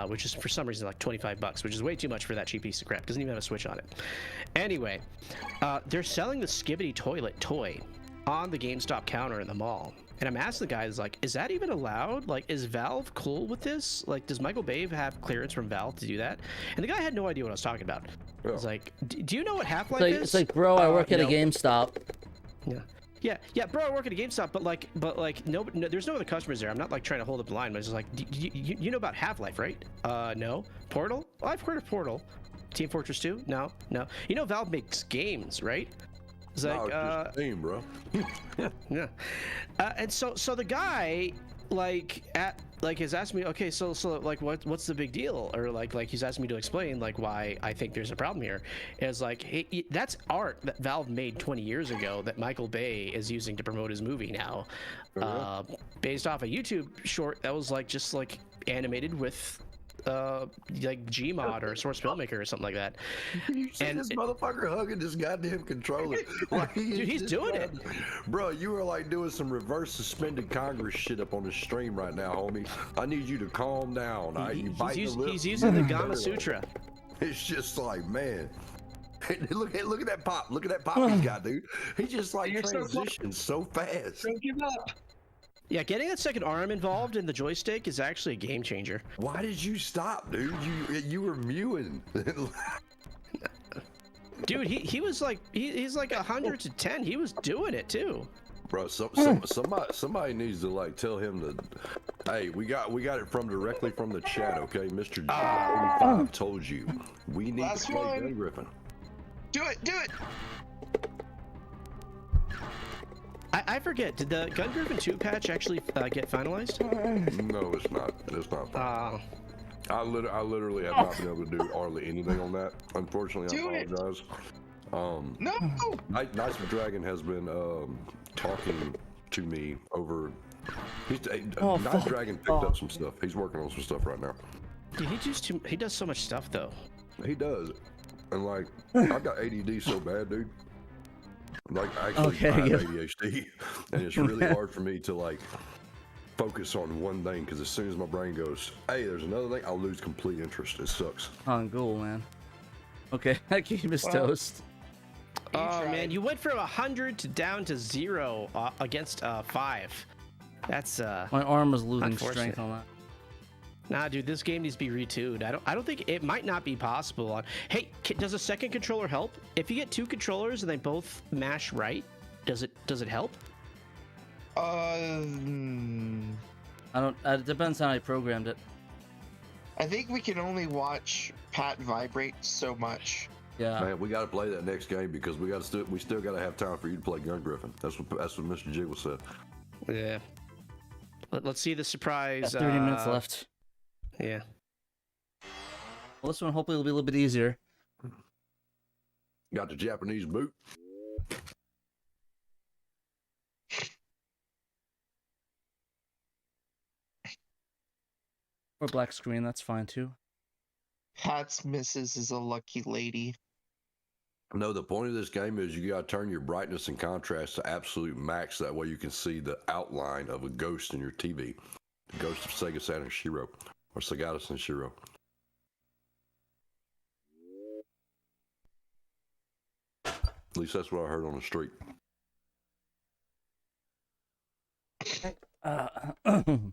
which is for some reason like $25, which is way too much for that cheap piece of crap. Doesn't even have a Switch on it. Anyway, they're selling the Skibbity toilet toy on the GameStop counter in the mall. And I'm asking the guys, like, is that even allowed? Like, is Valve cool with this? Like, does Michael Bay have clearance from Valve to do that? And the guy had no idea what I was talking about. I was like, do you know what Half-Life is? It's like, bro, I work at a GameStop. Yeah, bro, I work at a GameStop, but no, there's no other customers there. I'm not like trying to hold up the line, but it's just like, you know about Half-Life, right? No. Portal? Well, I've heard of Portal. Team Fortress 2? No. You know Valve makes games, right? It's like, it's just game, bro. Yeah. And so the guy has asked me, okay, so like what's the big deal? Or like he's asking me to explain like why I think there's a problem here. And it's like, hey, that's art that Valve made 20 years ago that Michael Bay is using to promote his movie now. Based off a YouTube short that was like just like animated with like Gmod or Source Filmmaker or something like that. You see this motherfucker hugging this goddamn controller. Like, Dude, he's doing it. Bro, you are like doing some reverse suspended Congress shit up on the stream right now, homie. I need you to calm down. He's using the Gama Sutra. It's just like, man. Look at that pop. Look at that pop he's got, dude. He just like transitions so fast. Don't give up. Yeah, getting that second arm involved in the joystick is actually a game changer. Why did you stop, dude? You were mewing. Dude, he was like he's like 100 to 10. He was doing it too. Bro, somebody needs to like tell him to. Hey, we got it directly from the chat, okay? Mr. G85 told you we need to play Gun Griffin. Do it. I forget. Did the Gun Griffin 2 patch actually get finalized? No, it's not. It's not. I literally have not been able to do hardly anything on that. Unfortunately, I apologize. No. Nice Dragon has been talking to me over. Nice Dragon picked up some stuff. He's working on some stuff right now. Dude, he does so much stuff though. He does, and like I've got ADD so bad, dude. Like I have ADHD, and it's really hard for me to like focus on one thing because as soon as my brain goes, hey, there's another thing, I'll lose complete interest. It sucks. On goal, man. Okay, that game is toast. Oh man, you went from 100 to down to 0 against 5. That's my arm was losing strength on that. Nah, dude, this game needs to be retuned. I don't think it might not be possible. Hey, does a second controller help? If you get 2 controllers and they both mash right, does it help? I don't. It depends on how I programmed it. I think we can only watch Pat vibrate so much. Yeah. Man, we got to play that next game because we still got to have time for you to play Gun Griffin. That's what Mr. Jiggle said. Yeah. Let's see the surprise. 30 minutes left. Yeah. Well, this one hopefully will be a little bit easier. Got the Japanese boot. Or black screen, that's fine too. Pat's missus is a lucky lady. No, the point of this game is you got to turn your brightness and contrast to absolute max. That way you can see the outline of a ghost in your TV. The ghost of Sega Saturn Shiro. Or Sagatus and Shiro. At least that's what I heard on the street. Alrighty,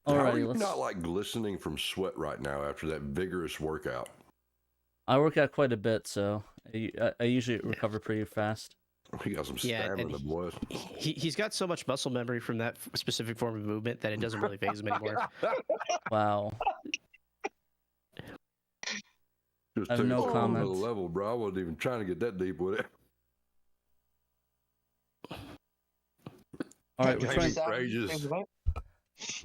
How are you not like glistening from sweat right now after that vigorous workout? I work out quite a bit, so I usually recover pretty fast. He got some stamina, boys. He's got so much muscle memory from that specific form of movement that it doesn't really phase him anymore. Wow. Just I have no comment. Level, bro. I wasn't even trying to get that deep with it. All right, we're trying. For ages.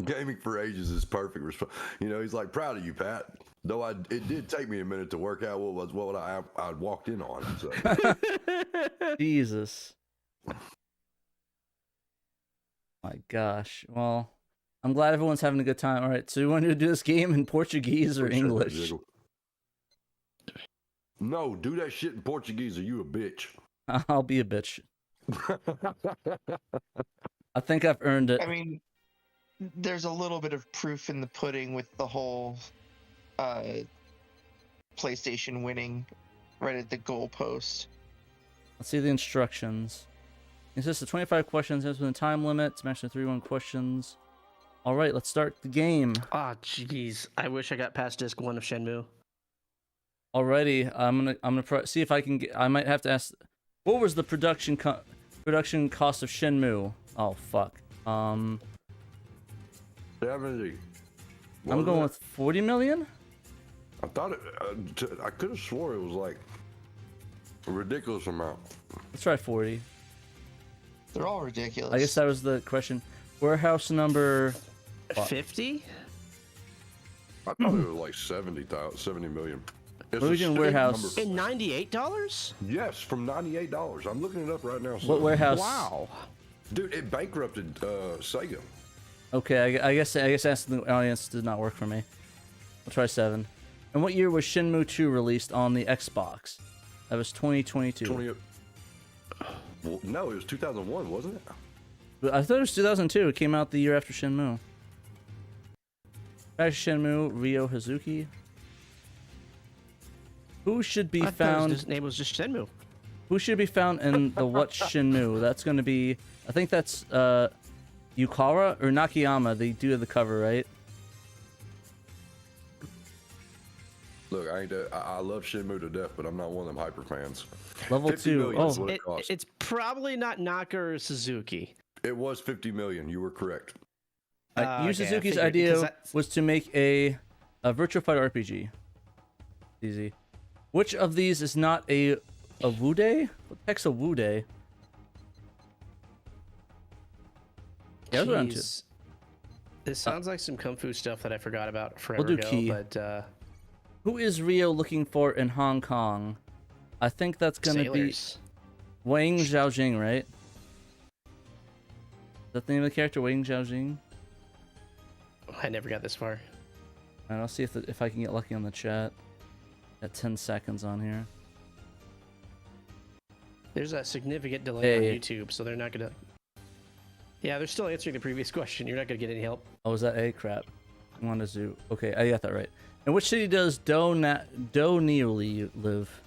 Gaming for ages is perfect response. You know, he's like proud of you, Pat. Though it did take me a minute to work out what I walked in on. So. Jesus. My gosh. Well, I'm glad everyone's having a good time. All right, so you want to do this game in Portuguese or English? No, do that shit in Portuguese or you a bitch. I'll be a bitch. I think I've earned it. I mean, there's a little bit of proof in the pudding with the whole PlayStation winning right at the goalpost. Let's see the instructions. It says the 25 questions has been time limit. Smash the 3-1 questions. All right, let's start the game. Oh, jeez. I wish I got past disc 1 of Shenmue. Alrighty, I'm gonna see if I can get. I might have to ask. What was the production cost of Shenmue? Oh fuck. 70. I'm going with 40 million. I thought I could have swore it was like a ridiculous amount. Let's try 40. They're all ridiculous. I guess that was the question. Warehouse number 50? I thought it was like 70 million. It's what are we doing warehouse? In $98? Yes, from $98. I'm looking it up right now. What warehouse? Wow. Dude, it bankrupted Sega. Okay, I guess asking the audience did not work for me. We'll try 7. And what year was Shenmue 2 released on the Xbox? That was 2022. Well, no, it was 2001, wasn't it? I thought it was 2002. It came out the year after Shenmue. Back to Shenmue, Ryo Hazuki. Who should be found? His name was just Shenmue. Who should be found in the What Shenmue? That's going to be, I think that's Yukara or Nakayama. They do the cover, right? Look, I love Shenmue to death, but I'm not one of them hyper fans. Level 50 2. million is Oh, what it cost. It's probably not Naka or Suzuki. It was 50 million. You were correct. Yu Okay, Suzuki's I figured, idea because that's- was to make a Virtua Fighter RPG. Easy. Which of these is not a Wude? What the heck's a Wude? Yeah, that's what I'm Jeez. This sounds like some kung fu stuff that I forgot about forever We'll do ago. key. But Who is Ryo looking for in Hong Kong? I think that's gonna sailors. be Wang Zhaojing, right? Is that the name of the character, Wang Zhaojing? I never got this far. And I'll see if I can get lucky on the chat. At 10 seconds on here. There's a significant delay Hey. on YouTube, so they're not gonna. Yeah, they're still answering the previous question. You're not gonna get any help. Oh, was that A? Crap. I want to zoo. Okay, I got that right. In which city does Do Nearly live?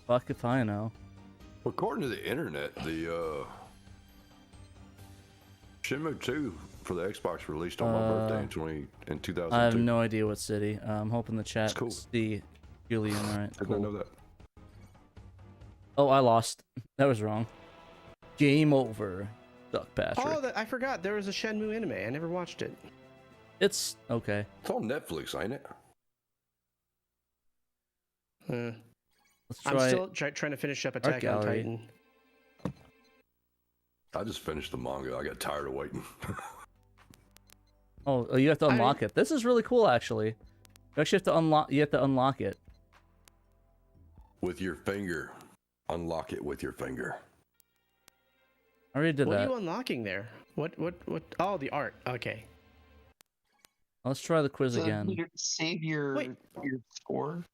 Fuck if I know. According to the internet, the Shenmue 2 for the Xbox released on my birthday in 2002. I have no idea what city. I'm hoping the chat cool. see Julian. All right, Did not know that. Oh, I lost. That was wrong. Game over. Duck Patrick. Oh, I forgot. There was a Shenmue anime. I never watched it. It's okay. It's on Netflix, ain't it? Let's I'm try. still trying to finish up Attack on Gallery. Titan. I just finished the manga. I got tired of waiting. Oh, you have to unlock it. This is really cool, actually. You actually have to unlock. You have to unlock it. With your finger. Unlock it with your finger. I already did What that. are you unlocking there? What? Oh, the art. Okay. Let's try the quiz So again. you save your Wait. score,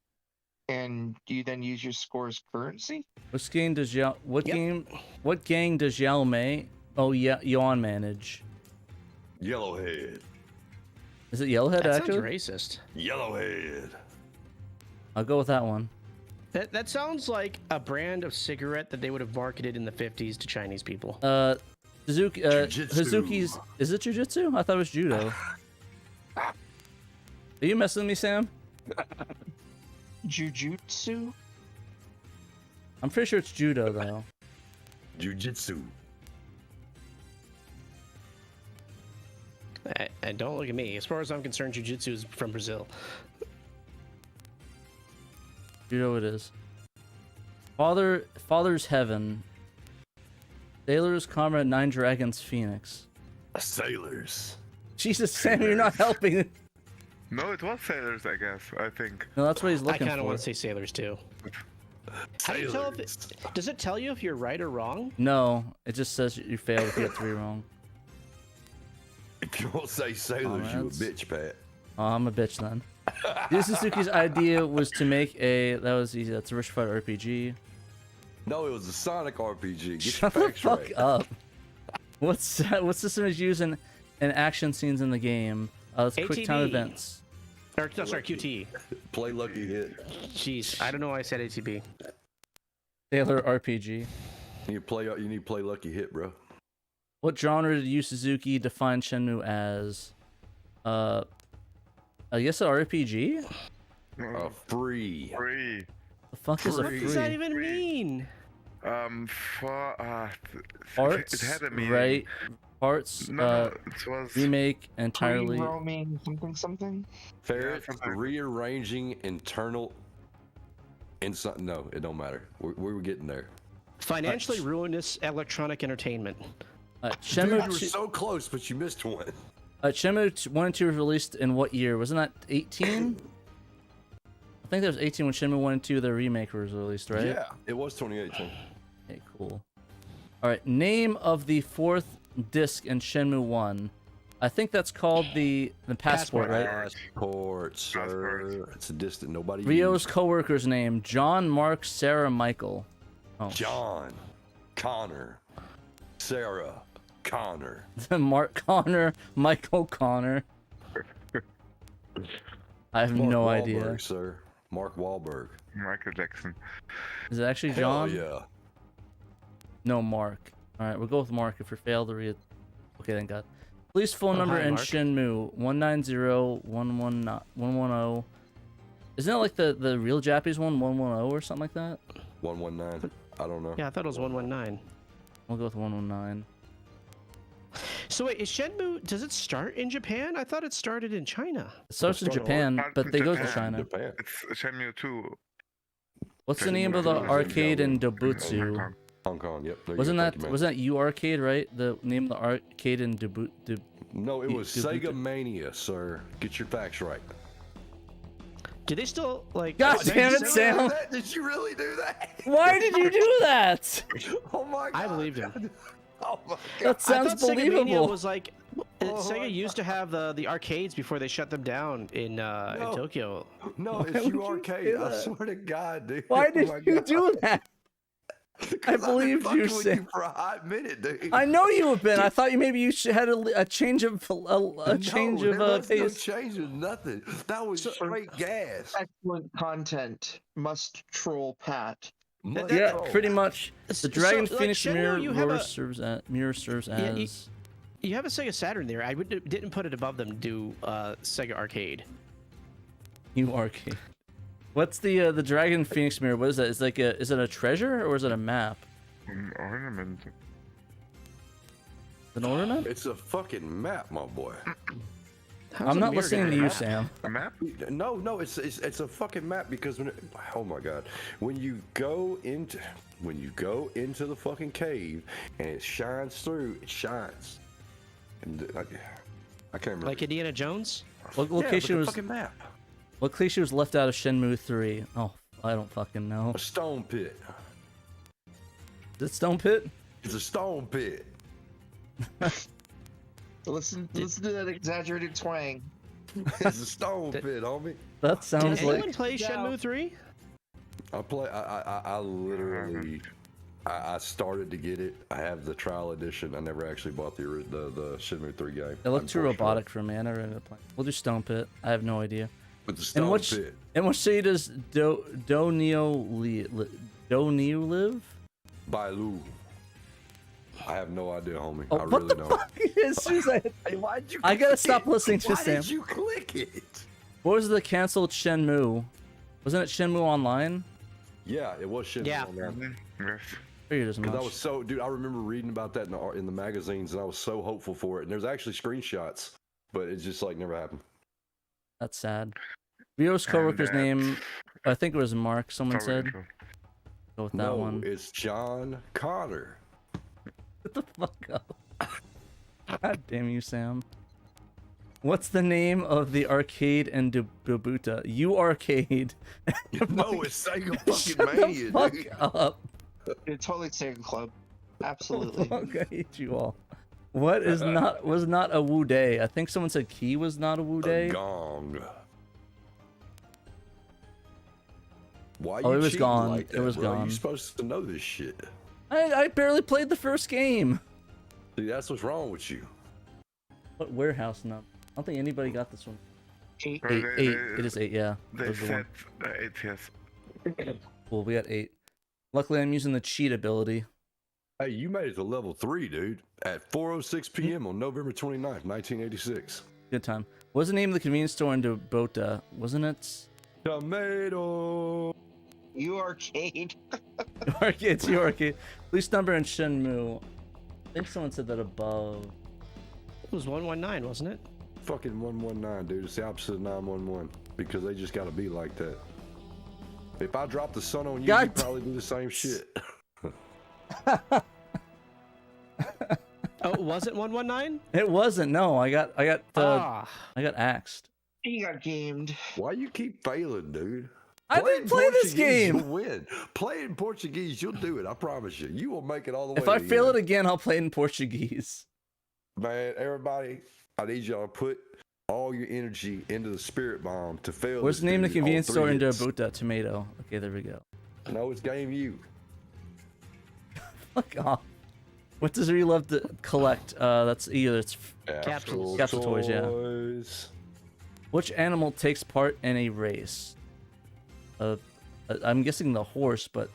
and you then use your score as currency. What game does Yao? What Yep. game? What gang does Yao Mei? Oh yeah, Yawn manage. Yellowhead. Is it Yellowhead That sounds actually? racist. Yellowhead. I'll go with that one. That sounds like a brand of cigarette that they would have marketed in the 50s to Chinese people. Suzuki. Jujitsu. Hazuki's. Is it jujitsu? I thought it was judo. Are you messing with me, Sam? Jujutsu. I'm pretty sure it's judo though. Jiu-jitsu. And don't look at me. As far as I'm concerned, Jiu-Jitsu is from Brazil. Judo it is. Father's Heaven. Sailors, Comrade, Nine Dragons, Phoenix. Sailors. Jesus, Sam, you're not helping. No, it was sailors, I guess. I think. No, that's what he's I looking kind of for. want to say sailors too. How do you tell if Sailors. does it tell you if you're right or wrong? No, it just says you failed if you get 3 wrong. If you won't say sailors, you a Comrades. bitch, Pat. Oh, I'm a bitch then. Yu Suzuki's idea was to make that was easy. That's a Virtua Fighter RPG. No, it was a Sonic RPG. Get Shut your the facts fuck right. up. What system is used in action scenes in the game? It's quick time ATB. events. Or no, sorry, QT. Play lucky hit. Jeez, I don't know why I said ATB. Sailor RPG. You need to play lucky hit, bro. What genre did Yu Suzuki define Shenmue as? I guess an RPG? Free. Free. The fuck is a What free? does that even mean? Parts, it had a meaning. right? Parts, No, it was. remake entirely. Roaming something. Ferret, something. rearranging internal. No, it don't matter. We were getting there. Financially ruinous electronic entertainment. Dude, Shenmue you were 2 so close, but you missed one. Shenmue 1 and 2 was released in what year? Wasn't that 18? I think that was 18 when Shenmue 1 and 2, the remake, was released, right? Yeah, it was 2018. Okay, cool. Alright, name of the 4th disc in Shenmue 1. I think that's called the passport, right? Passport, sir. It's a distant. Nobody. Rio's used. co-worker's name: John, Mark, Sarah, Michael. Oh. John, Connor, Sarah, Connor. Mark Connor, Michael Connor. I have Mark no Wahlberg, idea. sir. Mark Wahlberg. Michael Jackson. Is it actually Hell John? yeah. No, Mark. All right, we'll go with Mark. If we fail to read, okay, thank God. Police phone number hi, in Mark. Shenmue 190-110. Isn't that like the real Japanese one, 110 or something like that? 119. I don't know. Yeah, I thought it was 119. We'll go with 119. So wait, is Shenmue? Does it start in Japan? I thought it started in China. It starts in Started Japan, Starts but in they go to Japan. China. Japan. It's Shenmue 2. What's the name of the Shenmue arcade in Hong Dobutsu? Kong. Hong Kong. Yep. there you Wasn't go, that thank you, man. wasn't that U Arcade, right? The name of the arcade in Dobutsu. No, it was Dobutsu. Sega Mania, sir. Get your facts right. Do they still like? God Sega- damn it, Sega- Sam! Did you really do that? Why did you do that? Oh my god. I believed him. Oh my That god. I sounds thought Sega Mania believable. was like Sega used to have the arcades before they shut them down in Tokyo. No, Why it's would you you arcade. say I that? swear to God, dude. Why Oh did my you God. do that? 'Cause I I've been believed fucking you, with Sam. you for a hot minute, dude. I know you have been. I thought you maybe had a change of a change no, of there was no pace. change of nothing. That was straight gas. Excellent content. Must troll Pat. Must Yeah, roll. pretty much. The Dragon So, like, Phoenix Shenmue, you have mirror a- serves Yeah, as. You have a Sega Saturn there. I didn't put it above them. Do Sega Arcade. You arcade. What's the Dragon Phoenix mirror? What is that? Is it a treasure or is it a map? An ornament. An ornament? It's a fucking map, my boy. How's I'm a not mirror listening gonna to be a you, map? Sam. A map? No, it's a fucking map because oh my god, when you go into the fucking cave and it shines through, it shines. And I can't remember. Like Indiana Jones? What yeah, location but the was fucking map? what location was left out of Shenmue 3? Oh, I don't fucking know. A stone pit. Is it Stone Pit? It's a stone pit. Listen to that exaggerated twang. It's a stone pit, homie. That Did sounds anyone like play Yeah. Shenmue 3? I literally I started to get it. I have the trial edition. I never actually bought the Shenmue 3 game. it looked too unfortunately. robotic for me. I never ended up playing. We'll do Stone Pit. I have no idea. But the stone And which pit. in which city does Donio live? Bailu. I have no idea, homie. Oh, I what really the don't. fuck? As soon as Hey, why'd you I gotta click stop it? listening to Why Sam. did you click it? What was the canceled Shenmue? Wasn't it Shenmue Online? Yeah, it was Shenmue Yeah. Online. Yes. Figured as much. Because I was so, dude, I remember reading about that in the magazines, and I was so hopeful for it. And there's actually screenshots, but it's just like never happened. That's sad. Rio's coworker's And, name, I think it was Mark. Someone Sorry, said. Joe. Go with that No, one. it's John Connor. Get the fuck up. God damn you, Sam. What's the name of the arcade in Dobuta? U Arcade. No, it's Sega Shut fucking Mania, the fuck dude. up. It's totally Sega Club. Absolutely. Fuck, I hate you all. What is was not a Wu Day? I think someone said Key was not a Wu A Day. gong. Why Oh, you it was cheating gone. like that, It was bro? gone. You're supposed to know this shit. I barely played the first game. See, that's what's wrong with you. What warehouse number? I don't think anybody got this one. Eight. Or Eight. they- It is 8. Yeah. They That was the one. said 8, yes. Cool. We got 8. Luckily, I'm using the cheat ability. Hey, you made it to level 3, dude, at 4:06 p.m. on November 29th, 1986. Good time. What was the name of the convenience store in Dobota? Wasn't it? Tomato. U Arcade. Arcade, it's your arcade. Police number in Shenmue. I think someone said that above. It was 119, wasn't it? Fucking 119, dude. It's the opposite of 911 because they just gotta be like that. If I drop the sun on you, God. you'd probably do the same shit. Oh, was it 119? It wasn't. No, I got Ah, I got axed. He got gamed. Why you keep failing, dude? I Play didn't in play this Portuguese, game. You'll win. Play it in Portuguese, you'll do it. I promise you. You will make it all the way. If I to the fail end. it again, I'll play it in Portuguese. Man, everybody, I need y'all to put all your energy into the spirit bomb to fail. Where's the name of the convenience store in hits. Derbuta? Tomato. Okay, there we go. No, it's Game U. Fuck off. What does Ryu love to collect? That's either it's Capsules. Capsule toys, yeah. Which animal takes part in a race? I'm guessing the horse, but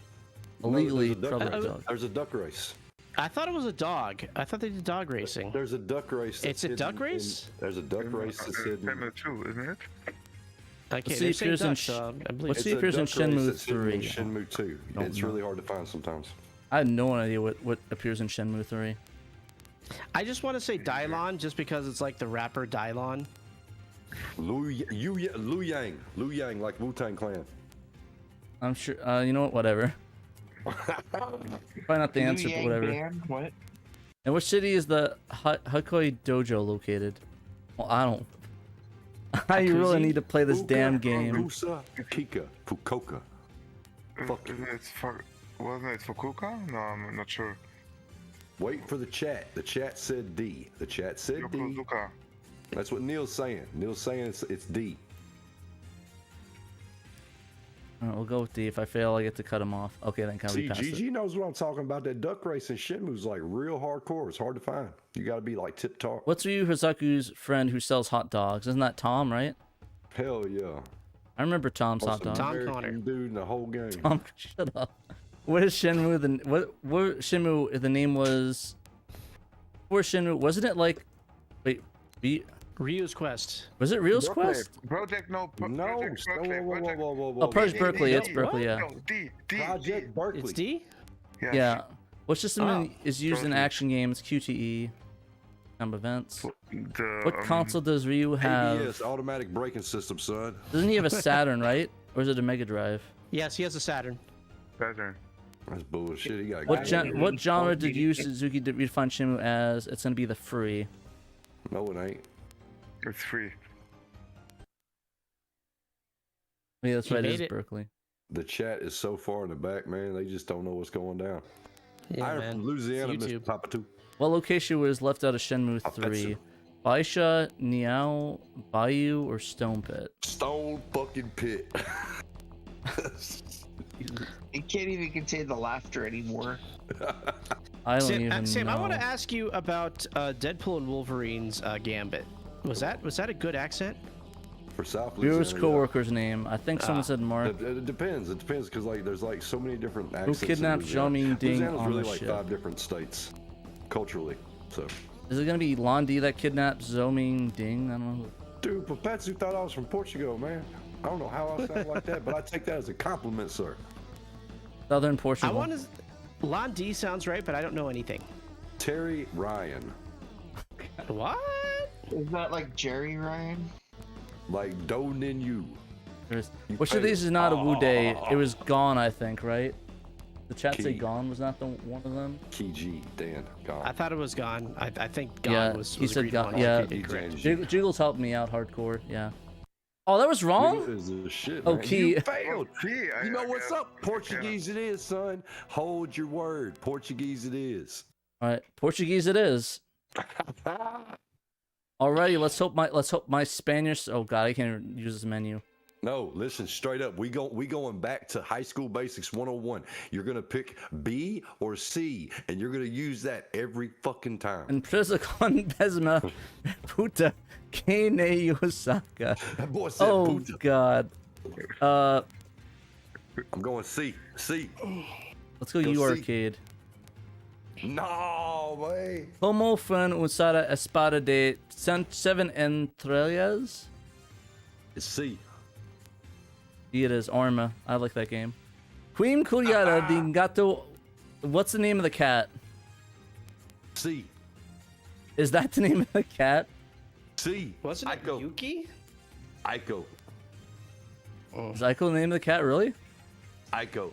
illegally probably a dog. There's a duck race. I thought it was a dog. I thought they did dog racing. There's a duck race. It's a duck race? There's a duck race that's hidden. Shenmue 2, isn't it? Okay, see if they're here's saying in duck, so I believe let's it. see if here's in It's a duck race Shenmue that's hidden in 3. Shenmue 2. Don't It's know. really hard to find sometimes. I had no idea what appears in Shenmue 3. I just want to say Dylon just because it's like the rapper Dylon. Lu Yang, like Wu-Tang Clan. I'm sure. You know what? Whatever. Probably not the answer, but whatever. Band? What? In which city is the Hakoi Dojo located? Well, I don't. You really need to play this damn game. Fukuoka, Kika, Fukuoka. Fuck you. Wasn't it Fukuoka? No, I'm not sure. Wait for the chat. The chat said D. The chat said D. Yokozuka. That's what Neil's saying. Neil's saying it's D. Alright, we'll go with D. If I fail, I get to cut him off. Okay, then can we See, pass GG it? knows what I'm talking about. That duck race in Shenmue's like real hardcore. It's hard to find. You got to be like tip top. What's Ryu Hasaku's friend who sells hot dogs? Isn't that Tom, right? Hell yeah. I remember Tom's hot Most dogs. Tom American Connor. dude in the whole game. Tom, shut up. What is Shenmue? What Shenmue? The name was. Where Shenmue? Wasn't it like? Wait, Ryu's Quest. was it Real's Berkeley. Quest? Project No, Project Berkeley. Oh, Project D, Berkeley. D, It's D, Berkeley, yeah. No, D. Project Berkeley. It's D? Yeah. What system Oh. is used in Berkeley. action games? QTE. Some events. The, What console does Ryu have? ABS, automatic braking system, son. Doesn't he have a Saturn, right? Or is it a Mega Drive? Yes, he has a Saturn. Saturn. That's bullshit. He got What game. what genre did you Suzuki redefine Shenmue as? It's gonna be the free. No, it ain't. It's free. Yeah, that's He right. It made is it. Berkeley. The chat is so far in the back, man. They just don't know what's going down. Yeah, I'm man. from Louisiana, It's Mr. YouTube. Papa Two. What location was left out of Shenmue 3? Baisha, Niao, Bayou, or Stone Pit? Stone fucking pit. It can't even contain the laughter anymore. I don't Sam, even Sam, know. I want to ask you about Deadpool and Wolverine's Gambit. Was that a good accent? For South Ryu's Louisiana, co-worker's name. I think someone said Mark. It depends. It depends because like there's like so many different accents. in kidnapped Louisiana. Xiaoming Ding Louisiana's on really the like ship? 5 different states culturally. So, Is it gonna be Londi that kidnapped Zoming Ding? I don't know. dude, Papatsu thought I was from Portugal, man. I don't know how I sound like that, but I take that as a compliment, sir. Southern I Portugal. want to. Lon D sounds right, but I don't know anything. Terry Ryan, What? Is that like Jerry Ryan? like Do Nin Yu. Which of these is not a Wu Day? It was Gone, I think, right? The chat say Key. Gone was not the one of them. Key Dan, gone. I thought it was Gone. I think Gone Yeah, was. he was said agreed Gone, upon. yeah. Okay, correct. Jiggles helped me out hardcore. Yeah. Oh, that was wrong. Is the shit, Oh, man. Key. You failed. Key, You know what's up? Portuguese it is, son. Hold your word. Portuguese it is. All right, Portuguese it is. Alrighty, let's hope my Spanish. Oh God, I can't even use this menu. No, listen, straight up. We going back to high school basics 101. You're gonna pick B or C, and you're gonna use that every fucking time. And presa con besma puta que ne Osaka. That boy said Oh puta. God. I'm going C. C. Let's go Go U C. Arcade. No, way. Como fun usada espada de 7 entregas? It's C. It is Arma. I like that game. Queen Curiara di Gato. What's the name of the cat? C. Is that the name of the cat? C. Wasn't it Aiko. Yuki? Aiko. Is Aiko the name of the cat, really? Aiko.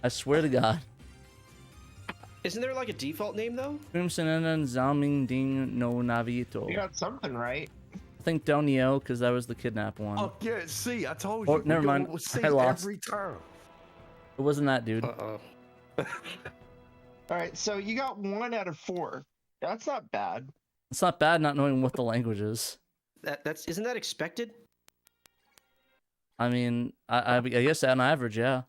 I swear to God. Isn't there like a default name though? Crimsonen Zalming Ding no Navito. You got something right. I think Doniel, because that was the kidnap one. Oh yeah, it's C. I told Oh, you. never We're going mind. with C I lost. every time. It wasn't that dude. Uh-oh. All right, so you got 1 out of 4. That's not bad. It's not bad not knowing what the language is. Isn't that expected? I mean, I guess on average, yeah.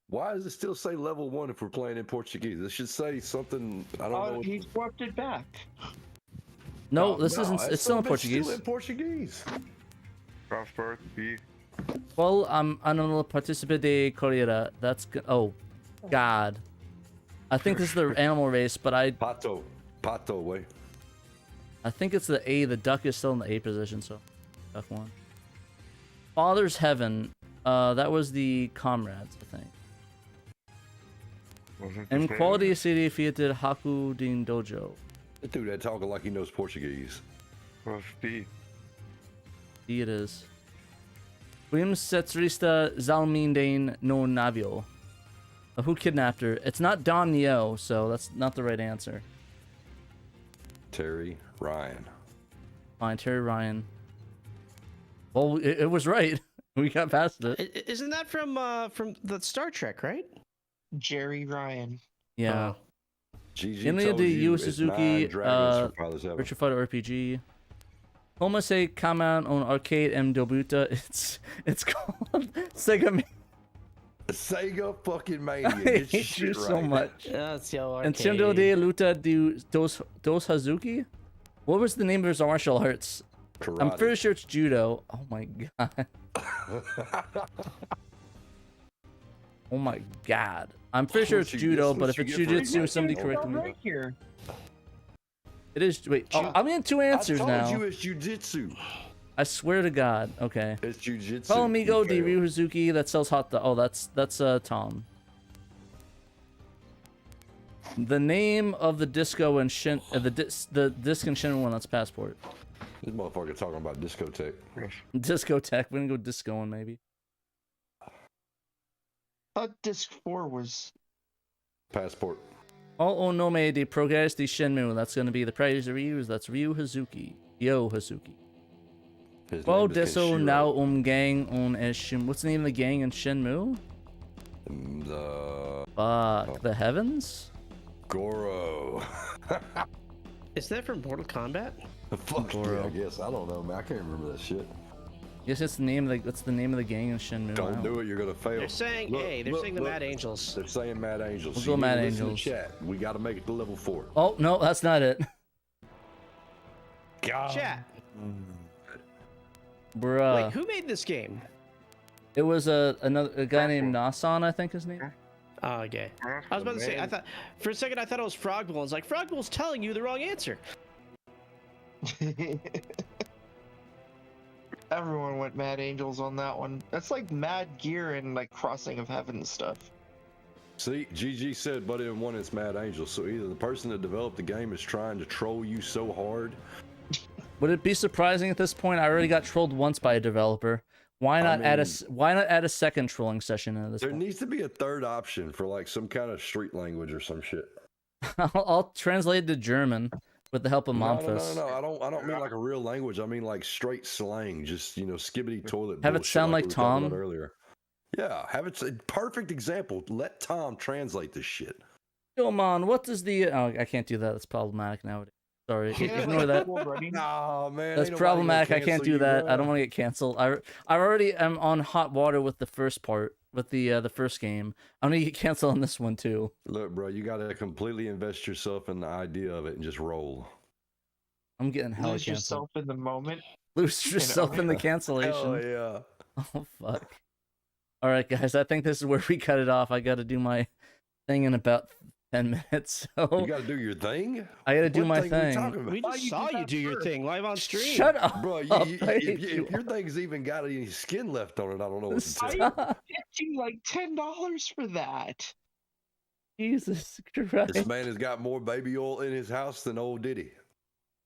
Why does it still say level 1 if we're playing in Portuguese? It should say something. I don't know. He swapped it back. No, this isn't. It's It's still in Portuguese. Still in Portuguese. Passport B. Well, I'm no participante de corrida. That's good. Oh, God. I think this is the animal race, but Pato, way. I think it's the A. The duck is still in the A position, so duck one. Father's Heaven. That was the comrades, I think. And Quality City defeated Haku Din Dojo. That dude that talking like he knows Portuguese. Was B. D it is. William Setzrista Zalmindain no Navio. Who kidnapped her? It's not Don Neo, so that's not the right answer. Terry Ryan. Fine, Terry Ryan. Well, it was right. We got past it. Isn't that from the Star Trek, right? Jerry Ryan. Yeah. GG Inlia told de you Yu it's Suzuki, 9 dragons for Father's Heaven. Virtua Fighter RPG. Homase Kaman on Arcade and Dobuta. It's called Sega. Sega fucking Mania. I Get your hate you shit so right. much. That's your And Nintendo de Luta dos Hazuki? What was the name of his martial arts? Karate. I'm pretty sure it's judo. Oh my god. Oh my god. I'm pretty sure it's judo, but if it's jujitsu, somebody correct me. Right here. It is. Wait, I'm in two answers I now. told you it's jujitsu. I swear to God. Okay. It's jujitsu. Call Amigo You de failed. Ryuzuki that sells hot dog. Oh, that's Tom. The name of the disco and the disc and Shin one. That's Passport. This motherfucker talking about discotheque. Discotheque. We're gonna go discoing maybe. Disc 4 was. Passport. All onome de progress de Shenmue. That's gonna be the prize of Ryu's. That's Ryu Hazuki. Yo Hazuki. His Well, name is deso Kenshiro. now gang on Shin. What's the name of the gang in Shenmue? Fuck. The Heavens? Goro. Is that from Mortal Kombat? Fuck yeah, Goro. I guess. I don't know, man. I can't remember that shit. Yes, it's the name of that's the name of the gang in Shenmue. Don't do it, you're gonna fail. They're saying, they're saying the Mad Angels. They're saying Mad Angels. We'll So go you Mad need to listen to Angels. Chat. We gotta make it to level 4. Oh no, that's not it. God. Chat. Bruh. Wait, who made this game? It was a guy named Nasan, I think his name. Oh, okay. I was about to say, I thought for a second I thought it was Frogbull. It's like Frogbull's telling you the wrong answer. Everyone went Mad Angels on that one. That's like Mad Gear and like Crossing of Heaven stuff. See, GG said, but in one it's Mad Angels. So either the person that developed the game is trying to troll you so hard. Would it be surprising at this point? I already got trolled once by a developer. Why not add a second trolling session into this? There one? needs to be a third option for like some kind of street language or some shit. I'll translate it to German with the help of Momphis. No. I don't mean like a real language. I mean like straight slang. Just skibbity toilet. Have it bullshit sound like we were talking Tom? about earlier. Yeah, have it. A perfect example. Let Tom translate this shit. Yo, man, what is the? Oh, I can't do that. That's problematic nowadays. Sorry, ignore that. Nah, man. That's problematic. I can't do that. I don't want to get canceled. I already am on hot water with the first part, with the first game. I'm gonna get canceled on this one too. Look, bro, you gotta completely invest yourself in the idea of it and just roll. I'm getting hella Lose canceled. yourself in the moment. Lose yourself in the cancellation. Oh yeah. Oh fuck. All right, guys. I think this is where we cut it off. I got to do my thing in about 10 minutes. So You gotta do your thing. I got to do What my thing are you thing. talking about? We just you saw did you that do your first. thing live on stream. Shut up. Bro, I if hate you. your thing's even got any skin left on it, I don't know what to tell you. Stop. Getting like $10 for that. Jesus Christ. This man has got more baby oil in his house than old Diddy.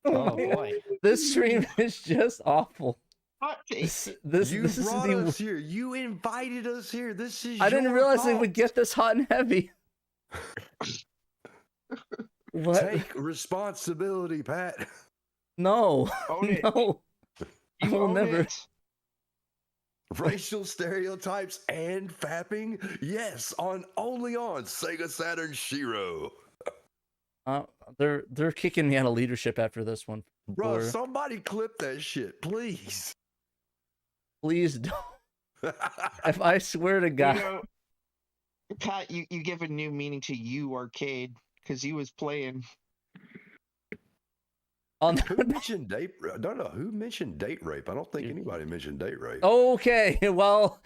Oh boy. This stream is just awful. Hot take. This You is brought the. us here. You invited us here. This is I didn't your realize it fault. would get this hot and heavy. What? Take responsibility, Pat. No. Own it. No. I You will own never. it. Racial stereotypes and fapping? Yes, only on Sega Saturn Shiro. They're kicking me out of leadership after this one. Bro, somebody clip that shit, please. Please don't. If I swear to God. You know, Pat, you give a new meaning to you arcade because he was playing. Who mentioned date? I don't know who mentioned date rape. I don't think anybody mentioned date rape. Okay, well,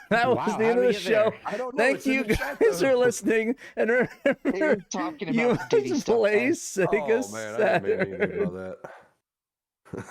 that was the end of the show. I don't know. Thank you guys for listening, and remember, Talking you about dirty must stuff, play guys. Sega Oh man, I didn't mean anything Saturn. about that.